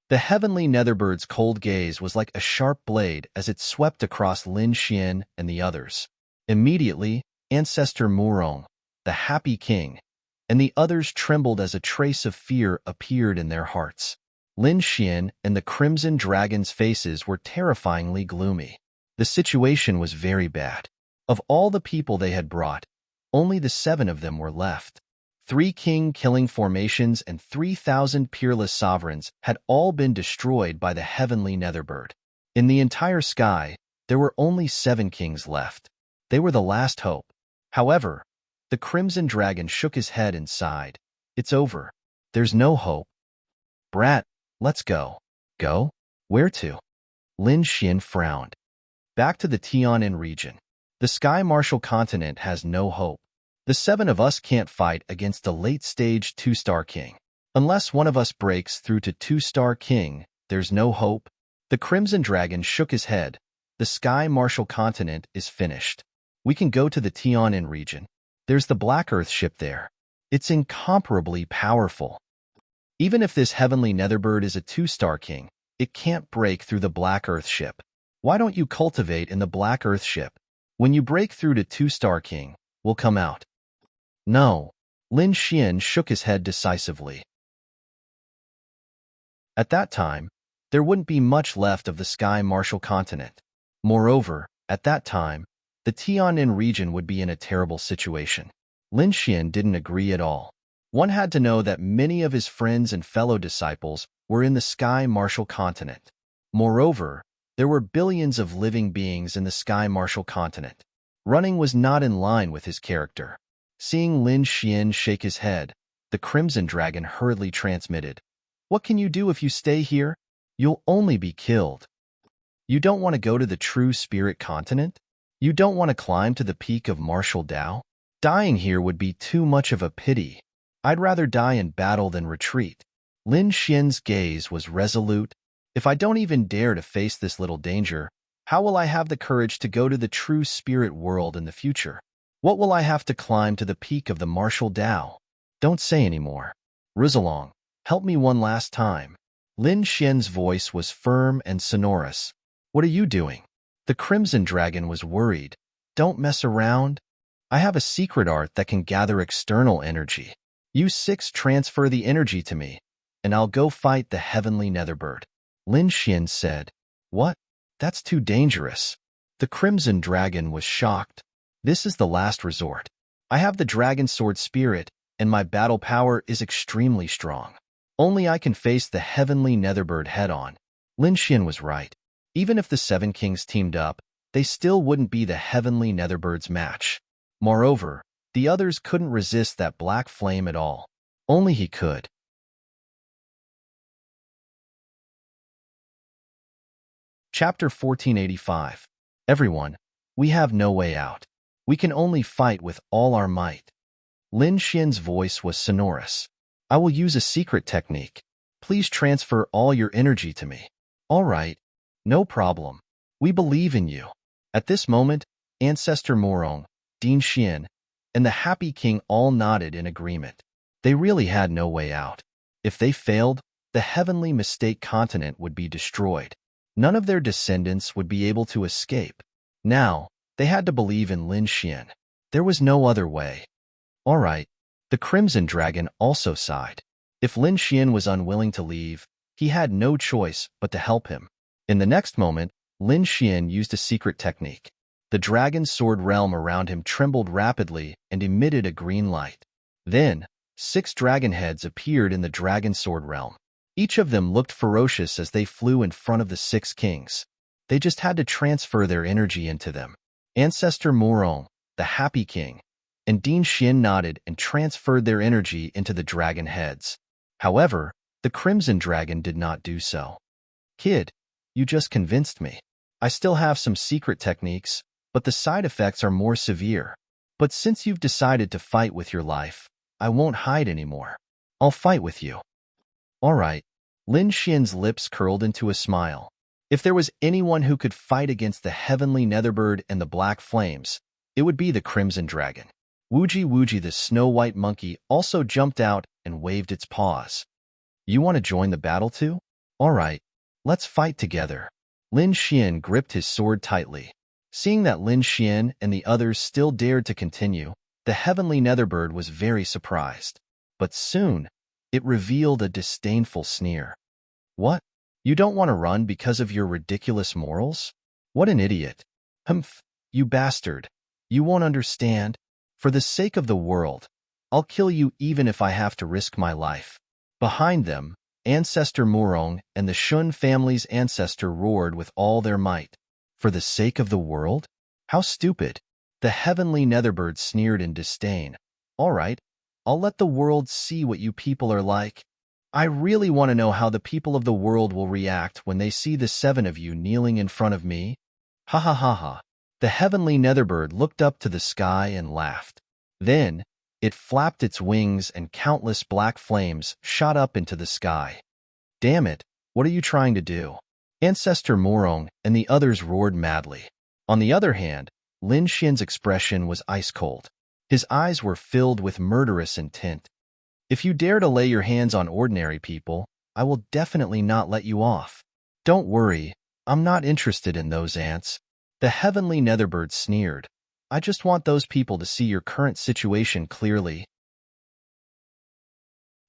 The heavenly netherbird's cold gaze was like a sharp blade as it swept across Lin Xian and the others. Immediately, Ancestor Murong, the happy king, and the others trembled as a trace of fear appeared in their hearts. Lin Xian and the crimson dragon's faces were terrifyingly gloomy. The situation was very bad. Of all the people they had brought, only the 7 of them were left. 3 king-killing formations and 3,000 peerless sovereigns had all been destroyed by the heavenly netherbird. In the entire sky, there were only 7 kings left. They were the last hope. However, the crimson dragon shook his head and sighed. It's over. There's no hope. Brat, let's go. Go? Where to? Lin Xian frowned. Back to the Tianan region. The Sky Martial continent has no hope. The 7 of us can't fight against the late-stage 2-star king. Unless one of us breaks through to 2-star king, there's no hope. The crimson dragon shook his head. The Sky Martial continent is finished. We can go to the Tianan region. There's the Black Earth ship there. It's incomparably powerful. Even if this heavenly netherbird is a 2-star king, it can't break through the Black Earth ship. Why don't you cultivate in the Black Earth ship? When you break through to 2-star king, we'll come out. No. Lin Xian shook his head decisively. At that time, there wouldn't be much left of the Sky Martial continent. Moreover, at that time, the Tianan region would be in a terrible situation. Lin Xian didn't agree at all. One had to know that many of his friends and fellow disciples were in the Sky Martial continent. Moreover, there were billions of living beings in the Sky Martial continent. Running was not in line with his character. Seeing Lin Xian shake his head, the Crimson Dragon hurriedly transmitted, "What can you do if you stay here? You'll only be killed. You don't want to go to the true spirit continent? You don't want to climb to the peak of martial Tao? Dying here would be too much of a pity. I'd rather die in battle than retreat. Lin Xian's gaze was resolute. If I don't even dare to face this little danger, how will I have the courage to go to the true spirit world in the future? What will I have to climb to the peak of the martial Tao? Don't say any more. Rizalong, help me one last time. Lin Xian's voice was firm and sonorous. What are you doing? The Crimson Dragon was worried. Don't mess around. I have a secret art that can gather external energy. You six transfer the energy to me, and I'll go fight the heavenly Netherbird. Lin Xian said. What? That's too dangerous. The Crimson Dragon was shocked. This is the last resort. I have the Dragon Sword Spirit, and my battle power is extremely strong. Only I can face the heavenly Netherbird head-on. Lin Xian was right. Even if the Seven Kings teamed up, they still wouldn't be the heavenly Netherbird's match. Moreover, the others couldn't resist that black flame at all. Only he could. Chapter 1485. Everyone, we have no way out. We can only fight with all our might. Lin Xian's voice was sonorous. I will use a secret technique. Please transfer all your energy to me. All right, no problem. We believe in you. At this moment, Ancestor Morong, Din Xian, and the Happy King all nodded in agreement. They really had no way out. If they failed, the heavenly mistake continent would be destroyed. None of their descendants would be able to escape. Now, they had to believe in Lin Xian. There was no other way. All right. The Crimson Dragon also sighed. If Lin Xian was unwilling to leave, he had no choice but to help him. In the next moment, Lin Xian used a secret technique. The dragon sword realm around him trembled rapidly and emitted a green light. Then, 6 dragon heads appeared in the dragon sword realm. Each of them looked ferocious as they flew in front of the 6 kings. They just had to transfer their energy into them. Ancestor Morong, the Happy King, and Din Xian nodded and transferred their energy into the dragon heads. However, the Crimson Dragon did not do so. Kid, you just convinced me. I still have some secret techniques, but the side effects are more severe. But since you've decided to fight with your life, I won't hide anymore. I'll fight with you. All right. Lin Xian's lips curled into a smile. If there was anyone who could fight against the heavenly Netherbird and the black flames, it would be the Crimson Dragon. Wuji Wuji the snow-white monkey also jumped out and waved its paws. You want to join the battle too? All right, let's fight together. Lin Xian gripped his sword tightly. Seeing that Lin Xian and the others still dared to continue, the heavenly Netherbird was very surprised. But soon, it revealed a disdainful sneer. What? You don't want to run because of your ridiculous morals? What an idiot. Humph, you bastard. You won't understand. For the sake of the world, I'll kill you even if I have to risk my life. Behind them, Ancestor Morong and the Shun family's ancestor roared with all their might. For the sake of the world? How stupid. The heavenly Netherbird sneered in disdain. All right, I'll let the world see what you people are like. I really want to know how the people of the world will react when they see the 7 of you kneeling in front of me. Ha ha ha ha. The heavenly Netherbird looked up to the sky and laughed. Then, it flapped its wings and countless black flames shot up into the sky. Damn it, what are you trying to do? Ancestor Morong and the others roared madly. On the other hand, Lin Xian's expression was ice-cold. His eyes were filled with murderous intent. If you dare to lay your hands on ordinary people, I will definitely not let you off. Don't worry, I'm not interested in those ants. The heavenly Netherbird sneered. I just want those people to see your current situation clearly.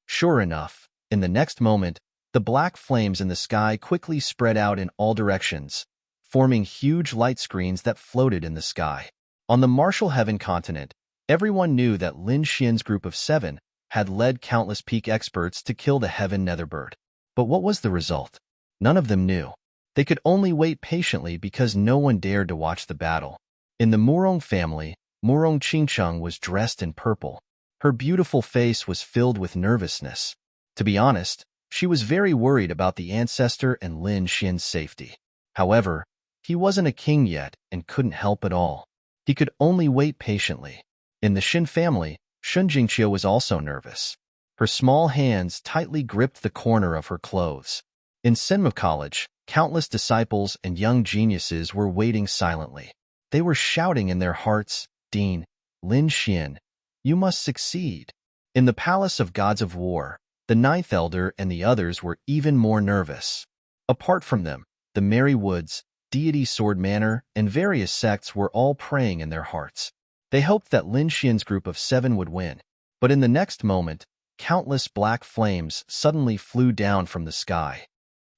Sure enough, in the next moment, the black flames in the sky quickly spread out in all directions, forming huge light screens that floated in the sky. On the Martial Heaven continent, everyone knew that Lin Xian's group of 7 had led countless peak experts to kill the Heaven Netherbird. But what was the result? None of them knew. They could only wait patiently because no one dared to watch the battle. In the Morong family, Morong Qingcheng was dressed in purple. Her beautiful face was filled with nervousness. To be honest, she was very worried about the ancestor and Lin Xian's safety. However, he wasn't a king yet and couldn't help at all. He could only wait patiently. In the Xin family, Shun Jingqiu was also nervous. Her small hands tightly gripped the corner of her clothes. In Senmu College, countless disciples and young geniuses were waiting silently. They were shouting in their hearts, "Dean, Lin Xian, you must succeed." In the Palace of Gods of War, the Ninth Elder and the others were even more nervous. Apart from them, the Merry Woods, Deity Sword Manor, and various sects were all praying in their hearts. They hoped that Lin Xian's group of 7 would win. But in the next moment, countless black flames suddenly flew down from the sky.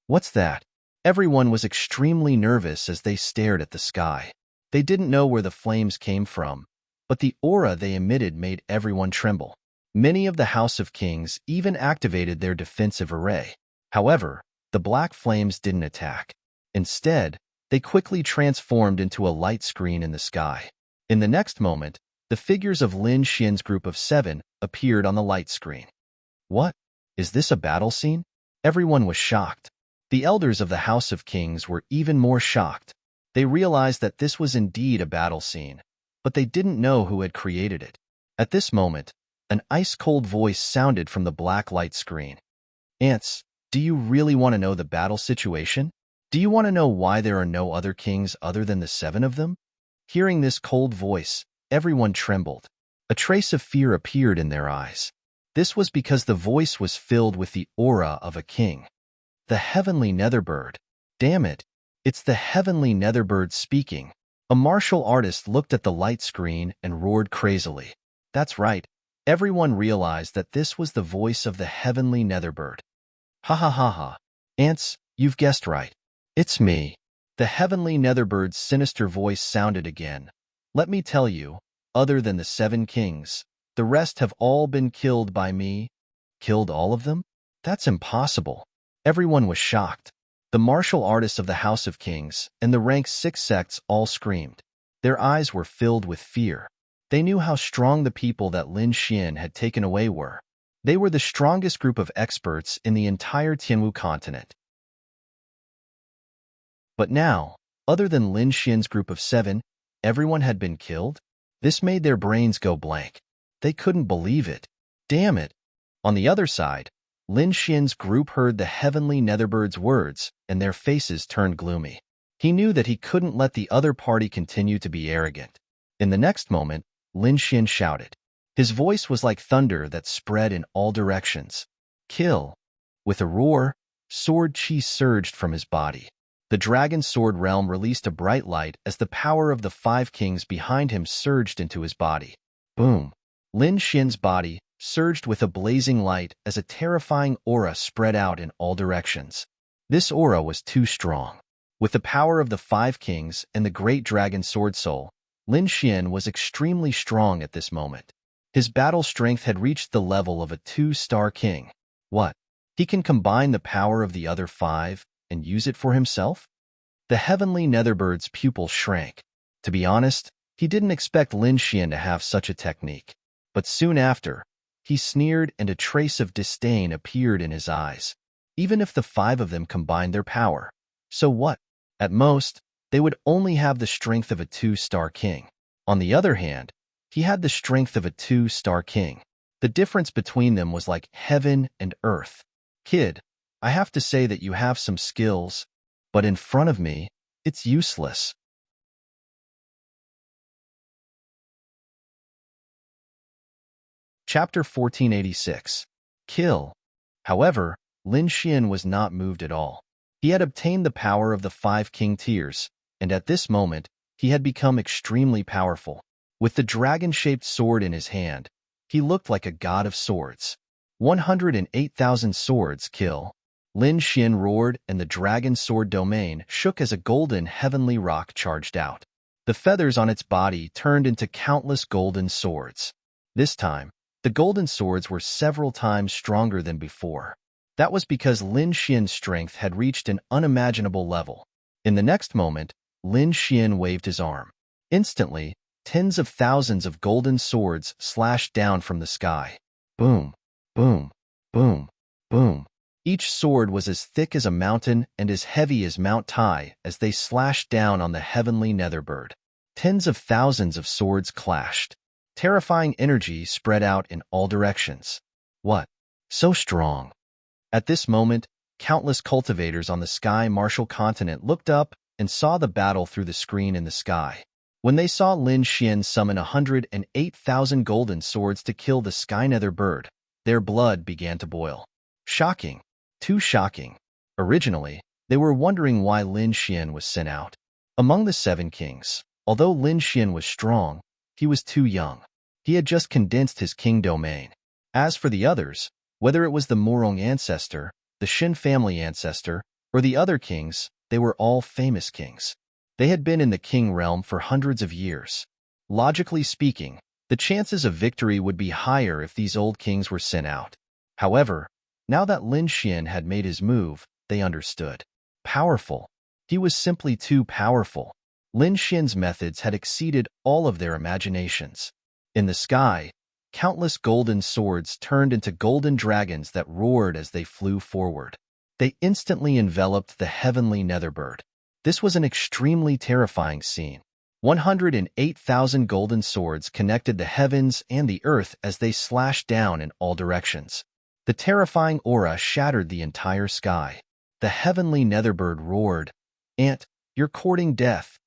What's that? Everyone was extremely nervous as they stared at the sky. They didn't know where the flames came from, but the aura they emitted made everyone tremble. Many of the House of Kings even activated their defensive array. However, the black flames didn't attack. Instead, they quickly transformed into a light screen in the sky. In the next moment, the figures of Lin Xian's group of 7 appeared on the light screen. What? Is this a battle scene? Everyone was shocked. The elders of the House of Kings were even more shocked. They realized that this was indeed a battle scene, but they didn't know who had created it. At this moment, an ice-cold voice sounded from the black light screen. "Ants, do you really want to know the battle situation? Do you want to know why there are no other kings other than the 7 of them?" Hearing this cold voice, everyone trembled. A trace of fear appeared in their eyes. This was because the voice was filled with the aura of a king. The heavenly netherbird. Damn it, it's the heavenly netherbird speaking. A martial artist looked at the light screen and roared crazily. That's right, everyone realized that this was the voice of the heavenly netherbird. Ha ha ha ha. Ants, you've guessed right. It's me. The heavenly netherbird's sinister voice sounded again. Let me tell you, other than the 7 kings, the rest have all been killed by me. Killed all of them? That's impossible. Everyone was shocked. The martial artists of the House of Kings and the rank 6 sects all screamed. Their eyes were filled with fear. They knew how strong the people that Lin Xian had taken away were. They were the strongest group of experts in the entire Tianwu continent. But now, other than Lin Xian's group of 7, everyone had been killed? This made their brains go blank. They couldn't believe it. Damn it. On the other side, Lin Xian's group heard the heavenly netherbird's words, and their faces turned gloomy. He knew that he couldn't let the other party continue to be arrogant. In the next moment, Lin Xian shouted. His voice was like thunder that spread in all directions. Kill. With a roar, sword chi surged from his body. The dragon sword realm released a bright light as the power of the 5 kings behind him surged into his body. Boom. Lin Xian's body surged with a blazing light as a terrifying aura spread out in all directions. This aura was too strong. With the power of the 5 kings and the great dragon sword soul, Lin Xian was extremely strong at this moment. His battle strength had reached the level of a 2-star king. What? He can combine the power of the other 5 and use it for himself? The heavenly netherbird's pupil shrank. To be honest, he didn't expect Lin Xian to have such a technique. But soon after, he sneered and a trace of disdain appeared in his eyes. Even if the 5 of them combined their power, so what? At most, they would only have the strength of a 2-star king. On the other hand, he had the strength of a 2-star king. The difference between them was like heaven and earth. Kid, I have to say that you have some skills, but in front of me, it's useless. Chapter 1486. Kill. However, Lin Xian was not moved at all. He had obtained the power of the 5 king tiers, and at this moment, he had become extremely powerful. With the dragon-shaped sword in his hand, he looked like a god of swords. 108,000 swords kill. Lin Xian roared, and the dragon sword domain shook as a golden heavenly rock charged out. The feathers on its body turned into countless golden swords. This time, the golden swords were several times stronger than before. That was because Lin Xian's strength had reached an unimaginable level. In the next moment, Lin Xian waved his arm. Instantly, tens of thousands of golden swords slashed down from the sky. Boom, boom, boom, boom. Each sword was as thick as a mountain and as heavy as Mount Tai as they slashed down on the heavenly netherbird. Tens of thousands of swords clashed. Terrifying energy spread out in all directions. What? So strong. At this moment, countless cultivators on the sky martial continent looked up and saw the battle through the screen in the sky. When they saw Lin Xian summon 108,000 golden swords to kill the sky nether bird, their blood began to boil. Shocking. Too shocking. Originally, they were wondering why Lin Xian was sent out. Among the 7 kings, although Lin Xian was strong, he was too young. He had just condensed his king domain. As for the others, whether it was the Morong ancestor, the Shin family ancestor, or the other kings, they were all famous kings. They had been in the king realm for hundreds of years. Logically speaking, the chances of victory would be higher if these old kings were sent out. However, now that Lin Xian had made his move, they understood. Powerful. He was simply too powerful. Lin Xian's methods had exceeded all of their imaginations. In the sky, countless golden swords turned into golden dragons that roared as they flew forward. They instantly enveloped the heavenly netherbird. This was an extremely terrifying scene. 108,000 golden swords connected the heavens and the earth as they slashed down in all directions. The terrifying aura shattered the entire sky. The heavenly netherbird roared, "Ant, you're courting death."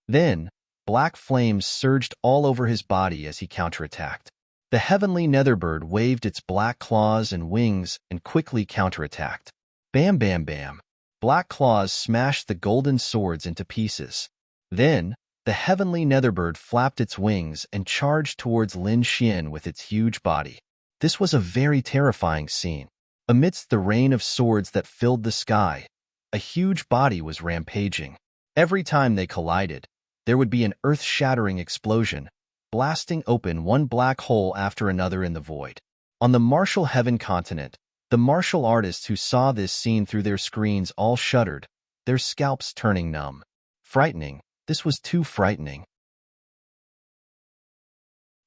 Then, black flames surged all over his body as he counterattacked. The heavenly netherbird waved its black claws and wings and quickly counterattacked. Bam, bam, bam. Black claws smashed the golden swords into pieces. Then, the heavenly netherbird flapped its wings and charged towards Lin Xian with its huge body. This was a very terrifying scene. Amidst the rain of swords that filled the sky, a huge body was rampaging. Every time they collided, there would be an earth-shattering explosion, blasting open one black hole after another in the void. On the martial heaven continent, the martial artists who saw this scene through their screens all shuddered, their scalps turning numb. Frightening. This was too frightening.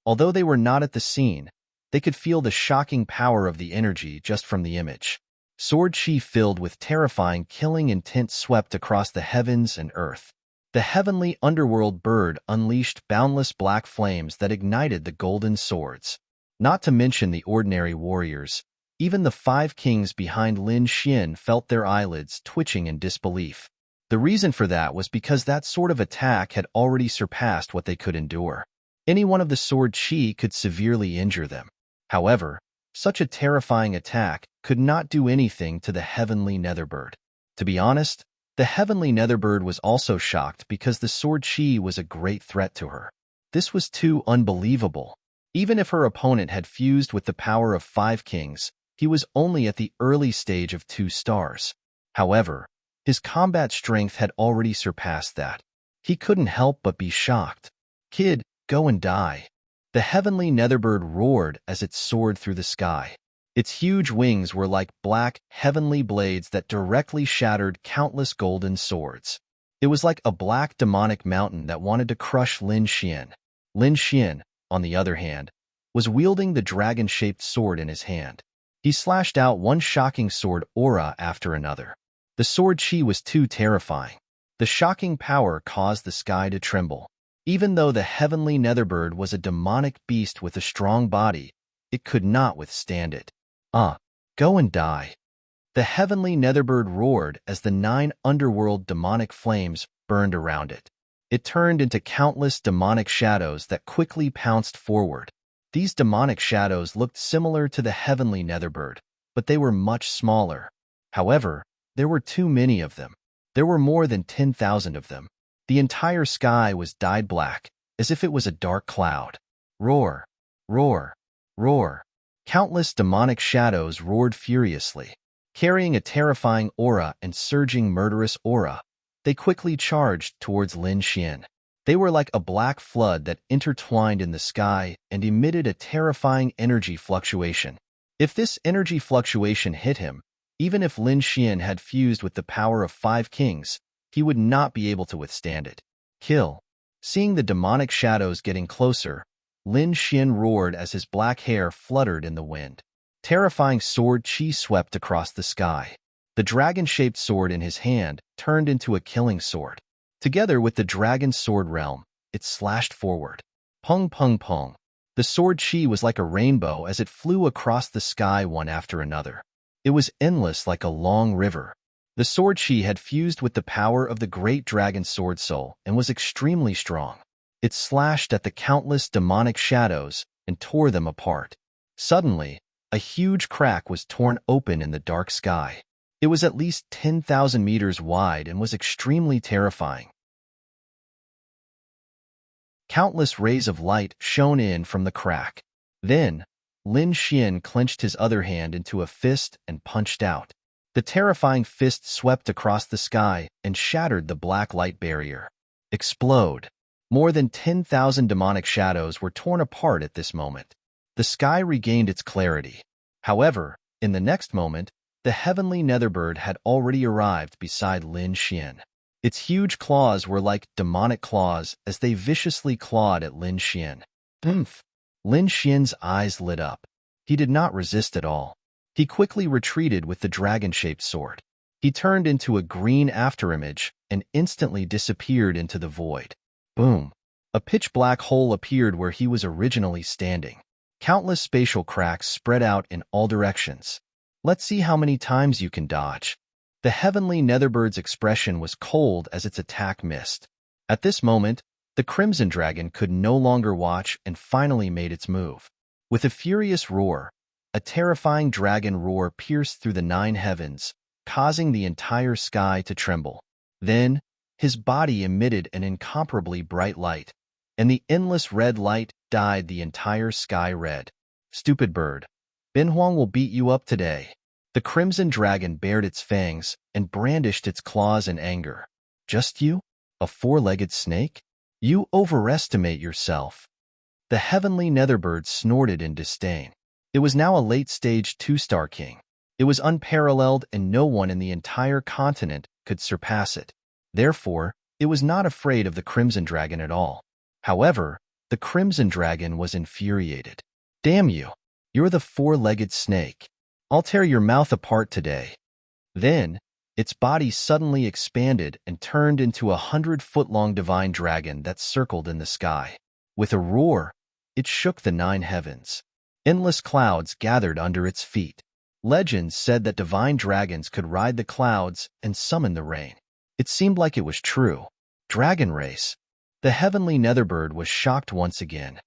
Although they were not at the scene, they could feel the shocking power of the energy just from the image. Sword chi filled with terrifying killing intent swept across the heavens and earth. The heavenly underworld bird unleashed boundless black flames that ignited the golden swords. Not to mention the ordinary warriors, even the 5 kings behind Lin Xian felt their eyelids twitching in disbelief. The reason for that was because that sort of attack had already surpassed what they could endure. Any one of the sword chi could severely injure them. However, such a terrifying attack could not do anything to the heavenly netherbird. To be honest, the heavenly netherbird was also shocked because the sword chi was a great threat to her. This was too unbelievable. Even if her opponent had fused with the power of 5 kings, he was only at the early stage of 2 stars. However, his combat strength had already surpassed that. He couldn't help but be shocked. "Kid, go and die." The heavenly netherbird roared as it soared through the sky. Its huge wings were like black, heavenly blades that directly shattered countless golden swords. It was like a black demonic mountain that wanted to crush Lin Xian. Lin Xian, on the other hand, was wielding the dragon-shaped sword in his hand. He slashed out one shocking sword aura after another. The sword chi was too terrifying. The shocking power caused the sky to tremble. Even though the heavenly netherbird was a demonic beast with a strong body, it could not withstand it. Go and die." The heavenly netherbird roared as the 9 underworld demonic flames burned around it. It turned into countless demonic shadows that quickly pounced forward. These demonic shadows looked similar to the heavenly netherbird, but they were much smaller. However, there were too many of them. There were more than 10,000 of them. The entire sky was dyed black, as if it was a dark cloud. Roar, roar, roar. Countless demonic shadows roared furiously. Carrying a terrifying aura and surging murderous aura, they quickly charged towards Lin Xian. They were like a black flood that intertwined in the sky and emitted a terrifying energy fluctuation. If this energy fluctuation hit him, even if Lin Xian had fused with the power of 5 kings, he would not be able to withstand it. Kill. Seeing the demonic shadows getting closer, Lin Xian roared as his black hair fluttered in the wind. Terrifying sword chi swept across the sky. The dragon-shaped sword in his hand turned into a killing sword. Together with the dragon sword realm, it slashed forward. Pung pung pung. The sword chi was like a rainbow as it flew across the sky one after another. It was endless like a long river. The sword chi had fused with the power of the great dragon sword soul and was extremely strong. It slashed at the countless demonic shadows and tore them apart. Suddenly, a huge crack was torn open in the dark sky. It was at least 10,000 meters wide and was extremely terrifying. Countless rays of light shone in from the crack. Then, Lin Xian clenched his other hand into a fist and punched out. The terrifying fist swept across the sky and shattered the black light barrier. Explode! More than 10,000 demonic shadows were torn apart at this moment. The sky regained its clarity. However, in the next moment, the heavenly netherbird had already arrived beside Lin Xian. Its huge claws were like demonic claws as they viciously clawed at Lin Xian. Oomph! Lin Xian's eyes lit up. He did not resist at all. He quickly retreated with the dragon-shaped sword. He turned into a green afterimage and instantly disappeared into the void. Boom! A pitch-black hole appeared where he was originally standing. Countless spatial cracks spread out in all directions. Let's see how many times you can dodge. The heavenly netherbird's expression was cold as its attack missed. At this moment, the crimson dragon could no longer watch and finally made its move. With a furious roar, a terrifying dragon roar pierced through the 9 heavens, causing the entire sky to tremble. Then, his body emitted an incomparably bright light, and the endless red light dyed the entire sky red. Stupid bird, Ben Huang will beat you up today. The crimson dragon bared its fangs and brandished its claws in anger. Just you? A 4-legged snake? You overestimate yourself. The heavenly netherbird snorted in disdain. It was now a late-stage 2-star king. It was unparalleled and no one in the entire continent could surpass it. Therefore, it was not afraid of the crimson dragon at all. However, the crimson dragon was infuriated. Damn you! You're the 4-legged snake. I'll tear your mouth apart today. Then, its body suddenly expanded and turned into a 100-foot-long divine dragon that circled in the sky. With a roar, it shook the 9 heavens. Endless clouds gathered under its feet. Legends said that divine dragons could ride the clouds and summon the rain. It seemed like it was true. Dragon race. The heavenly netherbird was shocked once again.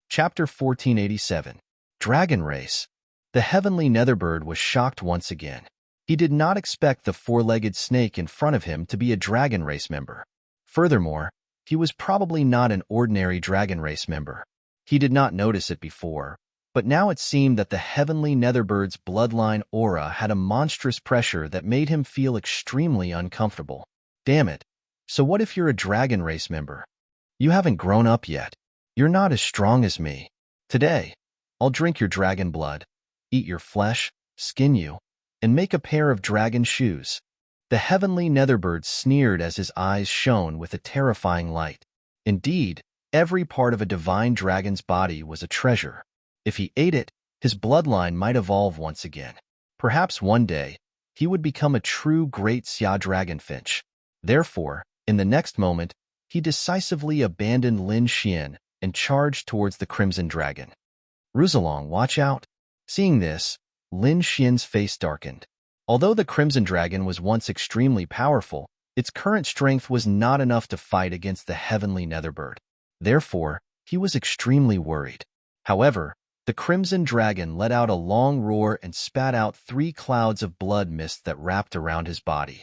Chapter 1487. Dragon Race. The heavenly netherbird was shocked once again. He did not expect the 4-legged snake in front of him to be a dragon race member. Furthermore, he was probably not an ordinary dragon race member. He did not notice it before, but now it seemed that the heavenly netherbbird's bloodline aura had a monstrous pressure that made him feel extremely uncomfortable. Damn it. So what if you're a dragon race member? You haven't grown up yet. You're not as strong as me. Today, I'll drink your dragon blood, eat your flesh, skin you, and make a pair of dragon shoes. The heavenly netherbird sneered as his eyes shone with a terrifying light. Indeed, every part of a divine dragon's body was a treasure. If he ate it, his bloodline might evolve once again. Perhaps one day, he would become a true great Xia dragonfinch. Therefore, in the next moment, he decisively abandoned Lin Xian and charged towards the crimson dragon. Ruzalong, watch out! Seeing this, Lin Xian's face darkened. Although the crimson dragon was once extremely powerful, its current strength was not enough to fight against the heavenly netherbird. Therefore, he was extremely worried. However, the crimson dragon let out a long roar and spat out 3 clouds of blood mist that wrapped around his body.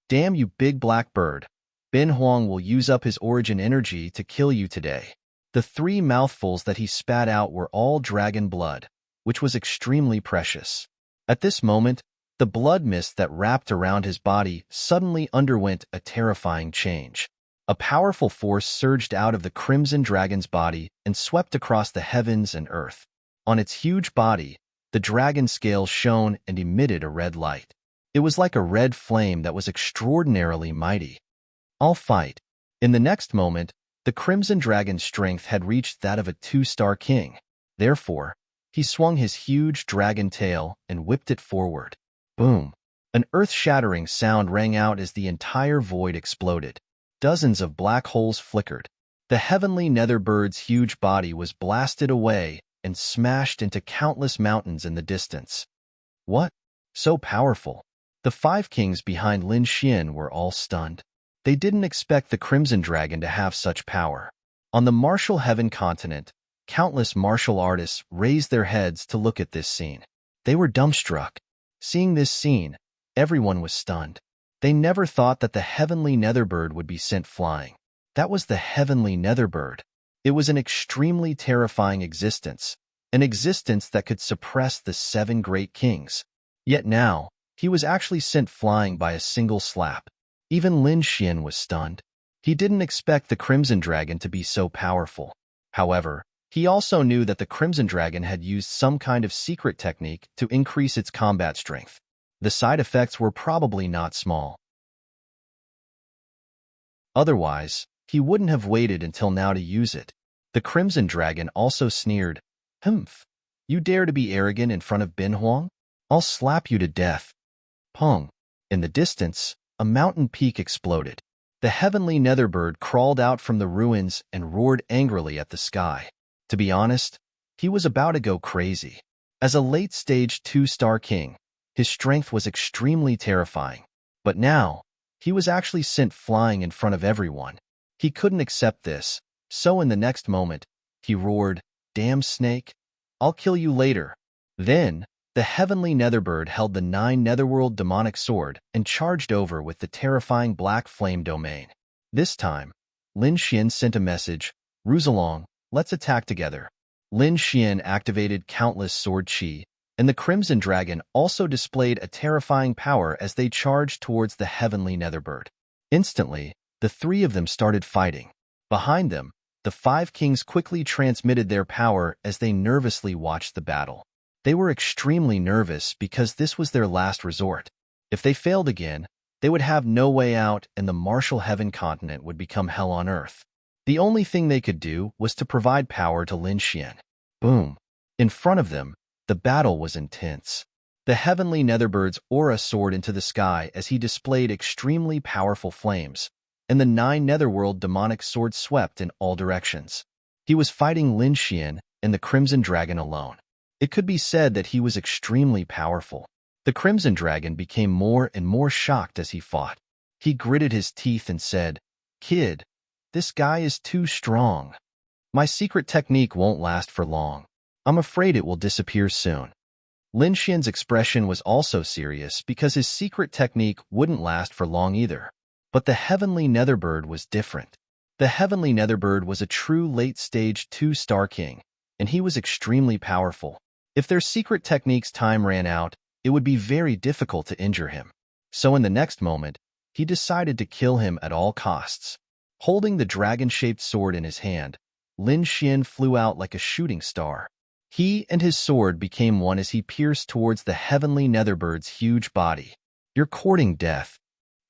Damn you, big black bird! Ben Huang will use up his origin energy to kill you today. The 3 mouthfuls that he spat out were all dragon blood, which was extremely precious. At this moment, the blood mist that wrapped around his body suddenly underwent a terrifying change. A powerful force surged out of the crimson dragon's body and swept across the heavens and earth. On its huge body, the dragon scales shone and emitted a red light. It was like a red flame that was extraordinarily mighty. I'll fight. In the next moment, the crimson dragon's strength had reached that of a 2-star king. Therefore, he swung his huge dragon tail and whipped it forward. Boom! An earth-shattering sound rang out as the entire void exploded. Dozens of black holes flickered. The heavenly nether bird's huge body was blasted away and smashed into countless mountains in the distance. What? So powerful. The five kings behind Lin Xian were all stunned. They didn't expect the Crimson Dragon to have such power. On the martial heaven continent, countless martial artists raised their heads to look at this scene. They were dumbstruck. Seeing this scene, everyone was stunned. They never thought that the heavenly netherbird would be sent flying. That was the heavenly netherbird. It was an extremely terrifying existence, an existence that could suppress the seven great kings. Yet now, he was actually sent flying by a single slap. Even Lin Xian was stunned. He didn't expect the Crimson Dragon to be so powerful. However, he also knew that the Crimson Dragon had used some kind of secret technique to increase its combat strength. The side effects were probably not small. Otherwise, he wouldn't have waited until now to use it. The Crimson Dragon also sneered, "Humph! You dare to be arrogant in front of Bin Huang? I'll slap you to death." Pong! In the distance, a mountain peak exploded. The heavenly netherbird crawled out from the ruins and roared angrily at the sky. To be honest, he was about to go crazy. As a late-stage 2-star king, his strength was extremely terrifying. But now, he was actually sent flying in front of everyone. He couldn't accept this, so in the next moment, he roared, "Damn snake! I'll kill you later." Then, the heavenly netherbird held the 9 netherworld demonic sword and charged over with the terrifying black flame domain. This time, Lin Xian sent a message, "Ruzalong, let's attack together." Lin Xian activated countless sword chi, and the Crimson Dragon also displayed a terrifying power as they charged towards the heavenly netherbird. Instantly, the three of them started fighting. Behind them, the five kings quickly transmitted their power as they nervously watched the battle. They were extremely nervous because this was their last resort. If they failed again, they would have no way out and the martial heaven continent would become hell on earth. The only thing they could do was to provide power to Lin Xian. Boom! In front of them, the battle was intense. The heavenly netherbirds aura soared into the sky as he displayed extremely powerful flames, and the 9 netherworld demonic swords swept in all directions. He was fighting Lin Xian and the Crimson Dragon alone. It could be said that he was extremely powerful. The Crimson Dragon became more and more shocked as he fought. He gritted his teeth and said, "Kid, this guy is too strong. My secret technique won't last for long. I'm afraid it will disappear soon." Lin Xian's expression was also serious because his secret technique wouldn't last for long either. But the heavenly netherbird was different. The heavenly netherbird was a true late-stage 2-star king, and he was extremely powerful. If their secret technique's time ran out, it would be very difficult to injure him. So in the next moment, he decided to kill him at all costs. Holding the dragon-shaped sword in his hand, Lin Xian flew out like a shooting star. He and his sword became one as he pierced towards the heavenly netherbbird's huge body. "You're courting death,"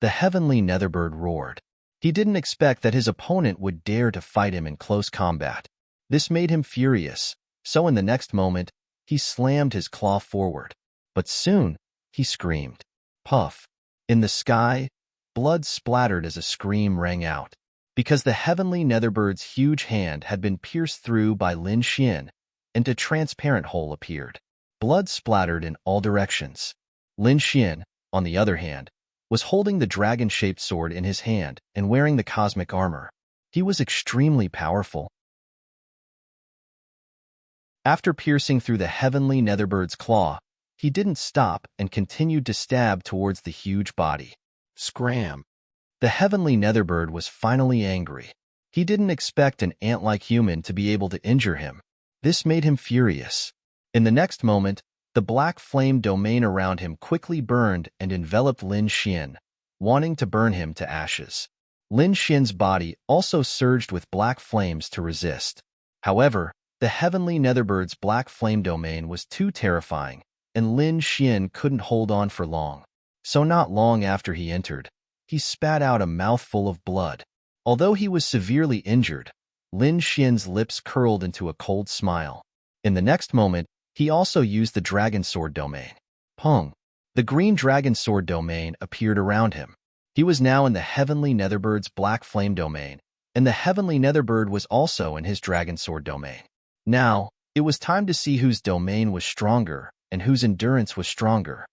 the heavenly netherbird roared. He didn't expect that his opponent would dare to fight him in close combat. This made him furious, so in the next moment, he slammed his claw forward. But soon, he screamed. Puff! In the sky, blood splattered as a scream rang out. Because the heavenly netherbird's huge hand had been pierced through by Lin Xian, and a transparent hole appeared. Blood splattered in all directions. Lin Xian, on the other hand, was holding the dragon-shaped sword in his hand and wearing the cosmic armor. He was extremely powerful. After piercing through the heavenly netherbird's claw, he didn't stop and continued to stab towards the huge body. Scram! The heavenly netherbird was finally angry. He didn't expect an ant-like human to be able to injure him. This made him furious. In the next moment, the black flame domain around him quickly burned and enveloped Lin Xian, wanting to burn him to ashes. Lin Xian's body also surged with black flames to resist. However, the heavenly netherbird's black flame domain was too terrifying, and Lin Xian couldn't hold on for long. So not long after he entered, he spat out a mouthful of blood. Although he was severely injured, Lin Xian's lips curled into a cold smile. In the next moment, he also used the dragon sword domain. Pong! The green dragon sword domain appeared around him. He was now in the Heavenly Netherbird's Black Flame domain, and the Heavenly Netherbird was also in his Dragon Sword domain. Now, it was time to see whose domain was stronger and whose endurance was stronger.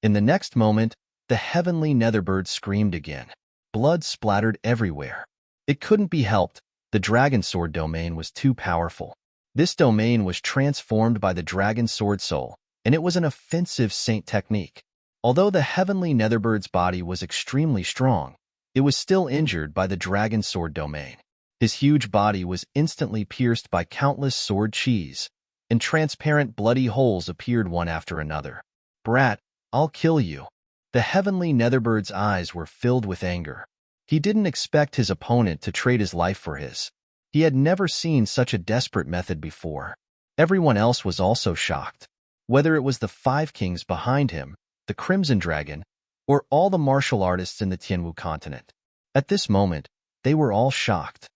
In the next moment, the Heavenly Netherbird screamed again. Blood splattered everywhere. It couldn't be helped. The Dragon Sword domain was too powerful. This domain was transformed by the Dragon Sword Soul, and it was an offensive saint technique. Although the Heavenly Netherbird's body was extremely strong, it was still injured by the Dragon Sword domain. His huge body was instantly pierced by countless sword cheese, and transparent bloody holes appeared one after another. "Brat, I'll kill you." The Heavenly Netherbird's eyes were filled with anger. He didn't expect his opponent to trade his life for his. He had never seen such a desperate method before. Everyone else was also shocked. Whether it was the 5 kings behind him, the Crimson Dragon, or all the martial artists in the Tianwu continent. At this moment, they were all shocked.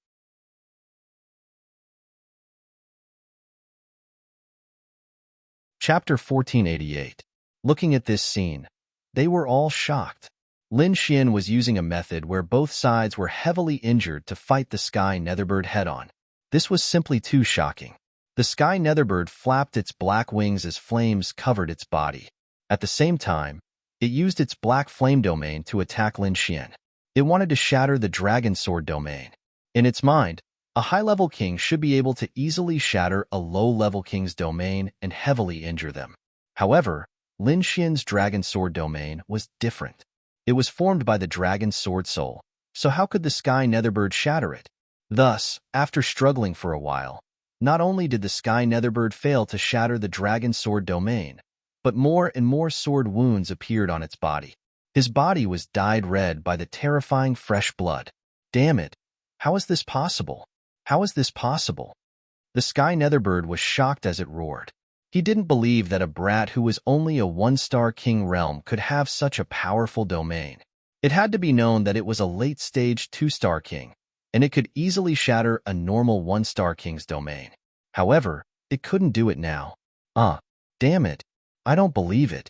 Chapter 1488. Looking at this scene, they were all shocked. Lin Xian was using a method where both sides were heavily injured to fight the Sky Netherbird head-on. This was simply too shocking. The Sky Netherbird flapped its black wings as flames covered its body. At the same time, it used its Black Flame domain to attack Lin Xian. It wanted to shatter the Dragon Sword domain. In its mind, a high-level king should be able to easily shatter a low-level king's domain and heavily injure them. However, Lin Xian's Dragon Sword domain was different. It was formed by the Dragon Sword Soul, so how could the Sky Netherbird shatter it? Thus, after struggling for a while, not only did the Sky Netherbird fail to shatter the Dragon Sword domain, but more and more sword wounds appeared on its body. His body was dyed red by the terrifying fresh blood. Damn it! How is this possible? How is this possible? The Sky Netherbird was shocked as it roared. He didn't believe that a brat who was only a 1-star king realm could have such a powerful domain. It had to be known that it was a late-stage 2-star king, and it could easily shatter a normal 1-star king's domain. However, it couldn't do it now. Damn it. I don't believe it.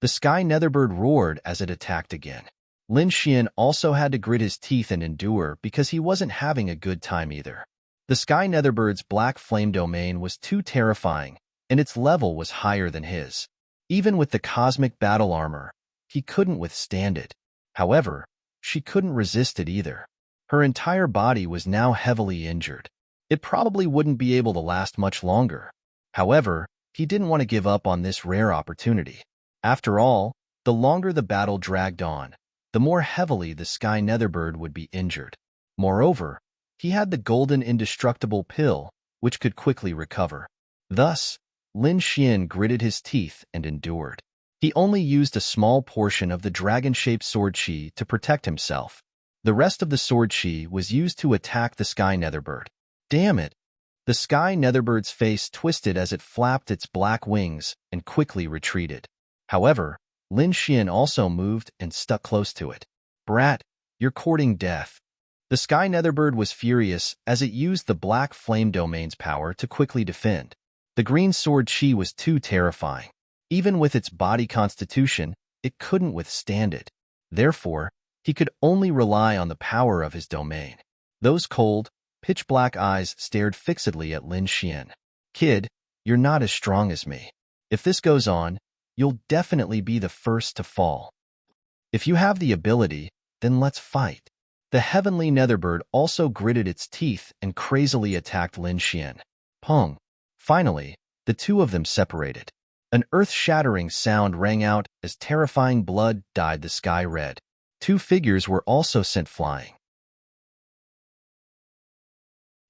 The Sky Netherbird roared as it attacked again. Lin Xian also had to grit his teeth and endure because he wasn't having a good time either. The Sky Netherbird's Black Flame domain was too terrifying, and its level was higher than his. Even with the cosmic battle armor, he couldn't withstand it. However, she couldn't resist it either. Her entire body was now heavily injured. It probably wouldn't be able to last much longer. However, he didn't want to give up on this rare opportunity. After all, the longer the battle dragged on, the more heavily the Sky Netherbird would be injured. Moreover, he had the golden indestructible pill, which could quickly recover. Thus, Lin Xian gritted his teeth and endured. He only used a small portion of the dragon-shaped sword chi to protect himself. The rest of the sword chi was used to attack the Sky Netherbird. Damn it! The Sky Netherbird's face twisted as it flapped its black wings and quickly retreated. However, Lin Xian also moved and stuck close to it. "Brat, you're courting death." The Sky Netherbird was furious as it used the Black Flame domain's power to quickly defend. The green sword chi was too terrifying. Even with its body constitution, it couldn't withstand it. Therefore, he could only rely on the power of his domain. Those cold, pitch-black eyes stared fixedly at Lin Xian. "Kid, you're not as strong as me. If this goes on, you'll definitely be the first to fall. If you have the ability, then let's fight." The Heavenly Netherbird also gritted its teeth and crazily attacked Lin Xian. Pong! Finally, the two of them separated. An earth-shattering sound rang out as terrifying blood dyed the sky red. 2 figures were also sent flying.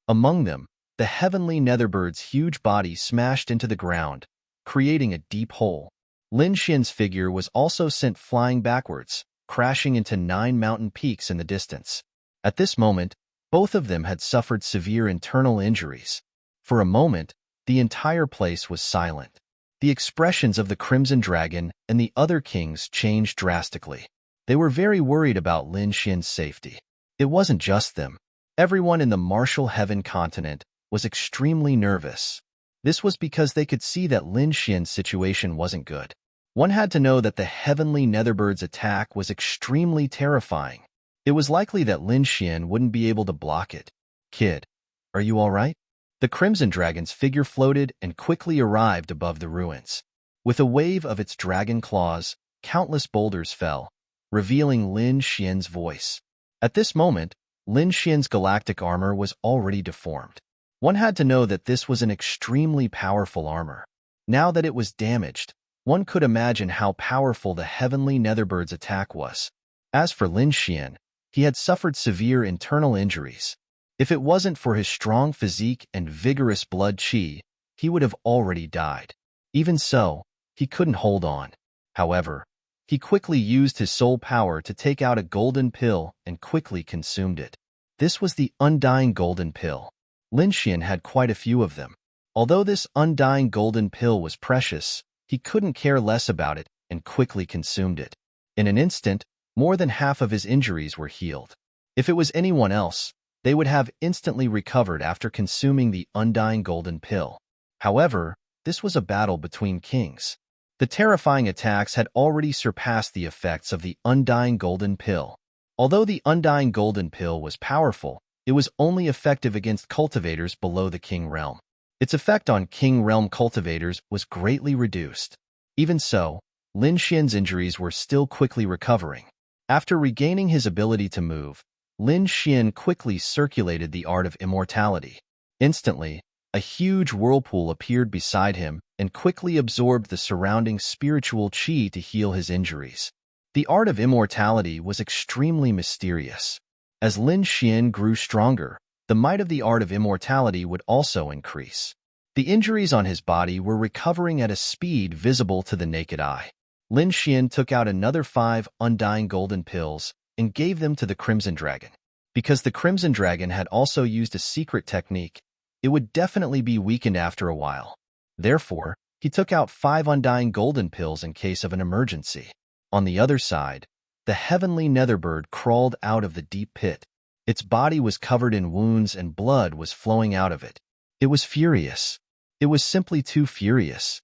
Among them, the Heavenly Netherbird's huge body smashed into the ground, creating a deep hole. Lin Xian's figure was also sent flying backwards, crashing into 9 mountain peaks in the distance. At this moment, both of them had suffered severe internal injuries. For a moment, the entire place was silent. The expressions of the Crimson Dragon and the other kings changed drastically. They were very worried about Lin Xian's safety. It wasn't just them. Everyone in the Martial Heaven continent was extremely nervous. This was because they could see that Lin Xian's situation wasn't good. One had to know that the heavenly Netherbird's attack was extremely terrifying. It was likely that Lin Xian wouldn't be able to block it. Kid, are you all right? The Crimson Dragon's figure floated and quickly arrived above the ruins. With a wave of its dragon claws, countless boulders fell, revealing Lin Xian's voice. At this moment, Lin Xian's galactic armor was already deformed. One had to know that this was an extremely powerful armor. Now that it was damaged, one could imagine how powerful the heavenly Netherbird's attack was. As for Lin Xian, he had suffered severe internal injuries. If it wasn't for his strong physique and vigorous blood qi, he would have already died. Even so, he couldn't hold on. However, he quickly used his soul power to take out a golden pill and quickly consumed it. This was the undying golden pill. Lin Xian had quite a few of them. Although this undying golden pill was precious, he couldn't care less about it and quickly consumed it. In an instant, more than half of his injuries were healed. If it was anyone else, they would have instantly recovered after consuming the undying golden pill. However, this was a battle between kings. The terrifying attacks had already surpassed the effects of the undying golden pill. Although the undying golden pill was powerful, it was only effective against cultivators below the king realm. Its effect on king realm cultivators was greatly reduced. Even so, Lin Xian's injuries were still quickly recovering. After regaining his ability to move, Lin Xian quickly circulated the art of immortality. Instantly, a huge whirlpool appeared beside him and quickly absorbed the surrounding spiritual qi to heal his injuries. The art of immortality was extremely mysterious. As Lin Xian grew stronger, the might of the art of immortality would also increase. The injuries on his body were recovering at a speed visible to the naked eye. Lin Xian took out another 5 undying golden pills and gave them to the Crimson Dragon. Because the Crimson Dragon had also used a secret technique, it would definitely be weakened after a while. Therefore, he took out 5 undying golden pills in case of an emergency. On the other side, the heavenly Netherbird crawled out of the deep pit. Its body was covered in wounds and blood was flowing out of it. It was furious. It was simply too furious.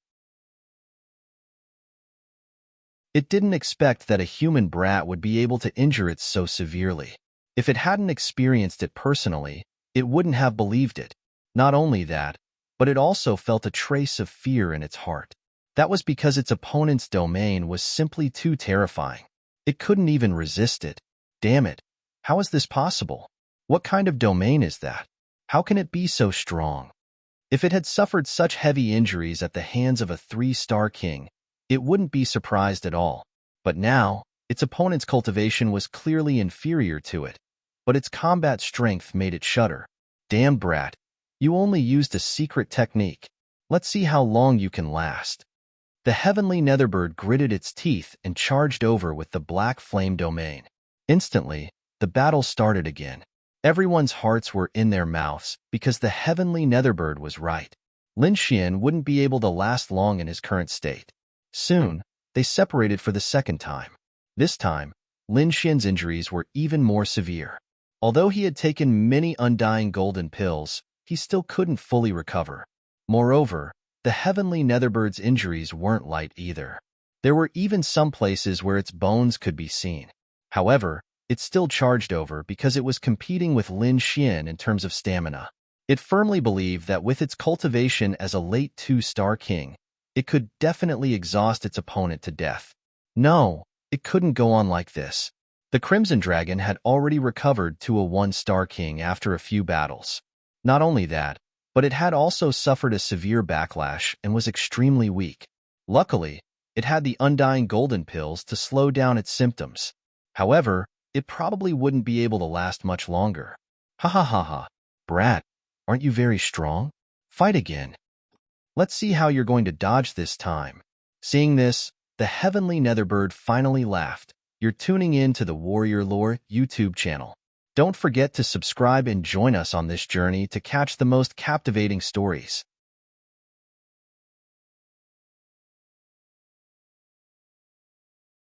It didn't expect that a human brat would be able to injure it so severely. If it hadn't experienced it personally, it wouldn't have believed it. Not only that, but it also felt a trace of fear in its heart. That was because its opponent's domain was simply too terrifying. It couldn't even resist it. Damn it. How is this possible? What kind of domain is that? How can it be so strong? If it had suffered such heavy injuries at the hands of a 3-star king, it wouldn't be surprised at all. But now, its opponent's cultivation was clearly inferior to it, but its combat strength made it shudder. Damn brat, you only used a secret technique. Let's see how long you can last. The heavenly Netherbird gritted its teeth and charged over with the black flame domain. Instantly, the battle started again. Everyone's hearts were in their mouths because the heavenly Netherbird was right. Lin Xian wouldn't be able to last long in his current state. Soon, they separated for the second time. This time, Lin Xian's injuries were even more severe. Although he had taken many undying golden pills, he still couldn't fully recover. Moreover, the heavenly Netherbbird's injuries weren't light either. There were even some places where its bones could be seen. However, it still charged over because it was competing with Lin Xian in terms of stamina. It firmly believed that with its cultivation as a late 2-star king, it could definitely exhaust its opponent to death. No, it couldn't go on like this. The Crimson Dragon had already recovered to a 1-star king after a few battles. Not only that, but it had also suffered a severe backlash and was extremely weak. Luckily, it had the undying golden pills to slow down its symptoms. However, it probably wouldn't be able to last much longer. Ha ha ha ha. Brat, aren't you very strong? Fight again. Let's see how you're going to dodge this time. Seeing this, the heavenly Netherbird finally laughed. You're tuning in to the Warrior Lore YouTube channel. Don't forget to subscribe and join us on this journey to catch the most captivating stories.